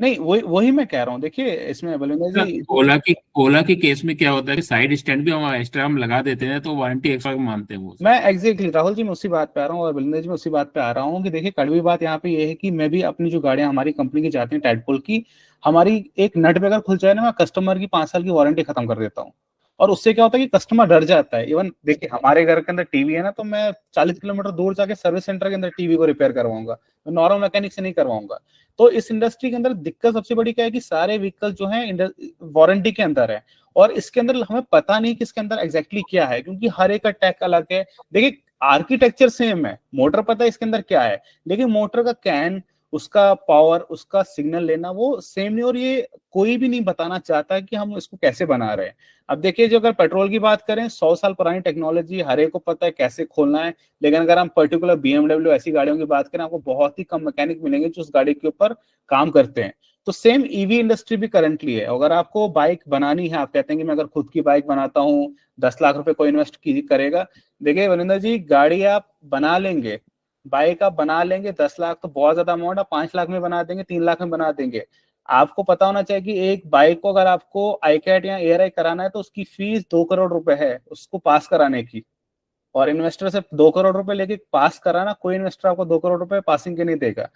नहीं, वही मैं कह रहा हूँ. देखिए इसमें बलविंदर जी, ओला की केस में क्या होता है कि साइड स्टैंड भी हम एक्स्ट्रा लगा देते हैं, तो वारंटी एक्स्ट्रा मानते हैं वो. मैं एग्जैक्टली राहुल जी, मैं उसी बात पे आ रहा हूँ, और बलविंदर जी मैं उसी बात पे आ रहा हूँ कि देखिए कड़वी बात यहाँ पे ये है कि मैं भी अपनी जो गाड़ियां हमारी कंपनी की जाती हैं टाइटपुल की, हमारी एक नट पे अगर खुल जाए ना, मैं कस्टमर की 5 साल की वारंटी खत्म कर देता हूँ. और उससे क्या होता है कि कस्टमर डर जाता है. इवन देखिए हमारे घर के अंदर टीवी है ना, तो मैं 40 किलोमीटर दूर जाके सर्विस सेंटर के अंदर टीवी को रिपेयर करवाऊंगा, मैं नॉर्मल मैकेनिक से नहीं करवाऊंगा. तो इस इंडस्ट्री के अंदर दिक्कत सबसे बड़ी क्या है कि सारे व्हीकल जो है वारंटी के अंदर है, और इसके अंदर हमें पता नहीं कि इसके अंदर एग्जैक्टली क्या है, क्योंकि हर एक का टैग अलग है. देखिए आर्किटेक्चर सेम है, मोटर पता है इसके अंदर क्या है, लेकिन मोटर का कैन, उसका पावर, उसका सिग्नल लेना वो सेम नहीं, और ये कोई भी नहीं बताना चाहता कि हम इसको कैसे बना रहे हैं. अब देखिए जो अगर पेट्रोल की बात करें, 100 साल पुरानी टेक्नोलॉजी, हर एक को पता है कैसे खोलना है. लेकिन अगर हम पर्टिकुलर BMW ऐसी गाड़ियों की बात करें, आपको बहुत ही कम मैकेनिक मिलेंगे जो उस गाड़ी के ऊपर काम करते हैं. तो सेम ईवी इंडस्ट्री भी करंटली है. अगर आपको बाइक बनानी है, आप कहते हैं कि मैं अगर खुद की बाइक बनाता हूँ, 10 लाख रुपए कोई इन्वेस्ट करेगा. देखिए वरिंदर जी, गाड़ी आप बना लेंगे, बाइक आप बना लेंगे, 10 लाख तो बहुत ज्यादा अमाउंट. आप 5 लाख में बना देंगे, 3 लाख में बना देंगे. आपको पता होना चाहिए कि एक बाइक को अगर आपको आईकैट या एआरआई कराना है तो उसकी फीस 2 करोड़ रुपए है उसको पास कराने की, और इन्वेस्टर से 2 करोड़ रुपए लेके पास कराना, कोई इन्वेस्टर आपको 2 करोड़ रुपए पासिंग के नहीं देगा।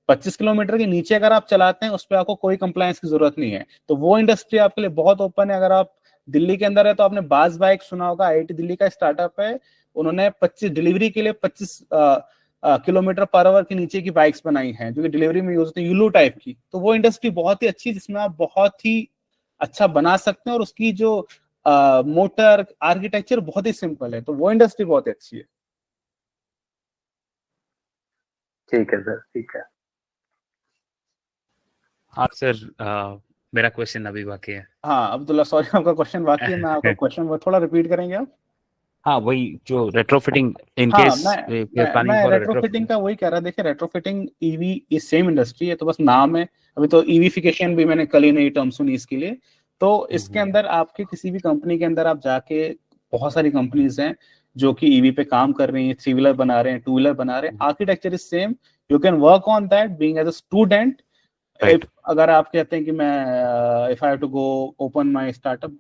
25 किलोमीटर के नीचे अगर आप चलाते हैं उस पर आपको कोई कंप्लायंस की जरूरत नहीं है। तो वो इंडस्ट्री आपके लिए बहुत ओपन है। अगर आप दिल्ली के अंदर है तो आपने बाज बाइक सुना होगा, आईआईटी दिल्ली का स्टार्टअप है, उन्होंने 25 डिलीवरी के लिए 25 किलोमीटर पर आवर के नीचे की बाइक्स बनाई हैं जो कि डिलीवरी में यूज होती है, यूलू टाइप की। तो वो इंडस्ट्री बहुत ही अच्छी जिसमें आप बहुत ही अच्छा बना सकते हैं और उसकी जो मोटर आर्किटेक्चर बहुत ही सिंपल है, तो वो इंडस्ट्री बहुत अच्छी है। ठीक है सर, ठीक है। हाँ सर, मेरा क्वेश्चन अभी बाकी है। हाँ अब्दुल्ला, सॉरी आपका क्वेश्चन बाकी है, मैं आपका क्वेश्चन थोड़ा रिपीट करेंगे आप? हाँ वही जो रेट्रोफिटिंग इन हाँ, केस मैं रेट्रोफिटिंग का वही कह रहा। देखिए retrofitting EV is same industry है, तो बस नाम है। अभी तो ईवीफिकेशन भी मैंने कल ही नई टर्म सुनी इसके लिए। तो इसके अंदर आपके किसी भी कंपनी के अंदर आप जाके, बहुत सारी कंपनीज हैं जो कि ईवी पे काम कर रही हैं, 3 व्हीलर बना रहे हैं, 2 व्हीलर बना रहे हैं, architecture is same, you can work on that being as a student. अगर आप कहते हैं कि मैं if I have to go open my startup,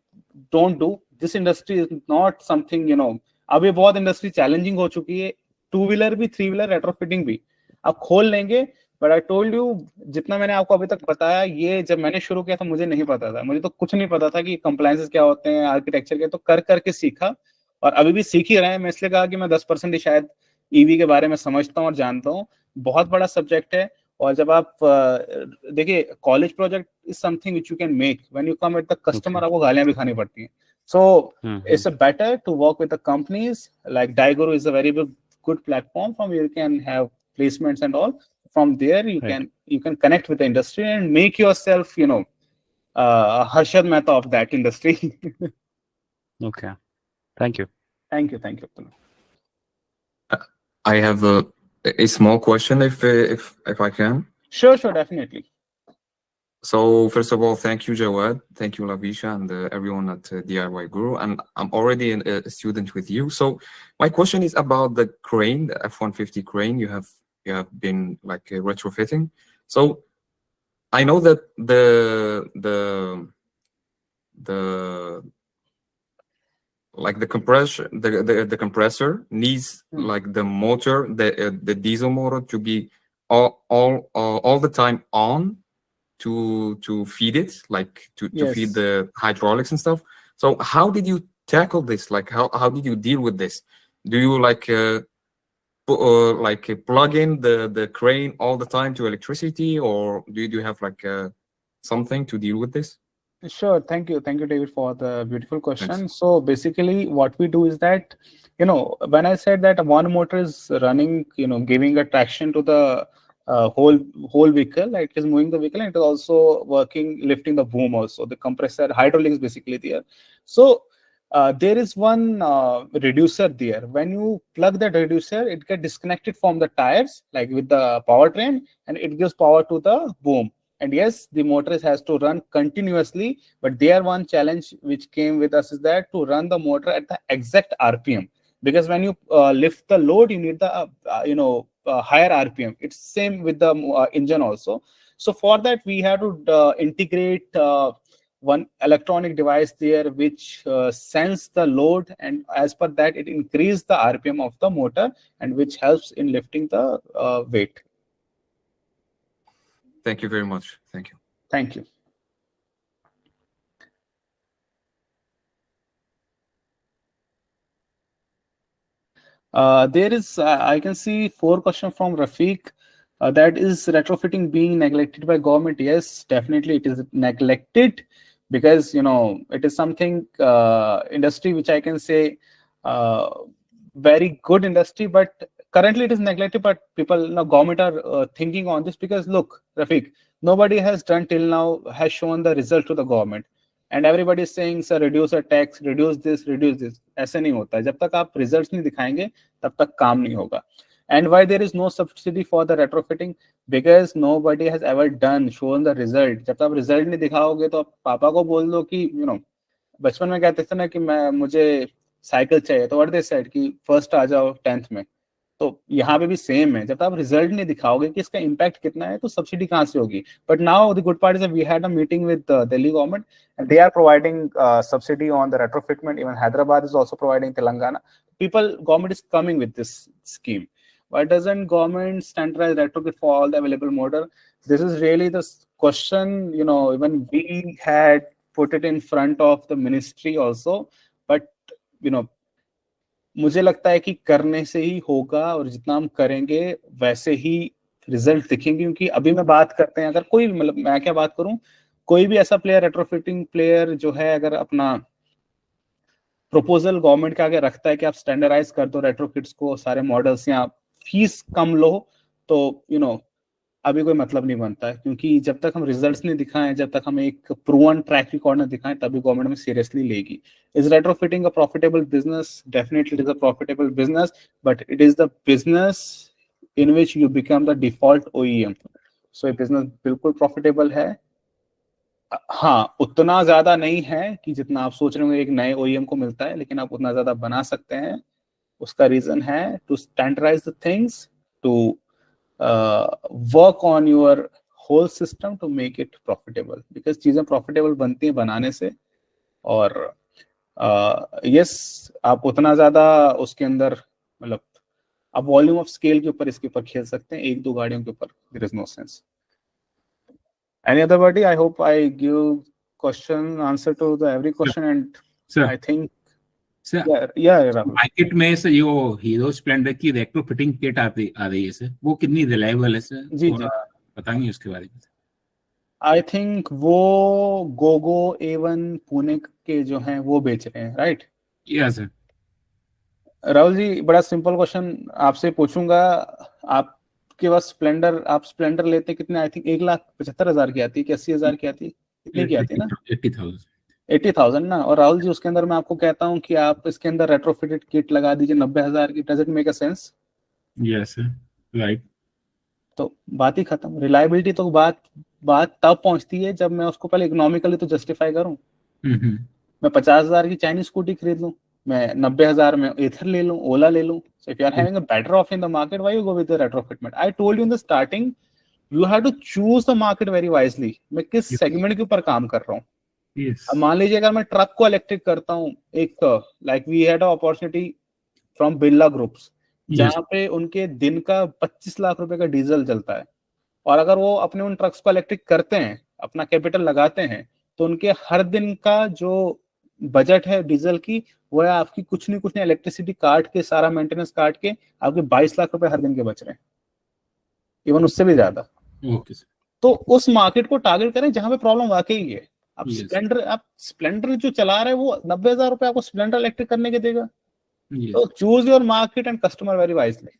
don't do this. Industry is not something, you know, अभी बहुत इंडस्ट्री चैलेंजिंग हो चुकी है, 2 व्हीलर भी, 3 व्हीलर, रेट्रोफिटिंग भी आप खोल लेंगे। बट आई टोल्ड यू, जितना मैंने आपको अभी तक बताया, ये जब मैंने शुरू किया था मुझे नहीं पता था, मुझे तो कुछ नहीं पता था कि कंप्लायंसेस क्या होते हैं, आर्किटेक्चर के, तो कर करके सीखा और अभी भी सीख ही रहे हैं। मैं इसलिए कहा कि मैं 10% ही शायद ईवी के बारे में समझता हूँ और जानता हूँ। बहुत बड़ा सब्जेक्ट है। और जब आप देखिए, college project is something which you can make when you come at the customer, आपको गालियां भी खानी पड़ती हैं। So it's a better to work with the companies like DIYguru is a very good platform from where you can have placements and all. From there you can connect with the industry and make yourself, you know, Harshad Mehta of that industry. Okay, thank you. Thank you. I have a small question if I can. Sure, definitely. So first of all, thank you, Jawad. Thank you, Lavisha, and everyone at DIYguru. And I'm already a student with you. So my question is about the crane, the F-150 crane. You have been like retrofitting. So I know that the like the compressor needs like the motor, the diesel motor to be all the time on. To feed it, like to feed the hydraulics and stuff. So how did you tackle this? Like how did you deal with this? Do you like plug in the crane all the time to electricity, or do you have like something to deal with this? Sure, thank you, David, for the beautiful question. Thanks. So basically what we do is that, you know, when I said that one motor is running, you know, giving a traction to the whole vehicle, like it is moving the vehicle, and it is also working, lifting the boom also, the compressor hydraulics basically there. So there is one reducer there. When you plug that reducer, it gets disconnected from the tires, like with the powertrain, and it gives power to the boom. And yes, the motor has to run continuously, but there one challenge which came with us is that to run the motor at the exact RPM, because when you lift the load, you need the higher RPM. It's same with the engine also. So for that we have to integrate one electronic device there which sense the load, and as per that it increases the RPM of the motor, and which helps in lifting the weight. Thank you very much. Thank you. Thank you. There is, I can see 4 questions from Rafiq. That is retrofitting being neglected by government. Yes, definitely it is neglected, because, you know, it is something industry which I can say very good industry, but currently it is neglected. But people, you know, government are thinking on this, because look, Rafiq, nobody has done till now has shown the result to the government, and everybody is saying sir reduce the tax, reduce this. ऐसे नहीं होता है, जब तक आप results नहीं दिखाएंगे तब तक काम नहीं होगा. And why there is no subsidy for the retrofitting? Because nobody has ever done shown the result. जब तक आप रिजल्ट नहीं दिखाओगे तो आप पापा को बोल दो कि, you know, बचपन में कहते थे ना कि मुझे साइकिल चाहिए, तो व्हाट दे सेड कि फर्स्ट आ जाओ 10th में. तो यहाँ पे भी सेम है, जब तक आप रिजल्ट नहीं दिखाओगे कि इसका इम्पैक्ट कितना है तो सब्सिडी कहाँ से होगी. But now the good part is we had a meeting with Delhi government and they are providing subsidy on the retrofitment. Even Hyderabad is also providing, Telangana. Government is coming with this scheme. Why doesn't government standardize retrofit for all the available model? This is really the question, even we had put it in front of the ministry also. But, मुझे लगता है कि करने से ही होगा, और जितना हम करेंगे वैसे ही रिजल्ट दिखेंगे. क्योंकि अभी मैं बात करते हैं, अगर कोई, मतलब मैं क्या बात करूं, कोई भी ऐसा प्लेयर, रेट्रोफिटिंग प्लेयर जो है, अगर अपना प्रपोजल गवर्नमेंट के आगे रखता है कि आप स्टैंडर्डाइज कर दो रेट्रोफिट्स को, सारे मॉडल्स, या फीस कम लो, तो अभी कोई मतलब नहीं बनता है. क्योंकि जब तक हम रिजल्ट्स नहीं दिखाएं, जब तक हम एक प्रूवन ट्रैक रिकॉर्ड नहीं दिखाएं, तभी गवर्नमेंट में सीरियसली लेगी. Is retrofitting a profitable business? Definitely it is a profitable business, but it is the business in which you become the default OEM. सो ये बिजनेस बिल्कुल प्रॉफिटेबल है. हाँ, उतना ज्यादा नहीं है कि जितना आप सोच रहे होंगे एक नए OEM को मिलता है, लेकिन आप उतना ज्यादा बना सकते हैं. उसका रीजन है to standardise the things, to work on your whole system to make it profitable. Because चीजें प्रॉफिटेबल बनती हैं बनाने से. और यस, आप उतना ज्यादा उसके अंदर, मतलब आप वॉल्यूम ऑफ स्केल के ऊपर इसके ऊपर खेल सकते हैं, एक दो गाड़ियों के ऊपर. There is no sense. Any other buddy? I hope I give answer to the every question. And sir, I think sir, yeah. Market में से यो हीरो स्प्लेंडर की रेट्रोफिटिंग किट आ रही है सर, वो कितनी रिलायबल है सर? जी बताएंगे उसके बारे में? I think वो गोगो A1 पुणे के जो हैं वो बेच रहे हैं, right? Yes sir. Rahul ji, बड़ा सिंपल क्वेश्चन आपसे पूछूंगा. आप के पास स्प्लेंडर, आप स्प्लेंडर लेते कितने? आई थिंक 1,75,000 की आती है कि 80,000 की आती है? कितने की आती है ना? 80,000 ना. और राहुल जी, उसके अंदर मैं आपको कहता हूँ कि आप इसके अंदर रेट्रोफिटेड किट लगा दीजिए 90,000 की. Does it make a sense? Yes sir, right. तो बात ही खत्म. रिलायबिलिटी तो बात तब पहुंचती है जब मैं उसको पहले इकोनॉमिकली तो जस्टिफाई करूं. मैं 50,000 की चाइनीज स्कूटी खरीद लूं, मैं 90,000 में एथर ले लूं, ओला ले लूं. So if you are having a better offer in the market, why you go with the retrofitment? I told you in the starting, you have to choose the market very wisely. मैं किस segment के ऊपर काम कर रहा हूँ. अब मान लीजिए अगर मैं ट्रक को इलेक्ट्रिक करता हूँ, एक like we had a opportunity from Birla groups, जहाँ पे उनके दिन का 25 लाख रुपए का डीजल चलता है. और अगर वो अपने उन ट्रक्स को इलेक्ट्रिक करते हैं, अपना कैपिटल लगाते हैं, तो उनके हर दिन का जो बजट है डीजल की, वो है आपकी कुछ नहीं इलेक्ट्रिसिटी काट के, सारा मेंटेनेंस काट के आपके 22 लाख रुपए हर दिन के बच रहे हैं, इवन उससे भी ज्यादा. तो उस मार्केट को टारगेट करें जहां पे प्रॉब्लम वाकई है. आप स्प्लेंडर जो चला रहे हैं वो 90,000 रुपए आपको स्प्लेंडर इलेक्ट्रिक करने के देगा. तो choose your market and customer very wisely.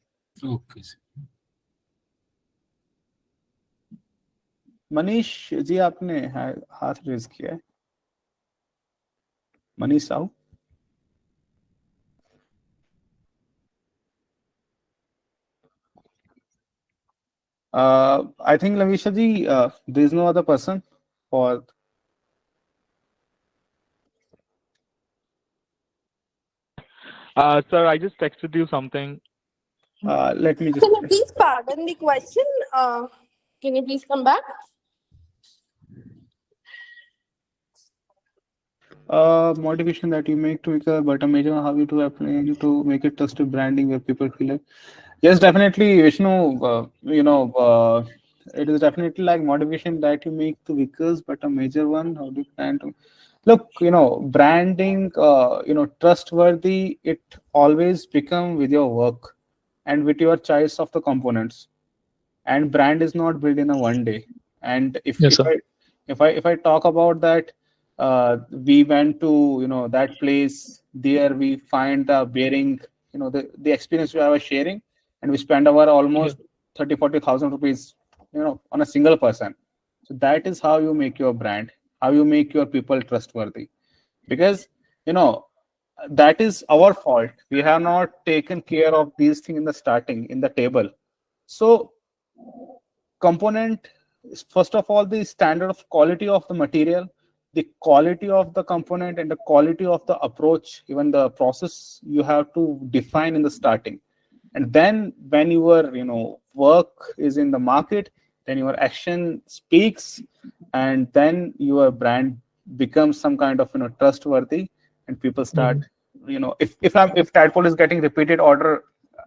Okay sir. Manish ji, आपने हाथ रेज किया है. Manish Sahu. I think Lavisha ji, there is no other person for. Sir, I just texted you something. Let me just. Can you please pardon the question? Can you please come back? Modification that you make to vehicle, but a major how you to apply to make it trusted branding where people feel like. Yes, definitely, Vishnu. It is definitely like modification that you make to vehicles, but a major one. How do you plan to look? Branding. Trustworthy. It always become with your work and with your choice of the components. And brand is not built in a one day. And if I talk about that. We went to that place. There we find the bearing, the experience we were sharing, and we spend our almost 30,000-40,000 rupees on a single person. So that is how you make your brand, how you make your people trustworthy. Because that is our fault. We have not taken care of these things in the starting, in the table. So component is first of all the standard of quality of the material, the quality of the component, and the quality of the approach, even the process you have to define in the starting. And then when your work is in the market, then your action speaks, and then your brand becomes some kind of trustworthy, and people start if Tadpole is getting repeated order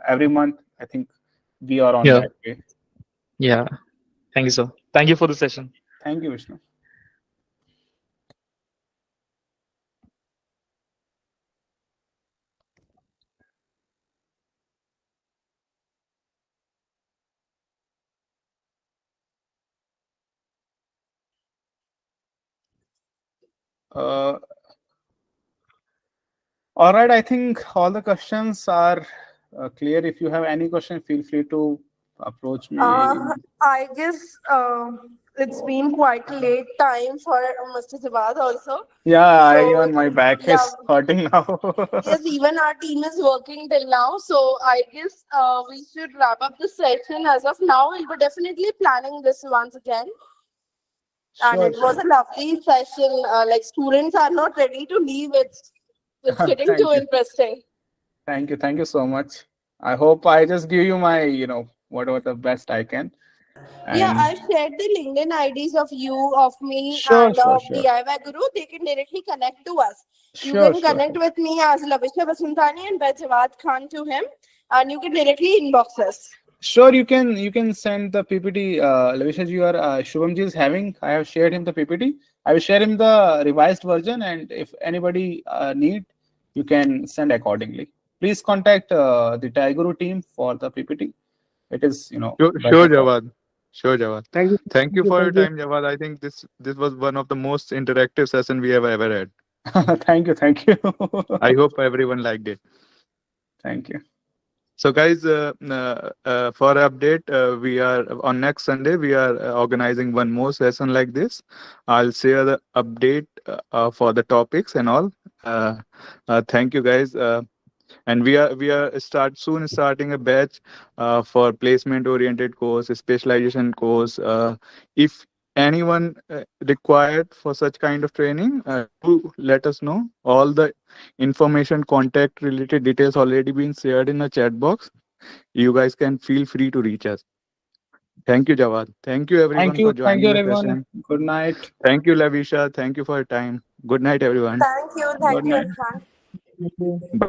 every month, I think we are on that way. Yeah. Thank you, sir. Thank you for the session. Thank you, Vishnu. All right, I think all the questions are clear. If you have any question, feel free to approach me. I guess it's been quite late time for Mr. Jawad also. Yeah, So, even my back is hurting now. Yes, even our team is working till now. So I guess we should wrap up the session as of now. We'll be definitely planning this once again. And it was a lovely session. Like students are not ready to leave. It's getting too interesting. Thank you so much. I hope I just give you my whatever the best I can. Yeah, I've shared the LinkedIn IDs of you, of me, and of DIYguru. They can directly connect to us. You can connect with me as Lavisha Basantani and by Jawad Khan to him, and you can directly inbox us. Sure, you can send the PPT. Lavisha ji or Shubham ji is having. I have shared him the PPT. I will share him the revised version, and if anybody need, you can send accordingly. Please contact the DIYguru team for the PPT. It is Sure, Jawad. Sure, Jawad. Thank you for your time, Jawad. I think this was one of the most interactive session we have ever had. Thank you. I hope everyone liked it. Thank you. So, guys, for update, we are on next Sunday. We are organizing one more session like this. I'll share the update for the topics and all. Thank you, guys. And we are starting a batch for placement oriented course, specialization course. If anyone required for such kind of training, do let us know. All the information, contact related details already been shared in the chat box. You guys can feel free to reach us. Thank you, Jawad. Thank you, everyone, for joining the session. Good night. Thank you, Lavisha. Thank you for your time. Good night, everyone. Thank you, Irfan.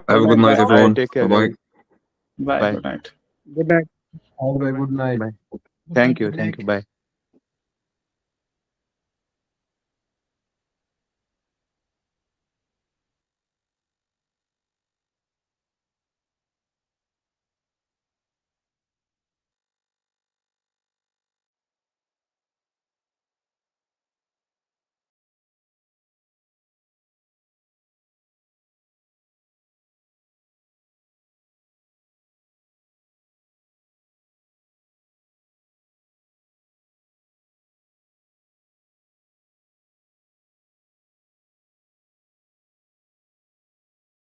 Have a good night, everyone. Take care. Bye-bye. Bye. Good night. Good night. Have a good night. Bye. Thank you. Bye.